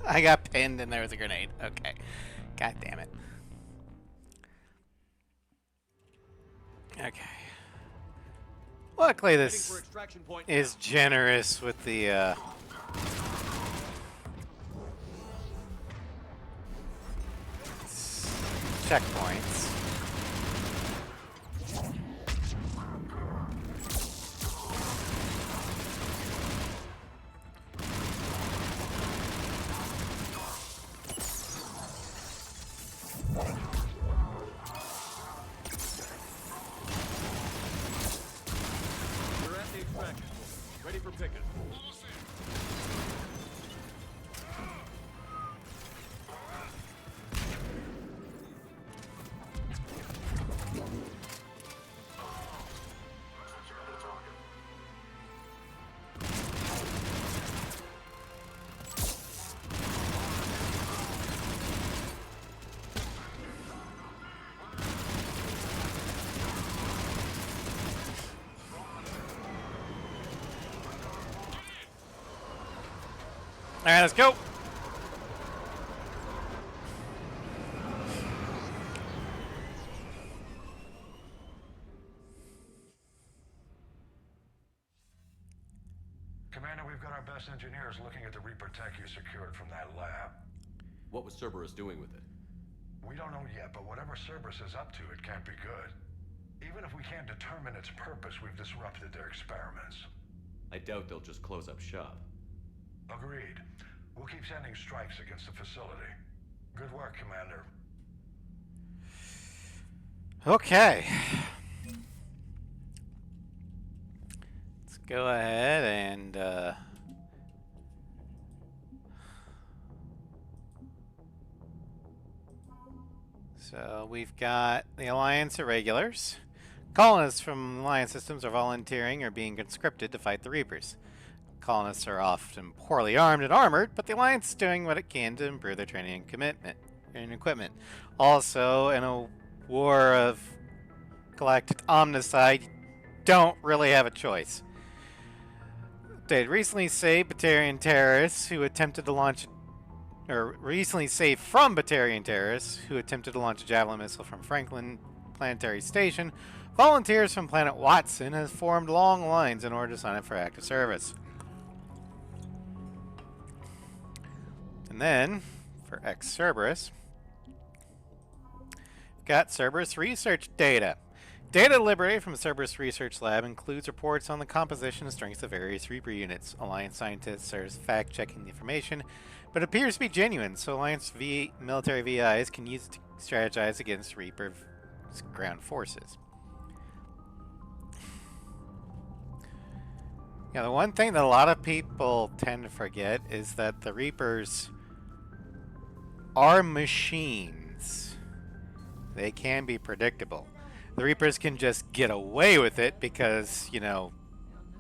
Speaker 1: I got pinned and there was a grenade. Okay. God damn it. Okay. Luckily this is generous with the checkpoints.
Speaker 4: We're at the extraction point. Ready for pickup.
Speaker 1: All right, let's go.
Speaker 5: Commander, we've got our best engineers looking at the Reaper tech you secured from that lab.
Speaker 10: What was Cerberus doing with it?
Speaker 5: We don't know yet, but whatever Cerberus is up to, it can't be good. Even if we can't determine its purpose, we've disrupted their experiments.
Speaker 10: I doubt they'll just close up shop.
Speaker 5: Agreed. We'll keep sending strikes against the facility. Good work, Commander.
Speaker 1: Okay. Let's go ahead and so we've got the Alliance Irregulars. Colonists from Alliance systems are volunteering or being conscripted to fight the Reapers. Colonists are often poorly armed and armored, but the Alliance is doing what it can to improve their training and commitment and equipment. Also, in a war of galactic omnicide, you don't really have a choice. They recently saved Batarian terrorists who attempted to launch, or recently saved from Batarian terrorists who attempted to launch a Javelin missile from Franklin Planetary Station. Volunteers from Planet Watson have formed long lines in order to sign up for active service. And then, for ex-Cerberus, we've got Cerberus research data. Data liberated from the Cerberus Research Lab includes reports on the composition and strengths of various Reaper units. Alliance scientists are fact-checking the information, but it appears to be genuine, so Alliance military VIs can use it to strategize against Reaper ground forces. Yeah, the one thing that a lot of people tend to forget is that the Reapers are machines. They can be predictable. The Reapers can just get away with it because, you know,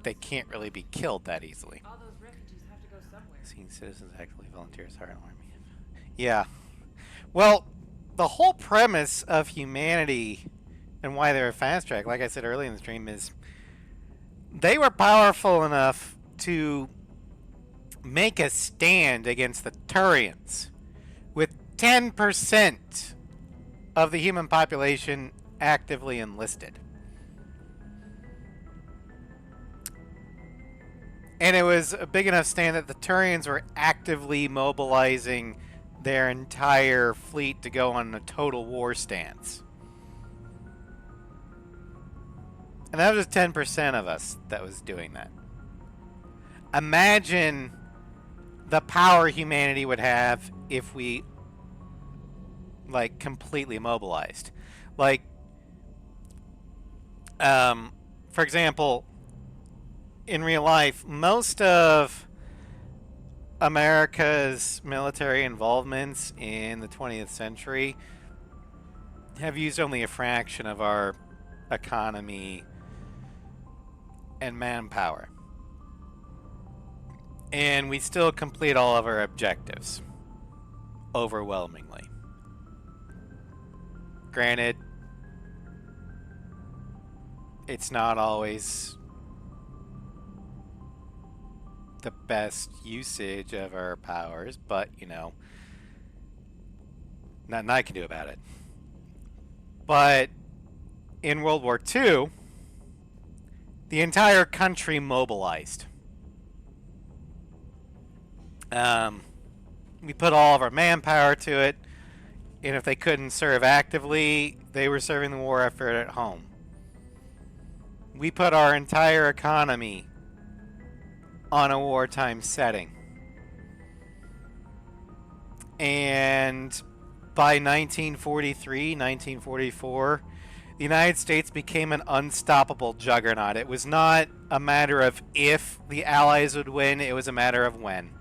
Speaker 1: they can't really be killed that easily.
Speaker 21: All those refugees have to go somewhere.
Speaker 1: Seeing citizens actively volunteers are an army. Yeah. Well, the whole premise of humanity and why they're fast track, like I said earlier in the stream, is they were powerful enough to make a stand against the Turians with 10% of the human population actively enlisted. And it was a big enough stand that the Turians were actively mobilizing their entire fleet to go on a total war stance. And that was 10% of us that was doing that. Imagine the power humanity would have if we, like, completely mobilized. Like, For example, in real life, most of America's military involvements in the 20th century have used only a fraction of our economy and manpower. And we still complete all of our objectives. Overwhelmingly. Granted, it's not always the best usage of our powers, but, you know, nothing I can do about it. But in World War II, the entire country mobilized. We put all of our manpower to it, and if they couldn't serve actively, they were serving the war effort at home. We put our entire economy on a wartime setting. And by 1943, 1944, the United States became an unstoppable juggernaut. It was not a matter of if the Allies would win, it was a matter of when.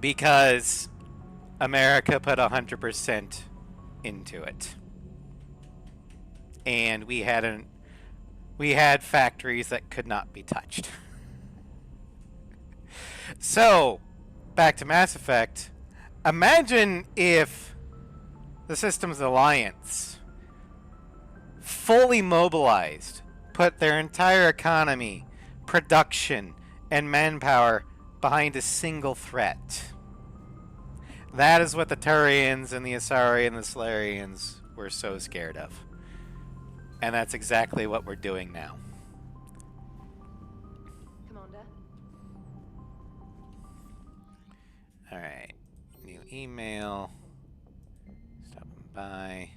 Speaker 1: Because America put 100% into it. And we had factories that could not be touched. So, back to Mass Effect. Imagine if the Systems Alliance fully mobilized, put their entire economy, production, and manpower behind a single threat. That is what the Turians and the Asari and the Solarians were so scared of. And that's exactly what we're doing now.
Speaker 2: Commander?
Speaker 1: Alright. New email. Stopping by.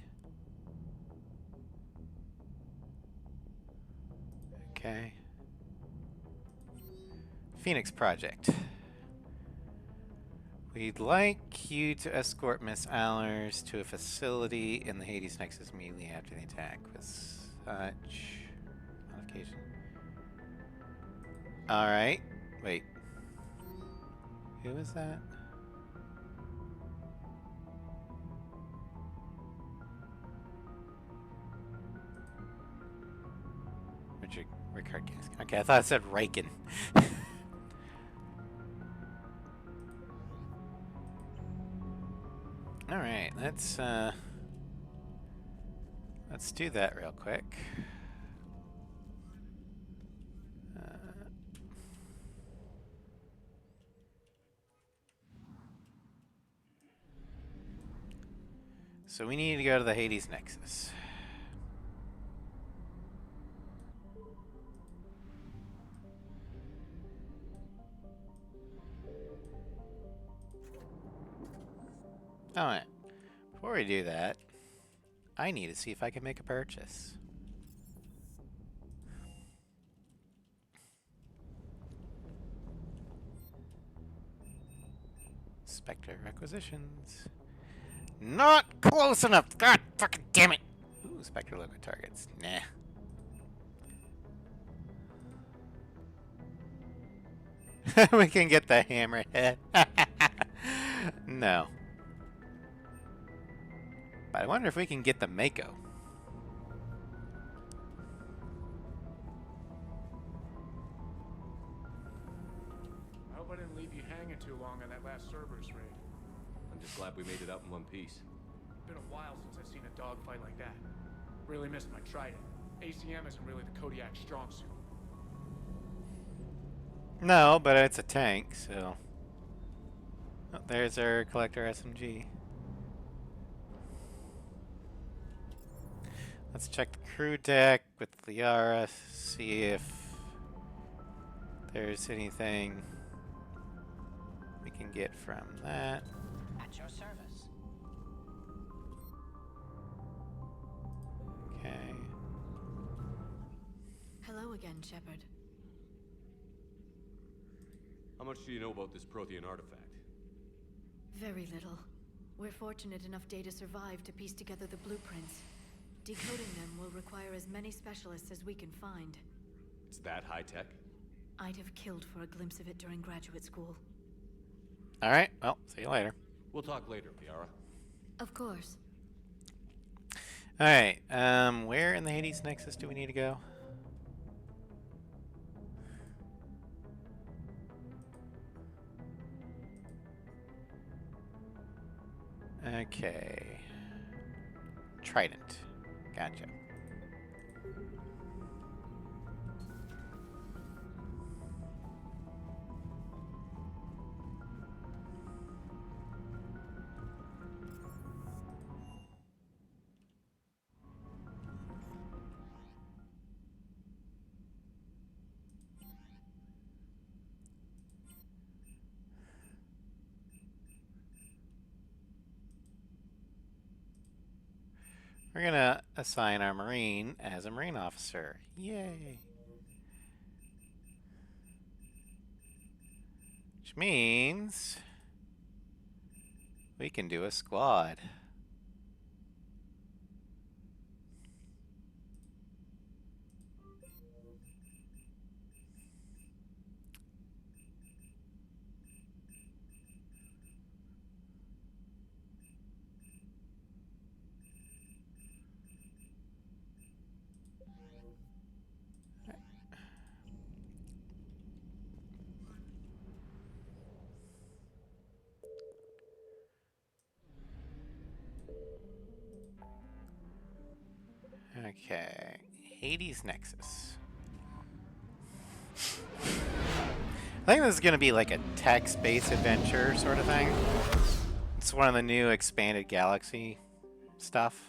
Speaker 1: Okay. Phoenix Project. We'd like you to escort Miss Allers to a facility in the Hades Nexus immediately after the attack with such modification. Alright. Wait. Who was that? Ricard Gaskin. Okay, I thought it said Riken. Alright, let's do that real quick. So we need to go to the Hades Nexus. Alright, before we do that, I need to see if I can make a purchase. Spectre requisitions. Not close enough! God fucking damn it! Ooh, Spectre logo targets. Nah. We can get the hammerhead. No. But I wonder if we can get the Mako.
Speaker 9: I hope I didn't leave you hanging too long on that last Cerberus raid.
Speaker 4: I'm just glad we made it out in one piece.
Speaker 9: Been a while since I've seen a dogfight like that. Really missed my Trident. ACM isn't really the Kodiak strong suit.
Speaker 1: No, but it's a tank, so... Oh, there's our collector SMG. Let's check the crew deck with Liara, see if there's anything we can get from that.
Speaker 13: At your service.
Speaker 1: Okay.
Speaker 8: Hello again, Shepard.
Speaker 4: How much do you know about this Prothean artifact?
Speaker 8: Very little. We're fortunate enough Data survived to piece together the blueprints. Decoding them will require as many specialists as we can find.
Speaker 4: It's that high-tech?
Speaker 8: I'd have killed for a glimpse of it during graduate school.
Speaker 1: Alright, well, see you later.
Speaker 4: We'll talk later, Piara.
Speaker 8: Of course.
Speaker 1: Alright, where in the Hades Nexus do we need to go? Okay. Trident. Gotcha. We're gonna assign our Marine as a Marine officer. Yay! Which means we can do a squad. Okay, Hades Nexus. I think this is going to be like a text-based adventure sort of thing. It's one of the new expanded galaxy stuff.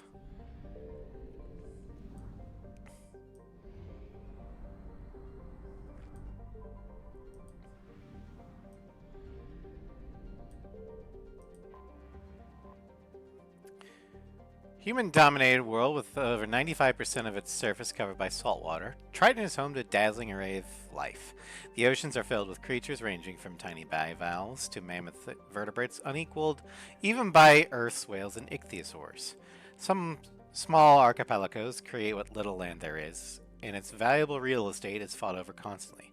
Speaker 1: Human-dominated world with over 95% of its surface covered by salt water, Triton is home to a dazzling array of life. The oceans are filled with creatures ranging from tiny bivalves to mammoth vertebrates unequaled even by Earth's whales and ichthyosaurs. Some small archipelagos create what little land there is, and its valuable real estate is fought over constantly.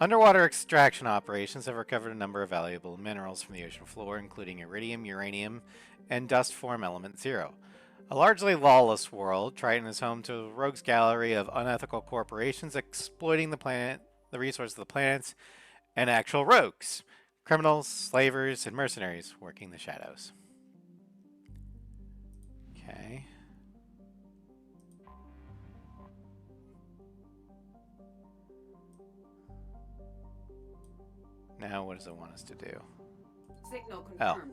Speaker 1: Underwater extraction operations have recovered a number of valuable minerals from the ocean floor, including iridium, uranium, and dust form element 0. A largely lawless world, Triton is home to a rogues gallery of unethical corporations exploiting the resources of the planets, and actual rogues, criminals, slavers, and mercenaries working the shadows. Okay. Now what does it want us to do?
Speaker 15: Signal confirmed.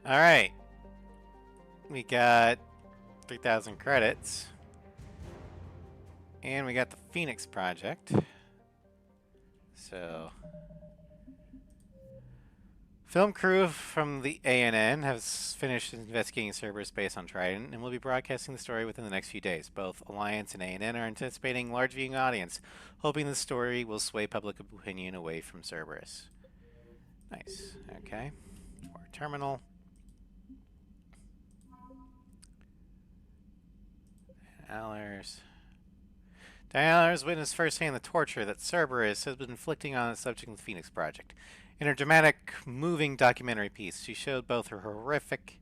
Speaker 1: Alright. We got 3,000 credits. And we got the Phoenix Project. So, film crew from the ANN has finished investigating Cerberus base on Trident and will be broadcasting the story within the next few days. Both Alliance and ANN are anticipating a large viewing audience, hoping the story will sway public opinion away from Cerberus. Nice. Okay. Or terminal. Diana witnessed firsthand the torture that Cerberus has been inflicting on its subject in the Phoenix Project. In her dramatic, moving documentary piece, she showed both their horrific,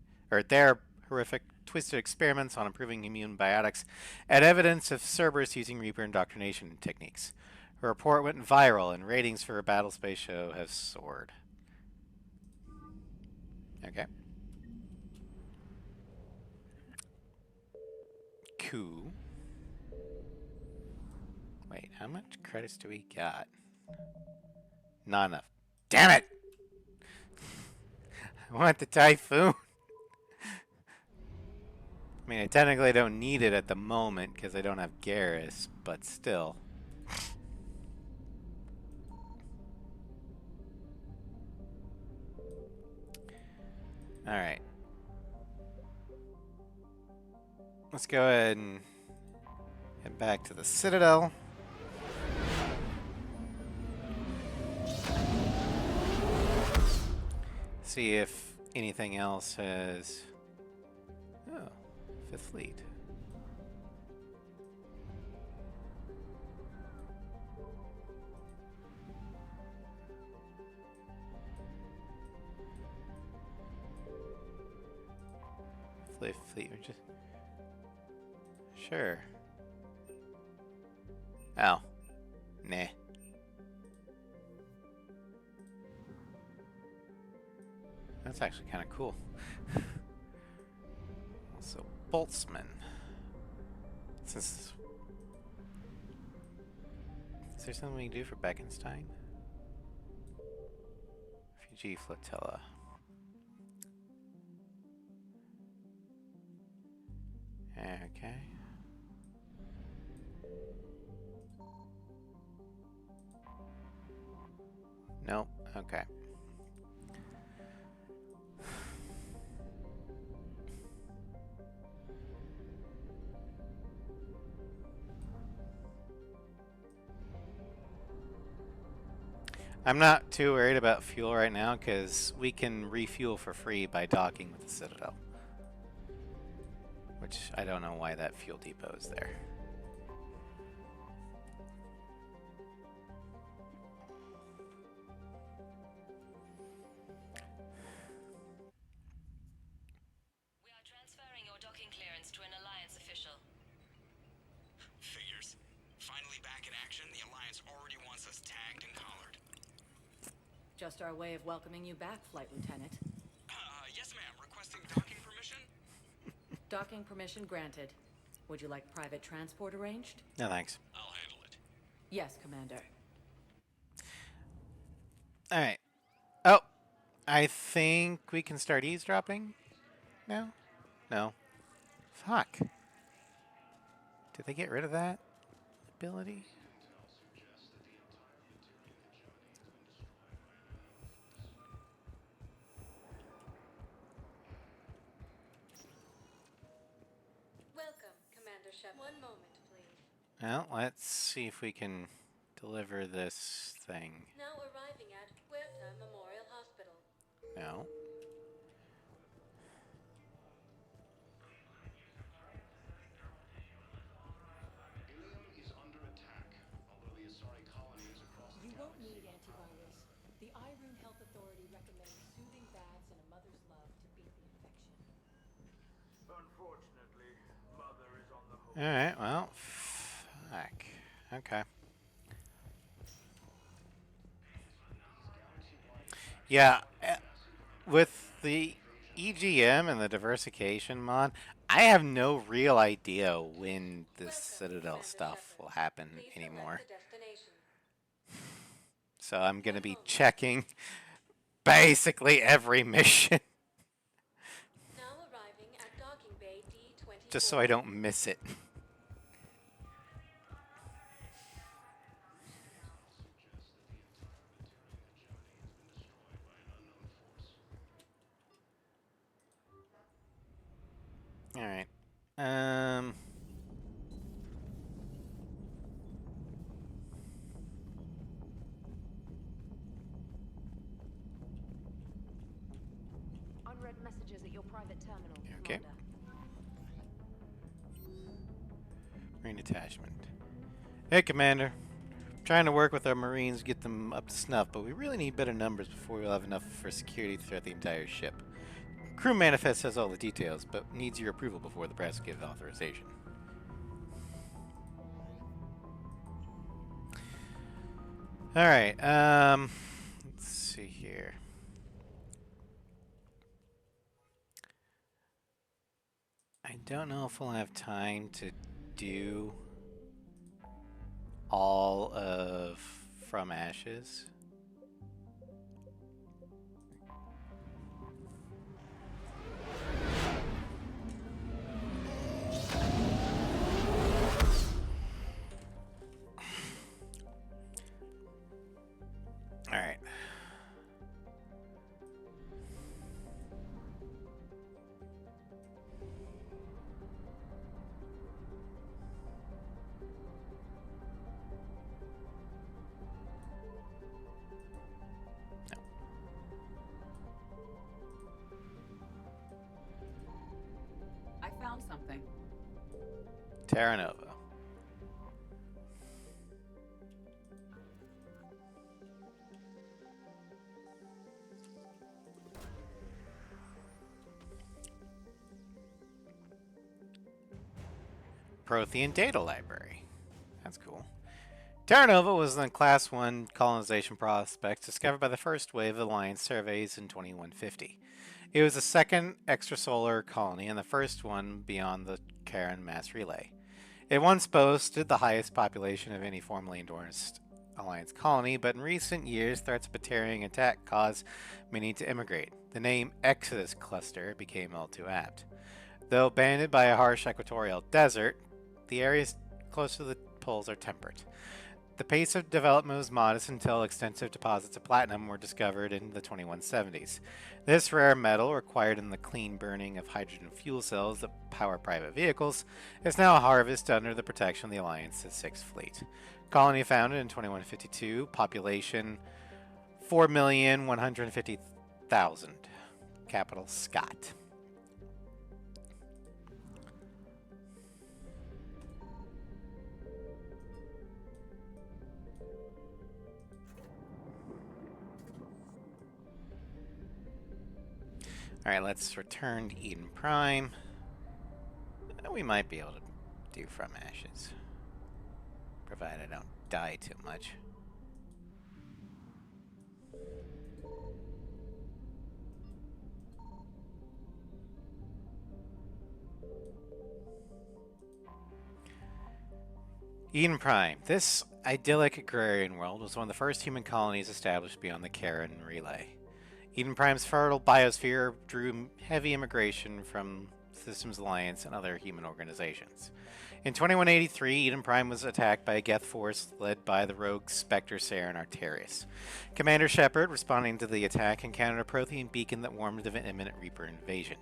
Speaker 1: twisted experiments on improving immune biotics and evidence of Cerberus using Reaper indoctrination techniques. Her report went viral, and ratings for her battle space show have soared. Okay. Cool. Wait, how much credits do we got? Not enough. Damn it! I want the Typhoon. I mean, I technically don't need it at the moment because I don't have Garrus, but still. Alright. Let's go ahead and head back to the Citadel. See if anything else has... Oh, Fifth Fleet. Fifth Fleet, or just... Sure. Oh. Nah. That's actually kind of cool. Also, Boltzmann. Since... Is there something we can do for Beckenstein? Refugee Flotilla. Okay. Nope. Okay. I'm not too worried about fuel right now because we can refuel for free by docking with the Citadel. Which I don't know why that fuel depot is there.
Speaker 17: We are transferring your docking clearance to an Alliance official.
Speaker 7: Figures. Finally back in action, the Alliance already wants us tagged and collared.
Speaker 18: Just our way of welcoming you back, Flight Lieutenant.
Speaker 7: Yes ma'am, requesting docking permission?
Speaker 18: Docking permission granted. Would you like private transport arranged?
Speaker 1: No, thanks.
Speaker 7: I'll handle it.
Speaker 18: Yes, Commander.
Speaker 1: Alright. Oh! I think we can start eavesdropping now? No. Fuck. Did they get rid of that ability?
Speaker 8: Welcome, Commander Shepard. One moment, please.
Speaker 1: Well, let's see if we can deliver this thing.
Speaker 8: Now arriving at Huerta Memorial Hospital.
Speaker 1: No.
Speaker 2: You won't need antivirus. The Irune Health Authority recommends soothing baths and a mother's love to beat the infection.
Speaker 9: Unfortunately, Mother is on the hook.
Speaker 1: Alright, well, fuck. Okay. Yeah, with the EGM and the diversification mod, I have no real idea when this Citadel stuff will happen anymore. So I'm going to be checking basically every mission.
Speaker 8: Now arriving at docking bay D24.
Speaker 1: Just so I don't miss it. Alright.
Speaker 17: Unread messages at your private terminal.
Speaker 1: Okay. Marine detachment. Hey, Commander. Trying to work with our Marines, get them up to snuff, but we really need better numbers before we'll have enough for security throughout the entire ship. Crew manifest has all the details, but needs your approval before the brass gives authorization. Alright, let's see here. I don't know if we'll have time to do all of From Ashes. All right.
Speaker 11: thing.
Speaker 1: Terra Nova. Prothean Data Library. That's cool. Terra Nova was the Class 1 colonization prospect discovered by the first wave of Alliance surveys in 2150. It was the second extrasolar colony and the first one beyond the Charon mass relay. It once boasted the highest population of any formally endorsed Alliance colony, but in recent years, threats of Batarian attack caused many to immigrate. The name Exodus Cluster became all too apt. Though banded by a harsh equatorial desert, the areas close to the poles are temperate. The pace of development was modest until extensive deposits of platinum were discovered in the 2170s. This rare metal, required in the clean burning of hydrogen fuel cells that power private vehicles, is now harvested under the protection of the Alliance's 6th Fleet. Colony founded in 2152, population 4,150,000. Capital Scott. Alright, let's return to Eden Prime. We might be able to do From Ashes, provided I don't die too much. Eden Prime. This idyllic agrarian world was one of the first human colonies established beyond the Charon Relay. Eden Prime's fertile biosphere drew heavy immigration from Systems Alliance and other human organizations. In 2183, Eden Prime was attacked by a Geth force led by the rogue Spectre Saren Arterius. Commander Shepard, responding to the attack, encountered a Prothean beacon that warned of an imminent Reaper invasion.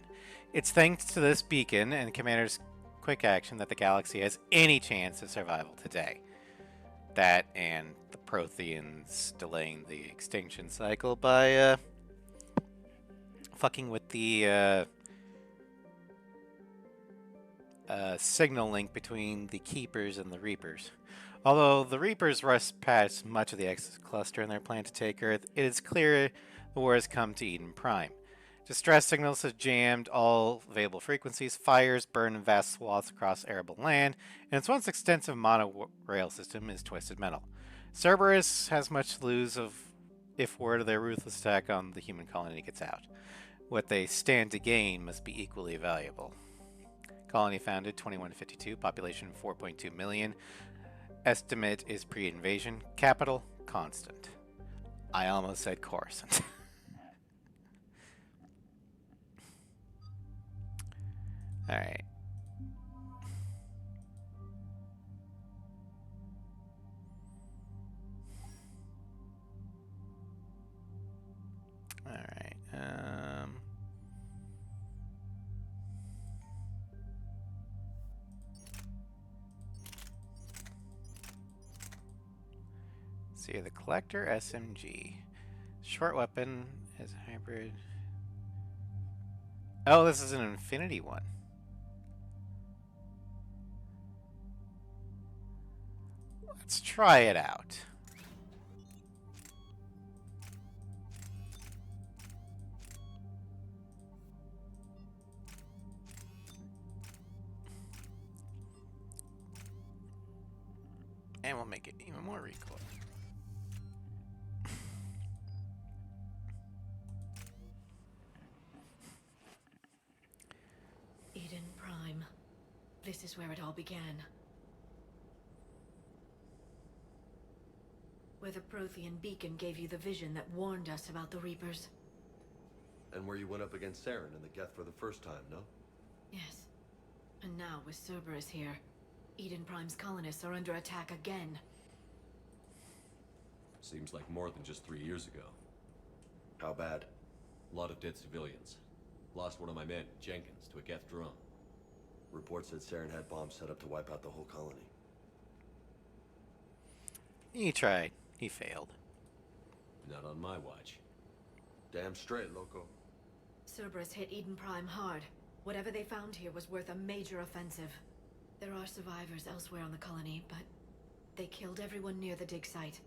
Speaker 1: It's thanks to this beacon and Commander's quick action that the galaxy has any chance of survival today. That and the Protheans delaying the extinction cycle by fucking with the signal link between the Keepers and the Reapers. Although the Reapers rushed past much of the Exodus cluster in their plan to take Earth, it is clear the war has come to Eden Prime. Distress signals have jammed all available frequencies, fires burn in vast swaths across arable land, and its once extensive monorail system is twisted metal. Cerberus has much to lose if word of their ruthless attack on the human colony gets out. What they stand to gain must be equally valuable. Colony founded 2152, population 4.2 million. Estimate is pre-invasion. Capital, Constant. I almost said Coruscant. Alright. Alright. See the Collector SMG. Short weapon is a hybrid. Oh, this is an Infinity one. Let's try it out. And we'll make it even more recoil.
Speaker 8: Eden Prime. This is where it all began. Where the Prothean beacon gave you the vision that warned us about the Reapers.
Speaker 10: And where you went up against Saren and the Geth for the first time, no?
Speaker 8: Yes. And now, with Cerberus here, Eden Prime's colonists are under attack again.
Speaker 4: Seems like more than just 3 years ago.
Speaker 10: How bad?
Speaker 4: A lot of dead civilians. Lost one of my men, Jenkins, to a Geth drone.
Speaker 10: Reports said Saren had bombs set up to wipe out the whole colony.
Speaker 1: He tried. He failed.
Speaker 4: Not on my watch.
Speaker 10: Damn straight, loco.
Speaker 8: Cerberus hit Eden Prime hard. Whatever they found here was worth a major offensive. There are survivors elsewhere on the colony, but they killed everyone near the dig site.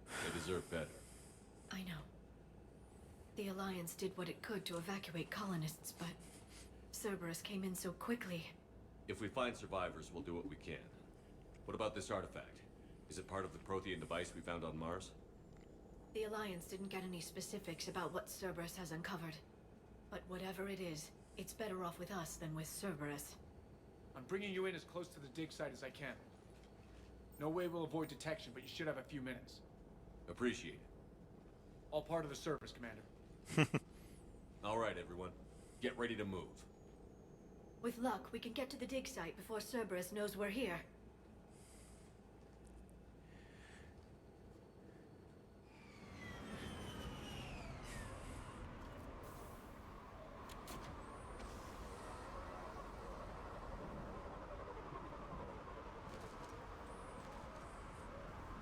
Speaker 4: They deserve better.
Speaker 8: I know. The Alliance did what it could to evacuate colonists, but Cerberus came in so quickly.
Speaker 4: If we find survivors, we'll do what we can. What about this artifact? Is it part of the Prothean device we found on Mars?
Speaker 8: The Alliance didn't get any specifics about what Cerberus has uncovered. But whatever it is, it's better off with us than with Cerberus.
Speaker 9: I'm bringing you in as close to the dig site as I can. No way we'll avoid detection, but you should have a few minutes.
Speaker 4: Appreciate it.
Speaker 9: All part of the service, Commander.
Speaker 4: All right, everyone. Get ready to move.
Speaker 8: With luck, we can get to the dig site before Cerberus knows we're here.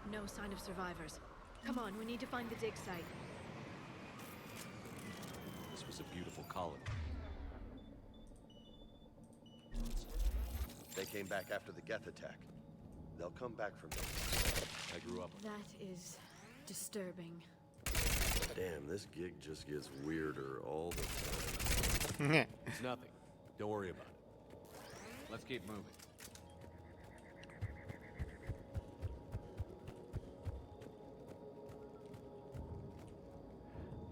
Speaker 8: No sign of survivors. Come on, we need to find the dig site.
Speaker 4: This was a beautiful colony.
Speaker 10: They came back after the Geth attack. They'll come back from there.
Speaker 4: I grew up.
Speaker 8: That is disturbing.
Speaker 10: Damn, this gig just gets weirder all the time.
Speaker 4: It's nothing. Don't worry about it. Let's keep moving.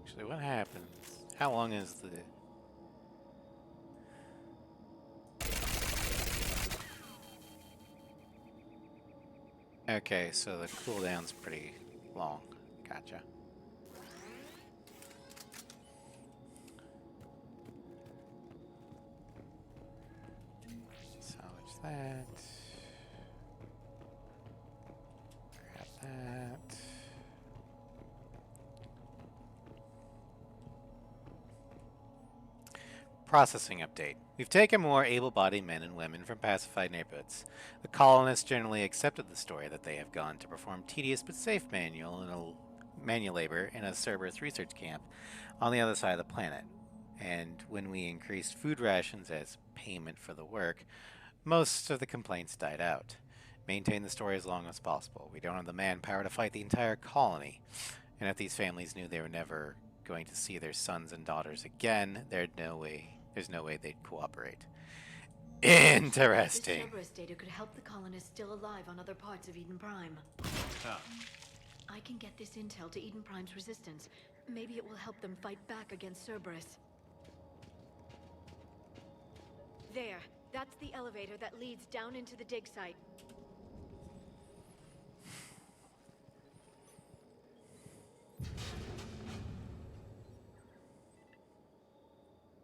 Speaker 1: Actually, what happens? How long is the... Okay, so the cooldown's pretty long. Gotcha. Salvage that. Grab that. Processing update. We've taken more able-bodied men and women from pacified neighborhoods. The colonists generally accepted the story that they have gone to perform tedious but safe manual labor in a Cerberus research camp on the other side of the planet. And when we increased food rations as payment for the work, most of the complaints died out. Maintain the story as long as possible. We don't have the manpower to fight the entire colony. And if these families knew they were never going to see their sons and daughters again, there's no way they'd cooperate. Interesting.
Speaker 8: This Cerberus data could help the colonists still alive on other parts of Eden Prime.
Speaker 4: How?
Speaker 8: I can get this intel to Eden Prime's resistance. Maybe it will help them fight back against Cerberus. There. That's the elevator that leads down into the dig site.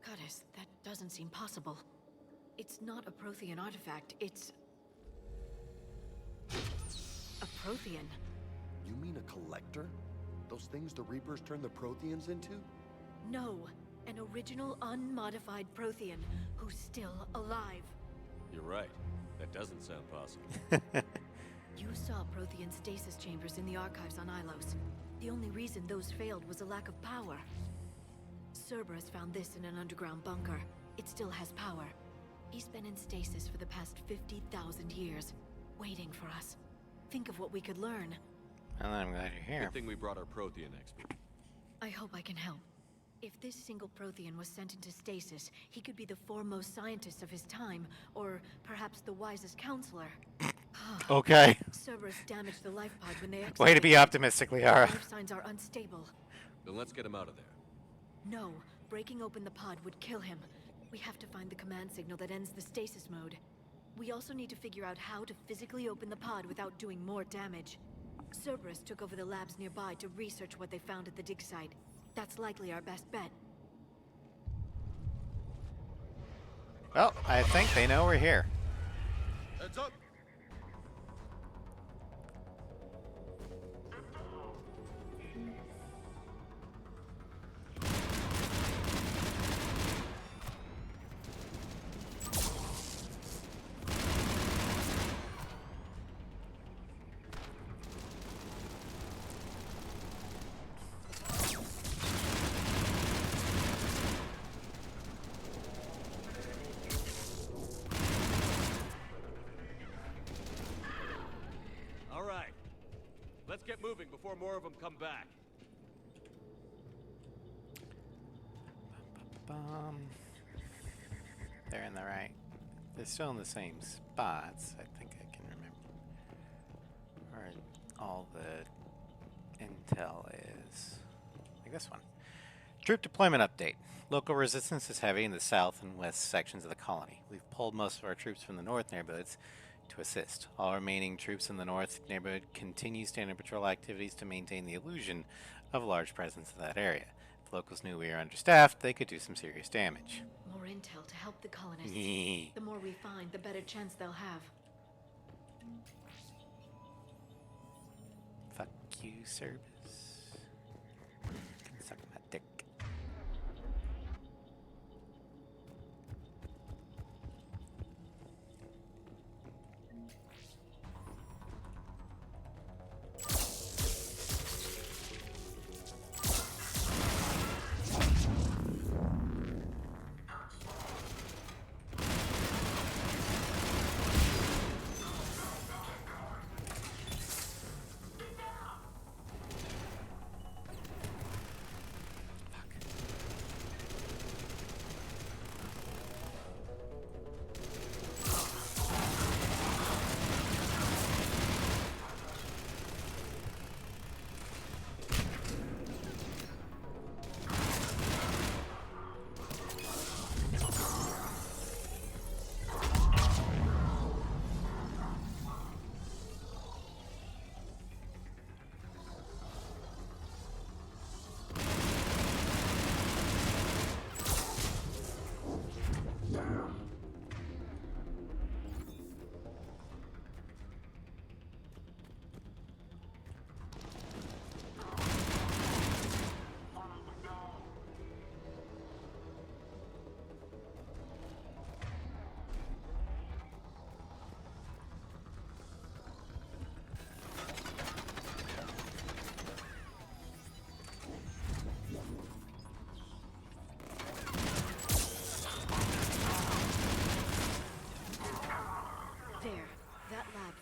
Speaker 8: Goddess, that doesn't seem possible. It's not a Prothean artifact, it's... a Prothean.
Speaker 10: You mean a collector? Those things the Reapers turned the Protheans into?
Speaker 8: No, an original unmodified Prothean who's still alive.
Speaker 4: You're right. That doesn't sound possible.
Speaker 8: You saw Prothean stasis chambers in the archives on Ilos. The only reason those failed was a lack of power. Cerberus found this in an underground bunker. It still has power. He's been in stasis for the past 50,000 years, waiting for us. Think of what we could learn.
Speaker 1: Well, I'm glad you're here.
Speaker 4: Good thing we brought our Prothean expert.
Speaker 8: I hope I can help. If this single Prothean was sent into stasis, he could be the foremost scientist of his time, or perhaps the wisest counselor.
Speaker 1: Okay.
Speaker 8: Cerberus damaged the life pod when they
Speaker 1: Way to be optimistic, Liara.
Speaker 8: Life signs are unstable.
Speaker 4: Then let's get him out of there.
Speaker 8: No, breaking open the pod would kill him. We have to find the command signal that ends the stasis mode. We also need to figure out how to physically open the pod without doing more damage. Cerberus took over the labs nearby to research what they found at the dig site. That's likely our best bet.
Speaker 1: Well, I think they know we're here.
Speaker 10: Heads up!
Speaker 4: before more of them come back.
Speaker 1: They're in the right. They're still in the same spots. I think I can remember where all the intel is. Like this one. Troop deployment update. Local resistance is heavy in the south and west sections of the colony. We've pulled most of our troops from the north neighborhoods to assist. All remaining troops in the north neighborhood continue standard patrol activities to maintain the illusion of a large presence in that area. If locals knew we were understaffed, they could do some serious damage.
Speaker 8: More intel to help the colonists. The more we find, the better chance they'll have.
Speaker 1: Fuck you, Service. Can suck my dick.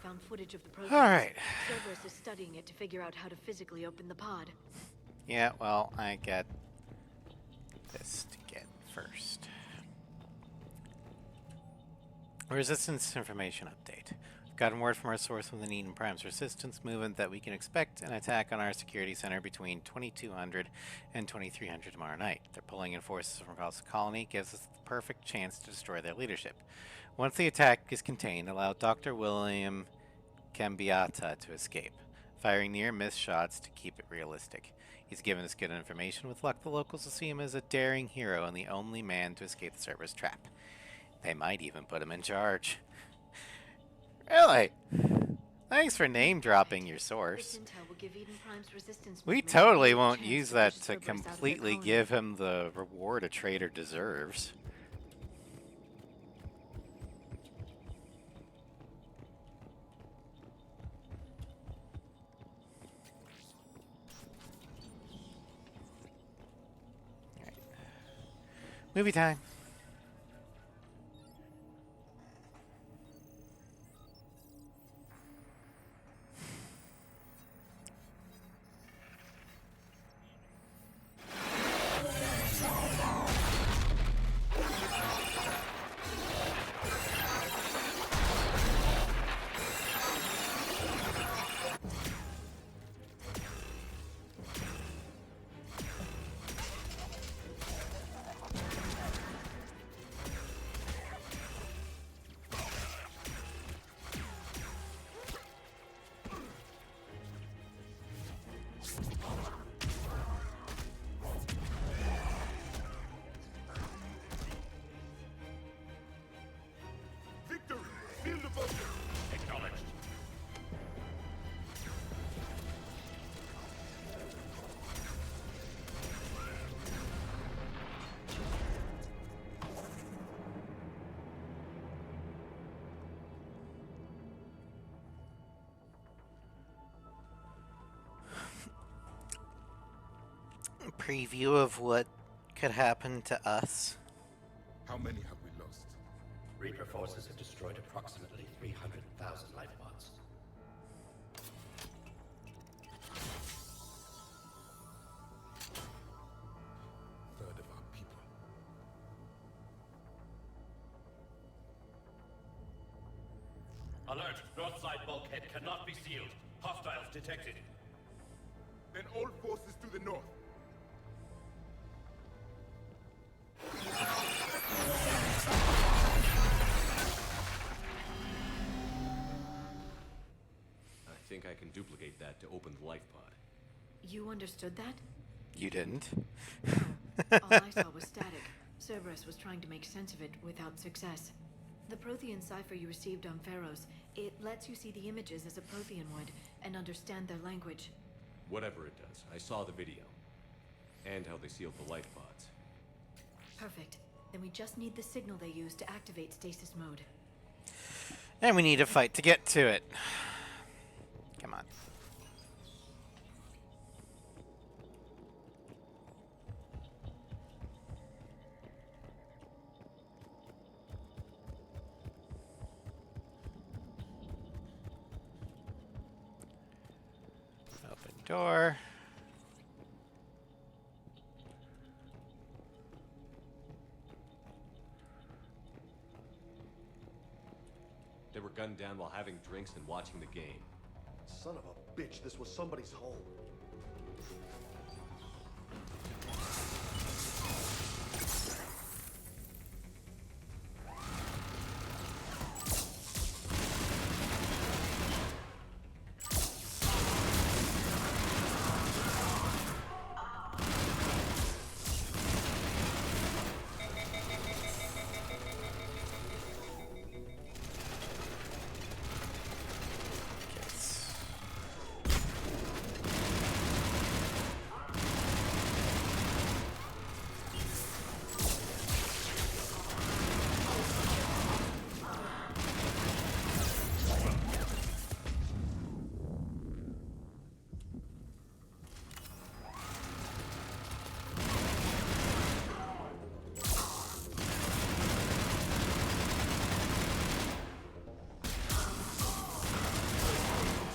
Speaker 8: Found footage of the process.
Speaker 1: All right.
Speaker 8: Cerberus is studying it to figure out how to physically open the pod.
Speaker 1: Yeah, well, I got this to get first. Resistance information update. We've gotten word from our source within Eden Prime's resistance movement that we can expect an attack on our security center between 2200 and 2300 tomorrow night. They're pulling in forces from across the colony, gives us the perfect chance to destroy their leadership. Once the attack is contained, allow Dr. William Cambiata to escape, firing near-miss shots to keep it realistic. He's given us good information. With luck, the locals will see him as a daring hero and the only man to escape the Cerberus trap. They might even put him in charge. Really? Thanks for name-dropping your source.
Speaker 8: This intel will give Eden Prime's resistance
Speaker 1: We
Speaker 8: movement
Speaker 1: totally
Speaker 8: a
Speaker 1: won't
Speaker 8: chance
Speaker 1: use
Speaker 8: to
Speaker 1: that
Speaker 8: push
Speaker 1: to
Speaker 8: Cerberus out of their
Speaker 1: completely
Speaker 8: colony.
Speaker 1: give him the reward a traitor deserves. Movie time. Preview of what could happen to us.
Speaker 11: How many have we lost?
Speaker 14: Reaper forces have destroyed approximately 300,000 life pods. Alert! North side bulkhead cannot be sealed. Hostiles detected.
Speaker 11: Then all forces to the north.
Speaker 4: I think I can duplicate that to open the life pod.
Speaker 8: You understood that?
Speaker 1: You didn't.
Speaker 8: All I saw was static. Cerberus was trying to make sense of it without success. The Prothean cipher you received on Pharaohs, it lets you see the images as a Prothean would and understand their language.
Speaker 4: Whatever it does, I saw the video. And how they sealed the life pods.
Speaker 8: Perfect. Then we just need the signal they use to activate stasis mode.
Speaker 1: And we need a fight to get to it. Come on. Open door.
Speaker 4: They were gunned down while having drinks and watching the game.
Speaker 10: Son of a bitch, this was somebody's home.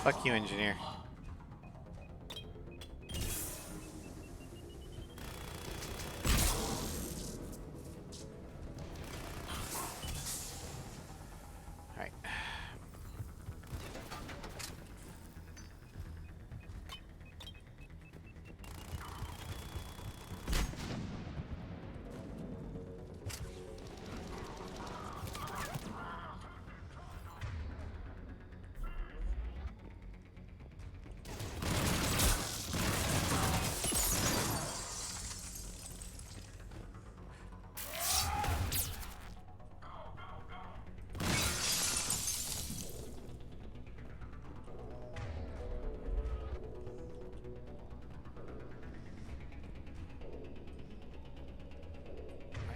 Speaker 1: Fuck you, engineer. Alright.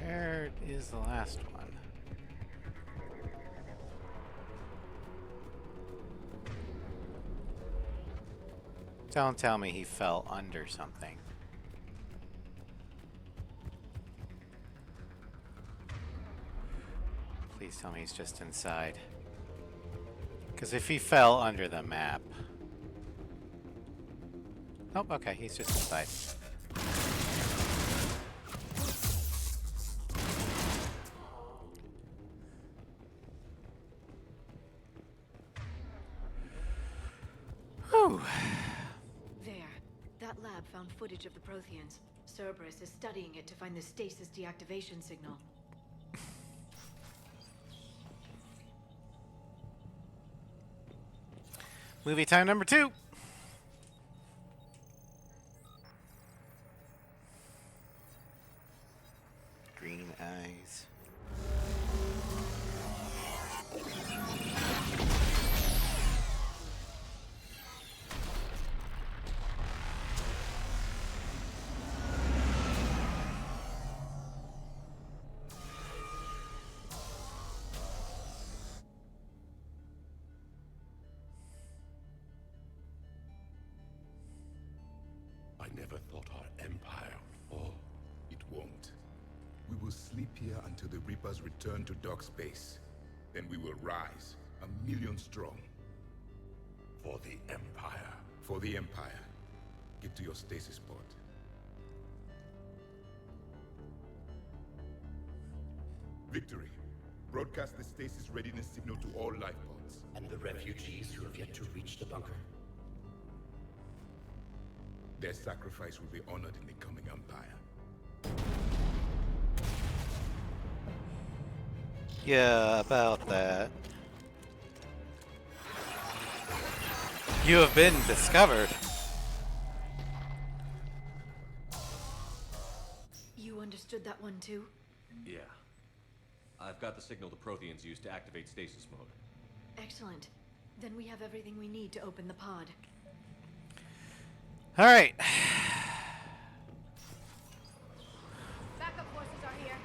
Speaker 1: Where is the last one? Don't tell me he fell under something. Please tell me he's just inside. Because if he fell under the map... Oh, okay, he's just inside. Whew.
Speaker 8: There. That lab found footage of the Protheans. Cerberus is studying it to find the stasis deactivation signal.
Speaker 1: Movie time number 2. Green eyes.
Speaker 11: I never thought our empire would fall. It won't. We will sleep here until the Reapers return to dark space. Then we will rise, 1,000,000 strong. For the Empire. For the Empire. Get to your stasis pod. Victory. Broadcast the stasis readiness signal to all life pods.
Speaker 14: And the refugees who have yet to reach the bunker?
Speaker 11: Their sacrifice will be honored in the coming Empire.
Speaker 1: Yeah, about that. You have been discovered.
Speaker 8: You understood that one too?
Speaker 4: Yeah. I've got the signal the Protheans use to activate stasis mode.
Speaker 8: Excellent. Then we have everything we need to open the pod.
Speaker 1: All right.
Speaker 8: Backup forces are here.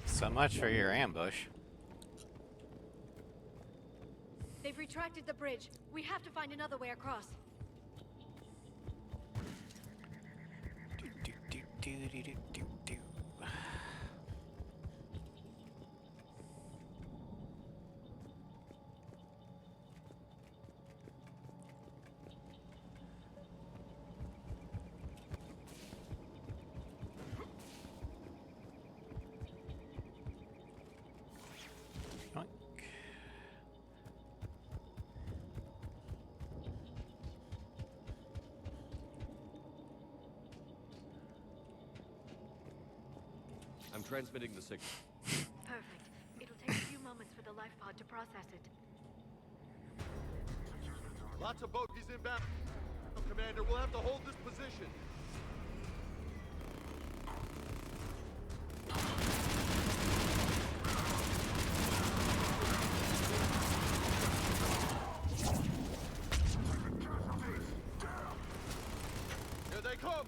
Speaker 1: So much for your ambush.
Speaker 8: They've retracted the bridge. We have to find another way across.
Speaker 4: I'm transmitting the signal.
Speaker 8: Perfect. It'll take a few moments for the life pod to process it.
Speaker 10: Lots of bogeys inbound, Commander. We'll have to hold this position. Here they come!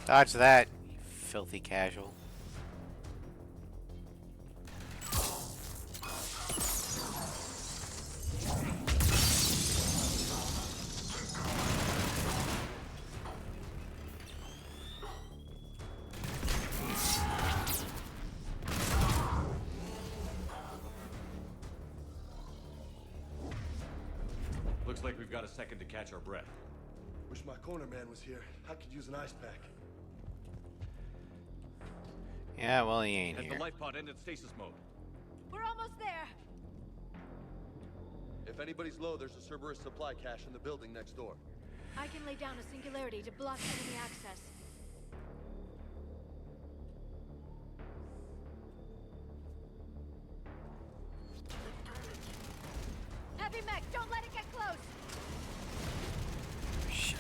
Speaker 1: Dodge that, you filthy casual.
Speaker 4: Looks like we've got a second to catch our breath.
Speaker 10: Wish my corner man was here. I could use an ice pack.
Speaker 1: Yeah, well, he ain't
Speaker 4: Has
Speaker 1: here.
Speaker 4: the life pod ended stasis mode?
Speaker 8: We're almost there.
Speaker 10: If anybody's low, there's a Cerberus supply cache in the building next door.
Speaker 8: I can lay down a singularity to block enemy access. Heavy mech, don't let it get close!
Speaker 1: Shit.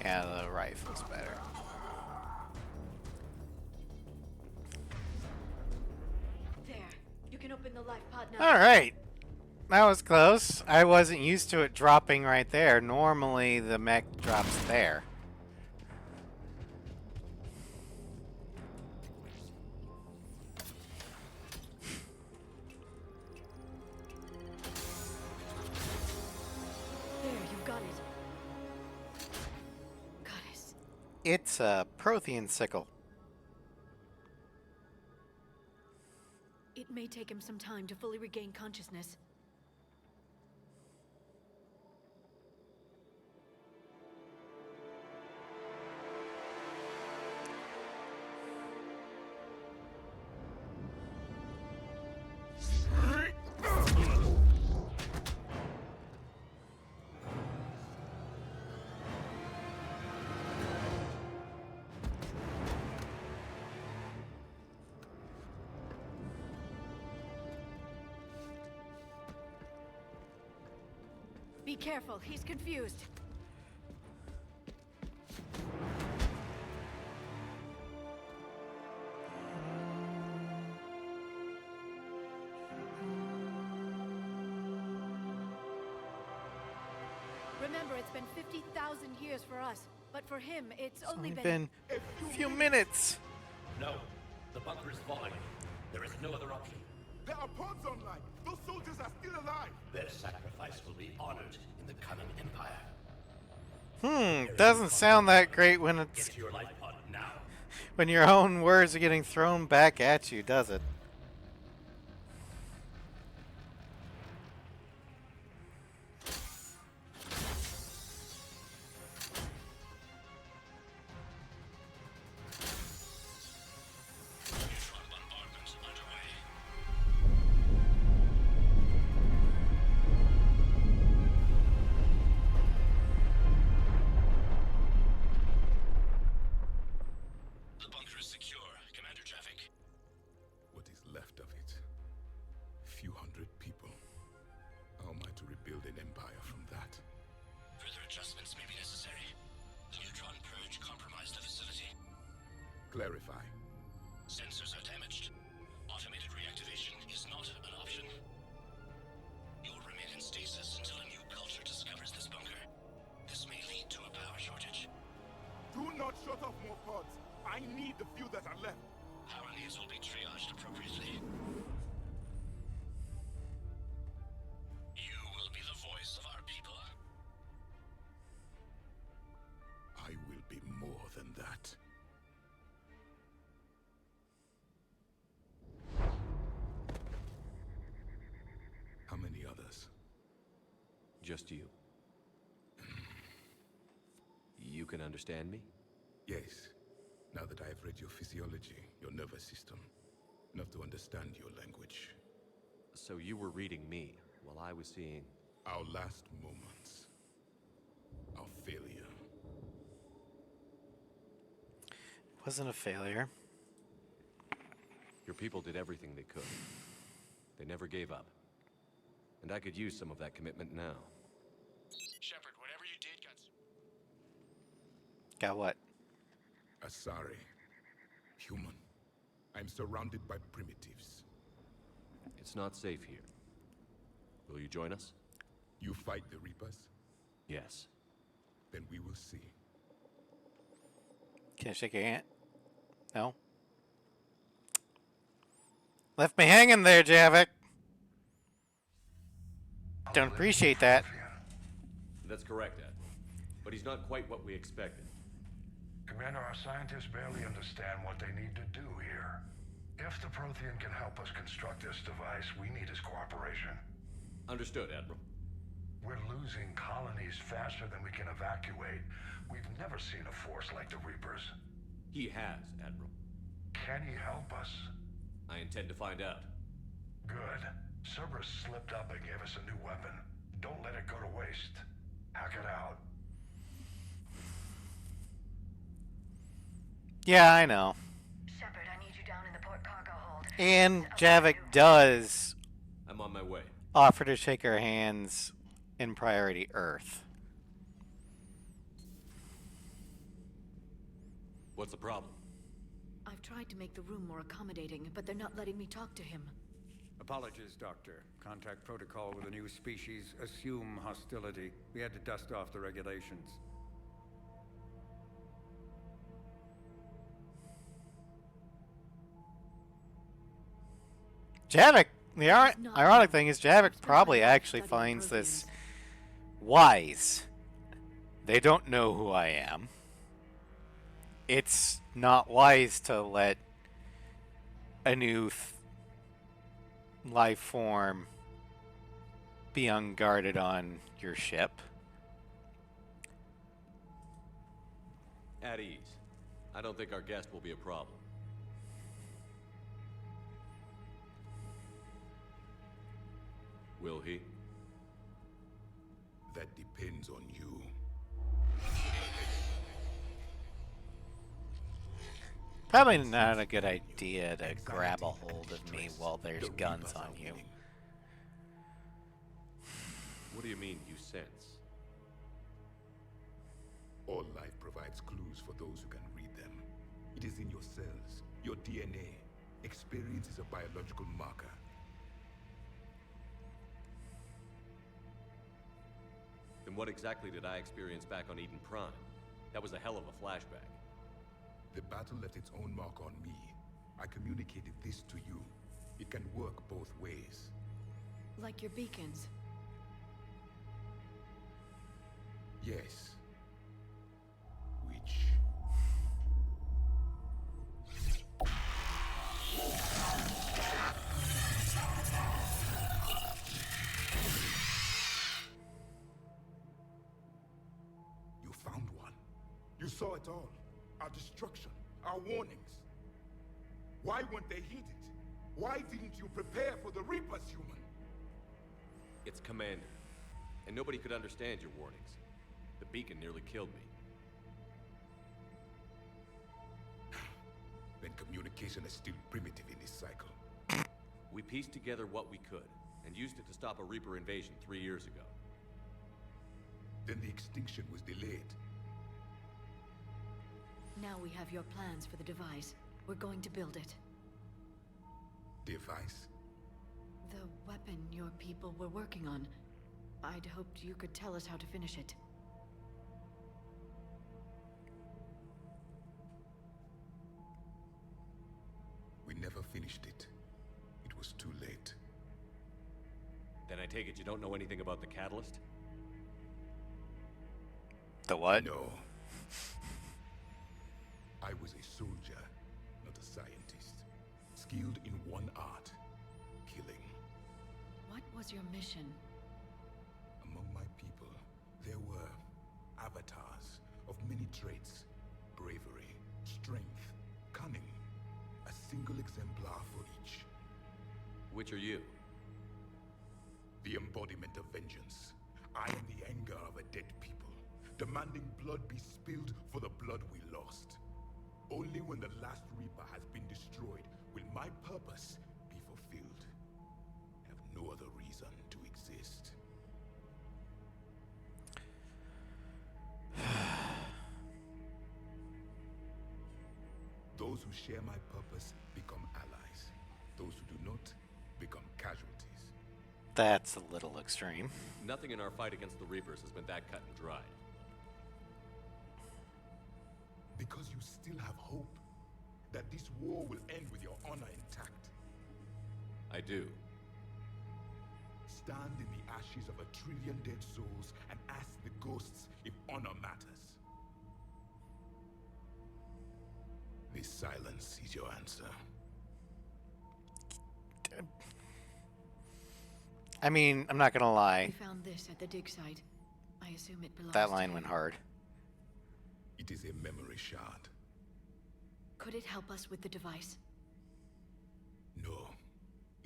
Speaker 1: Yeah, the rifle's better.
Speaker 8: There. You can open the life pod now.
Speaker 1: Alright. That was close. I wasn't used to it dropping right there. Normally the mech drops there.
Speaker 8: There, you've got it. Goddess.
Speaker 1: It's a Prothean sickle.
Speaker 8: It may take him some time to fully regain consciousness. Be careful, he's confused. Remember, it's been 50,000 years for us, but for him, it's only
Speaker 1: been a few minutes.
Speaker 14: No, the bunker is falling. There is no other option.
Speaker 11: There are pods online. Those soldiers are still alive.
Speaker 14: Their sacrifice will be honored in the coming empire.
Speaker 1: Doesn't sound that great when it's
Speaker 14: Get to your life pod now.
Speaker 1: when your own words are getting thrown back at you, does it?
Speaker 14: The bunker is secure, Commander Javik.
Speaker 11: What is left of it? A few hundred people. How am I to rebuild an empire from that?
Speaker 14: Further adjustments may be necessary. The neutron purge compromised the facility.
Speaker 11: Clarify.
Speaker 14: Sensors are damaged. Automated reactivation is not an option. You will remain in stasis until a new culture discovers this bunker. This may lead to a power shortage.
Speaker 11: Do not shut off more pods. I need the few that are left.
Speaker 14: Power needs will be triaged appropriately. You will be the voice of our people.
Speaker 11: I will be more than that. How many others?
Speaker 4: Just you. You can understand me?
Speaker 11: Yes. Now that I have read your physiology, your nervous system, enough to understand your language.
Speaker 4: So you were reading me while I was seeing...
Speaker 11: Our last moments. Our failure.
Speaker 1: Wasn't a failure.
Speaker 4: Your people did everything they could. They never gave up. And I could use some of that commitment now.
Speaker 16: Shepard, whatever you did
Speaker 1: Got what?
Speaker 11: Asari. Human. I'm surrounded by primitives.
Speaker 4: It's not safe here. Will you join us?
Speaker 11: You fight the Reapers?
Speaker 4: Yes.
Speaker 11: Then we will see.
Speaker 1: Can I shake your hand? No? Left me hanging there, Javik. Don't appreciate that.
Speaker 4: That's correct, Ed. But he's not quite what we expected.
Speaker 5: Commander, our scientists barely understand what they need to do here. If the Prothean can help us construct this device, we need his cooperation.
Speaker 4: Understood, Admiral.
Speaker 5: We're losing colonies faster than we can evacuate. We've never seen a force like the Reapers.
Speaker 4: He has, Admiral.
Speaker 5: Can he help us?
Speaker 4: I intend to find out.
Speaker 5: Good. Cerberus slipped up and gave us a new weapon. Don't let it go to waste. Hack it out.
Speaker 1: Yeah, I know.
Speaker 8: Shepard, I need you down in the port cargo hold.
Speaker 1: And Javik does
Speaker 4: I'm on my way.
Speaker 1: offer to shake her hands in priority Earth.
Speaker 4: What's the problem?
Speaker 8: I've tried to make the room more accommodating, but they're not letting me talk to him.
Speaker 19: Apologies, Doctor. Contact protocol with a new species. Assume hostility. We had to dust off the regulations.
Speaker 1: Javik, the ironic thing is Javik probably actually finds this wise. They don't know who I am. It's not wise to let a new life form be unguarded on your ship.
Speaker 4: At ease. I don't think our guest will be a problem. Will he?
Speaker 11: That depends on you.
Speaker 1: Probably not a good idea to grab a hold of me while there's guns on you.
Speaker 4: What do you mean, you sense?
Speaker 11: All life provides clues for those who can read them. It is in your cells, your DNA. Experience is a biological marker.
Speaker 4: Then what exactly did I experience back on Eden Prime? That was a hell of a flashback.
Speaker 11: The battle left its own mark on me. I communicated this to you. It can work both ways.
Speaker 8: Like your beacons.
Speaker 11: Yes. Which... You found one. You saw it all. Our destruction, our warnings. Why weren't they heeded? Why didn't you prepare for the Reapers, human?
Speaker 4: It's Commander. And nobody could understand your warnings. The beacon nearly killed me.
Speaker 11: Then communication is still primitive in this cycle.
Speaker 4: We pieced together what we could, and used it to stop a Reaper invasion 3 years ago.
Speaker 11: Then the extinction was delayed.
Speaker 8: Now we have your plans for the device. We're going to build it.
Speaker 11: Device?
Speaker 8: The weapon your people were working on. I'd hoped you could tell us how to finish it.
Speaker 11: We never finished it. It was too late.
Speaker 4: Then I take it you don't know anything about the catalyst?
Speaker 1: The what?
Speaker 11: No. I was a soldier, not a scientist. Skilled in one art, killing.
Speaker 8: What was your mission?
Speaker 11: Among my people, there were avatars of many traits. Bravery, strength, cunning. A single exemplar for each.
Speaker 4: Which are you?
Speaker 11: The embodiment of vengeance. I am the anger of a dead people, demanding blood be spilled for the blood we lost. Only when the last Reaper has been destroyed will my purpose be fulfilled. I have no other reason to exist. Those who share my purpose become allies. Those who do not become casualties.
Speaker 1: That's a little extreme.
Speaker 4: Nothing in our fight against the Reapers has been that cut and dried.
Speaker 11: Because you still have hope that this war will end with your honor intact.
Speaker 4: I do.
Speaker 11: Stand in the ashes of 1 trillion dead souls and ask the ghosts if honor matters. This silence is your answer.
Speaker 1: I mean, I'm not gonna lie.
Speaker 8: We found this at the dig site. I assume it belongs
Speaker 1: That
Speaker 8: to
Speaker 1: line
Speaker 8: him.
Speaker 1: went hard.
Speaker 11: It is a memory shard.
Speaker 8: Could it help us with the device?
Speaker 11: No,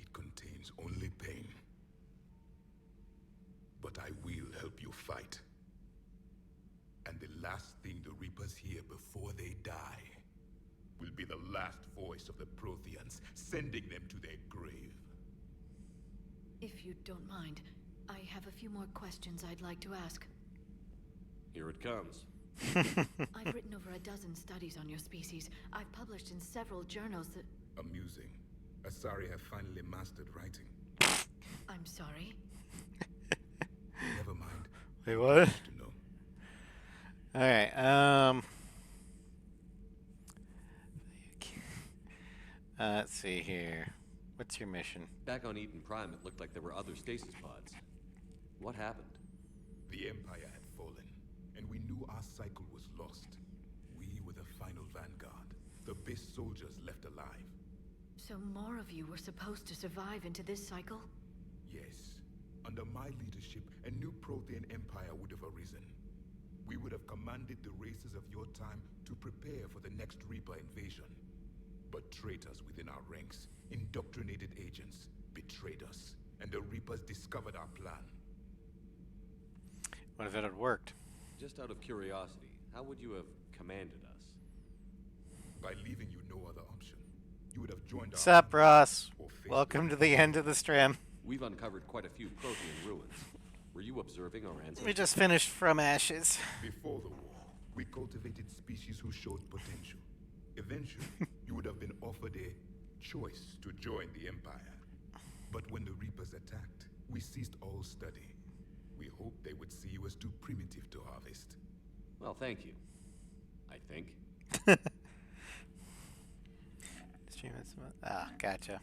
Speaker 11: it contains only pain. But I will help you fight. And the last thing the Reapers hear before they die will be the last voice of the Protheans, sending them to their grave.
Speaker 8: If you don't mind, I have a few more questions I'd like to ask.
Speaker 4: Here it comes.
Speaker 8: I've written over a dozen studies on your species. I've published in several journals that...
Speaker 11: Amusing. Asari have finally mastered writing.
Speaker 8: I'm sorry.
Speaker 11: Never mind.
Speaker 1: Wait, what?
Speaker 11: To know.
Speaker 1: Alright, let's see here. What's your mission?
Speaker 4: Back on Eden Prime, it looked like there were other stasis pods. What happened?
Speaker 11: The Empire had fallen, and we knew our cycle was lost. We were the final vanguard, the best soldiers left alive.
Speaker 8: So more of you were supposed to survive into this cycle?
Speaker 11: Yes. Under my leadership, a new Prothean empire would have arisen. We would have commanded the races of your time to prepare for the next Reaper invasion. But traitors within our ranks, indoctrinated agents, betrayed us, and the Reapers discovered our plan.
Speaker 1: What if it had worked?
Speaker 4: Just out of curiosity, how would you have commanded us?
Speaker 11: By leaving you no other option. You would have joined our...
Speaker 1: Sup, Ross? Welcome to the end of the stream.
Speaker 4: We've uncovered quite a few Prothean ruins. Were you observing our ancestors?
Speaker 1: We just finished From Ashes.
Speaker 11: Before the war, we cultivated species who showed potential. Eventually, you would have been offered a choice to join the Empire. But when the Reapers attacked, we ceased all study. We hoped they would see you as too primitive to harvest.
Speaker 4: Well, thank you. I think.
Speaker 1: Gotcha.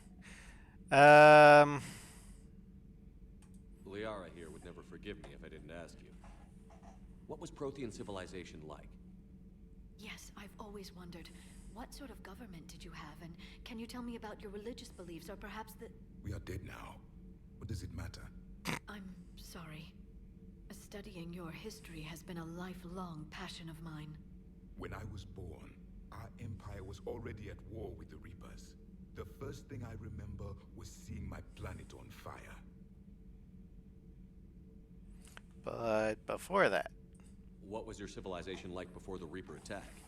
Speaker 4: Liara here would never forgive me if I didn't ask you. What was Prothean civilization like?
Speaker 8: Yes, I've always wondered. What sort of government did you have, and can you tell me about your religious beliefs, or perhaps the...
Speaker 11: We are dead now. What does it matter?
Speaker 8: I'm sorry. Studying your history has been a lifelong passion of mine.
Speaker 11: When I was born, our empire was already at war with the Reapers. The first thing I remember was seeing my planet on fire.
Speaker 1: But before that...
Speaker 4: What was your civilization like before the Reaper attack?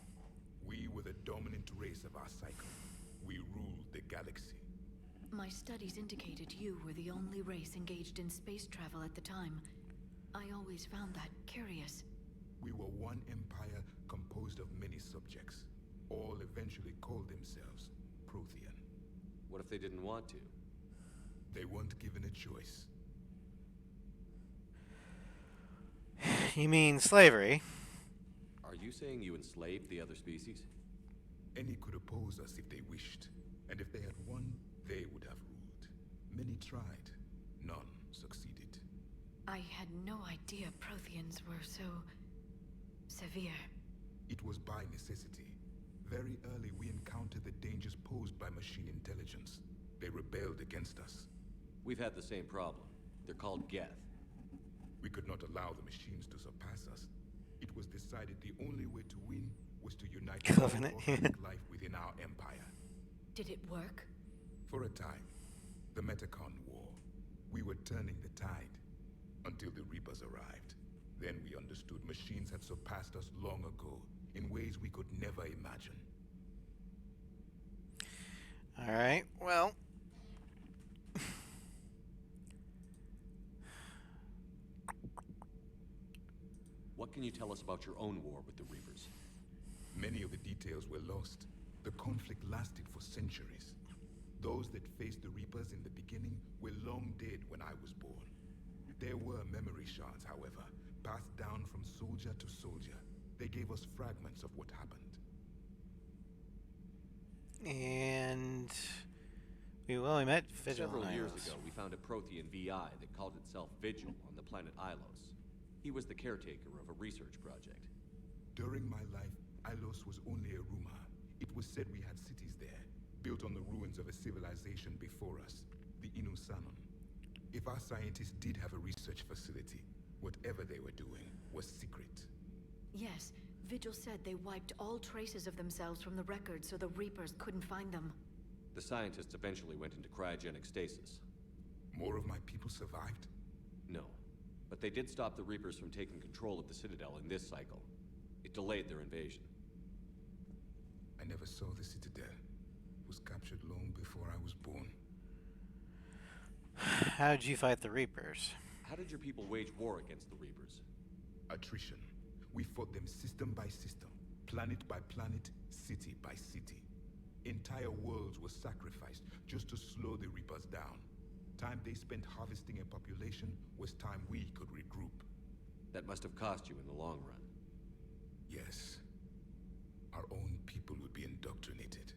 Speaker 11: We were the dominant race of our cycle. We ruled the galaxy.
Speaker 8: My studies indicated you were the only race engaged in space travel at the time. I always found that curious.
Speaker 11: We were one empire composed of many subjects. All eventually called themselves Prothean.
Speaker 4: What if they didn't want to?
Speaker 11: They weren't given a choice.
Speaker 1: You mean slavery?
Speaker 4: Are you saying you enslaved the other species?
Speaker 11: Any could oppose us if they wished. And if they had won, they would have ruled. Many tried. None succeeded.
Speaker 8: I had no idea Protheans were so... severe.
Speaker 11: It was by necessity. Very early we encountered the dangers posed by machine intelligence. They rebelled against us.
Speaker 4: We've had the same problem. They're called Geth.
Speaker 11: We could not allow the machines to surpass us. It was decided the only way to win was to unite
Speaker 1: Covenant.
Speaker 11: life within our empire.
Speaker 8: Did it work?
Speaker 11: For a time. The Metacon War. We were turning the tide. Until the Reapers arrived. Then we understood machines had surpassed us long ago, in ways we could never imagine.
Speaker 1: Alright, well...
Speaker 4: What can you tell us about your own war with the Reapers?
Speaker 11: Many of the details were lost. The conflict lasted for centuries. Those that faced the Reapers in the beginning were long dead when I was born. There were memory shards, however, passed down from soldier to soldier. They gave us fragments of what happened.
Speaker 1: And... we met Vigil.
Speaker 4: Several years ago, we found a Prothean VI that called itself Vigil on the planet Ilos. He was the caretaker of a research project.
Speaker 11: During my life, Ilos was only a rumor. It was said we had cities there, built on the ruins of a civilization before us, the Inusanon. If our scientists did have a research facility, whatever they were doing was secret.
Speaker 8: Yes, Vigil said they wiped all traces of themselves from the records so the Reapers couldn't find them.
Speaker 4: The scientists eventually went into cryogenic stasis.
Speaker 11: More of my people survived?
Speaker 4: No, but they did stop the Reapers from taking control of the Citadel in this cycle. It delayed their invasion.
Speaker 11: I never saw the Citadel. It was captured long before I was born.
Speaker 1: How did you fight the Reapers?
Speaker 4: How did your people wage war against the Reapers?
Speaker 11: Attrition. We fought them system by system, planet by planet, city by city. Entire worlds were sacrificed just to slow the Reapers down. Time they spent harvesting a population was time we could regroup.
Speaker 4: That must have cost you in the long run.
Speaker 11: Yes. Our own people would be indoctrinated,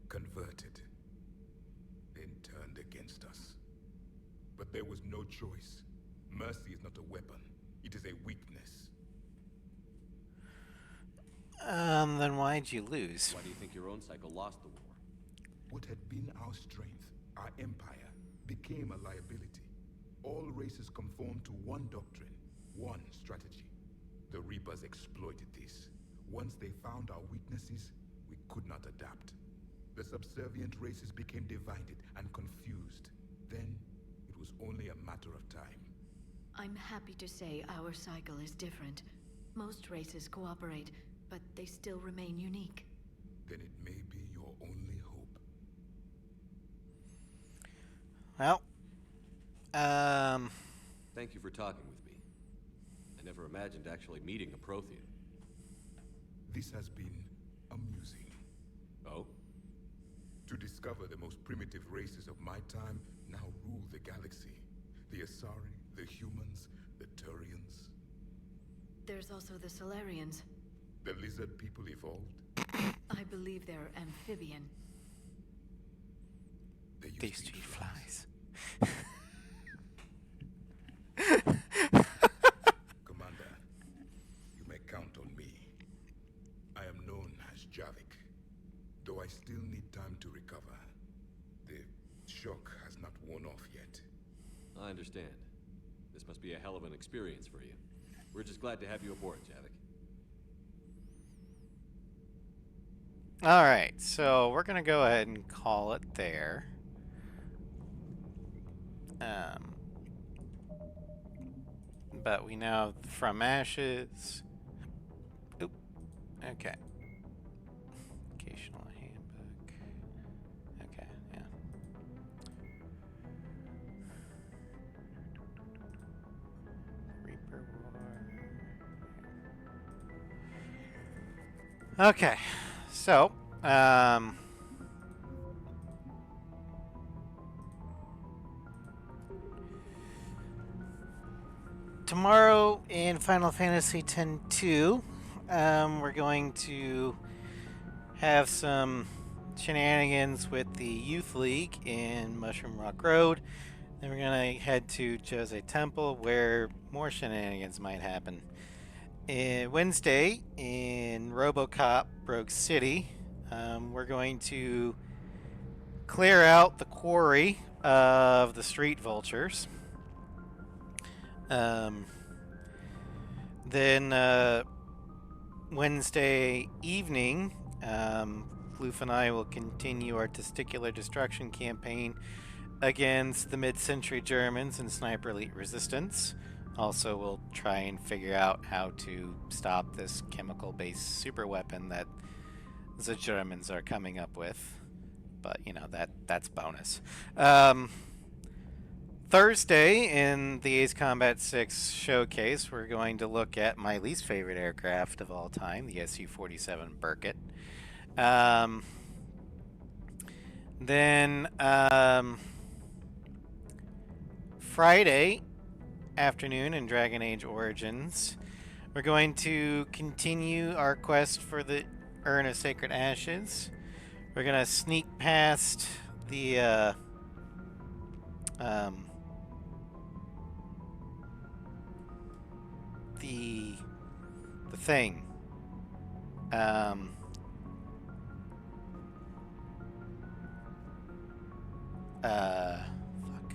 Speaker 11: converted, then turned against us. But there was no choice. Mercy is not a weapon. It is a weakness.
Speaker 1: Then why'd you lose?
Speaker 4: Why do you think your own cycle lost the war?
Speaker 11: What had been our strength, our empire, became a liability. All races conformed to one doctrine, one strategy. The Reapers exploited this. Once they found our weaknesses, we could not adapt. The subservient races became divided and confused. Then, it was only a matter of time.
Speaker 8: I'm happy to say our cycle is different. Most races cooperate, but they still remain unique.
Speaker 11: Then it may be your only hope.
Speaker 1: Well,
Speaker 4: Thank you for talking with me. I never imagined actually meeting a Prothean.
Speaker 11: This has been amusing.
Speaker 4: Oh?
Speaker 11: To discover the most primitive races of my time now rule the galaxy. The Asari, the humans, the Turians.
Speaker 8: There's also the Solarians.
Speaker 11: The lizard people evolved.
Speaker 8: I believe they're amphibian.
Speaker 11: They used
Speaker 1: these two flies.
Speaker 11: Commander, you may count on me. I am known as Javik, though I still need time to recover. The shock has not worn off yet.
Speaker 4: I understand. This must be a hell of an experience for you. We're just glad to have you aboard, Javik.
Speaker 1: Alright, so we're going to go ahead and call it there. But we now have From Ashes. Oop. Okay. Occasional handbook. Okay, yeah. Reaper War. Okay, so, tomorrow in Final Fantasy X-2, we're going to have some shenanigans with the Youth League in Mushroom Rock Road. Then we're going to head to Jose Temple, where more shenanigans might happen. Wednesday in RoboCop Rogue City, we're going to clear out the quarry of the Street Vultures. Then Wednesday evening, Floof and I will continue our testicular destruction campaign against the mid-century Germans and Sniper Elite Resistance. Also, we'll try and figure out how to stop this chemical-based superweapon that the Germans are coming up with. But, you know, that's bonus. Thursday, in the Ace Combat 6 showcase, we're going to look at my least favorite aircraft of all time, the Su-47 Burkett. Then, Friday afternoon in Dragon Age Origins, we're going to continue our quest for the Urn of Sacred Ashes. We're going to sneak past the thing. Fuck.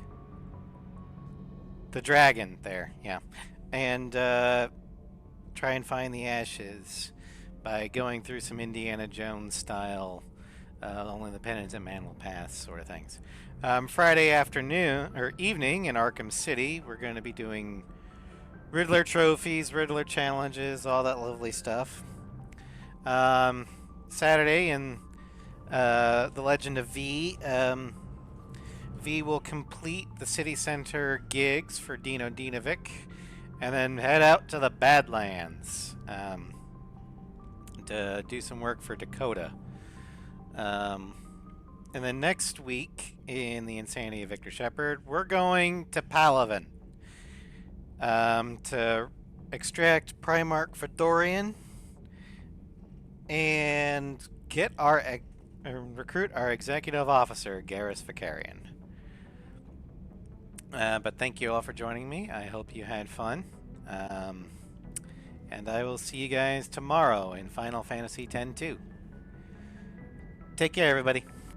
Speaker 1: The dragon there, yeah. And try and find the ashes by going through some Indiana Jones style only the penitent man will pass sort of things. Friday afternoon or evening in Arkham City, we're going to be doing Riddler trophies, Riddler challenges, all that lovely stuff. Saturday in The Legend of V, V will complete the city center gigs for Dino Dinovic, and then head out to the Badlands to do some work for Dakota. And then next week, in the Insanity of Victor Shepard, we're going to Palaven to extract Primarch Fedorian and get our recruit our executive officer, Garrus Vicarian. But thank you all for joining me. I hope you had fun. And I will see you guys tomorrow in Final Fantasy X-2. Take care, everybody.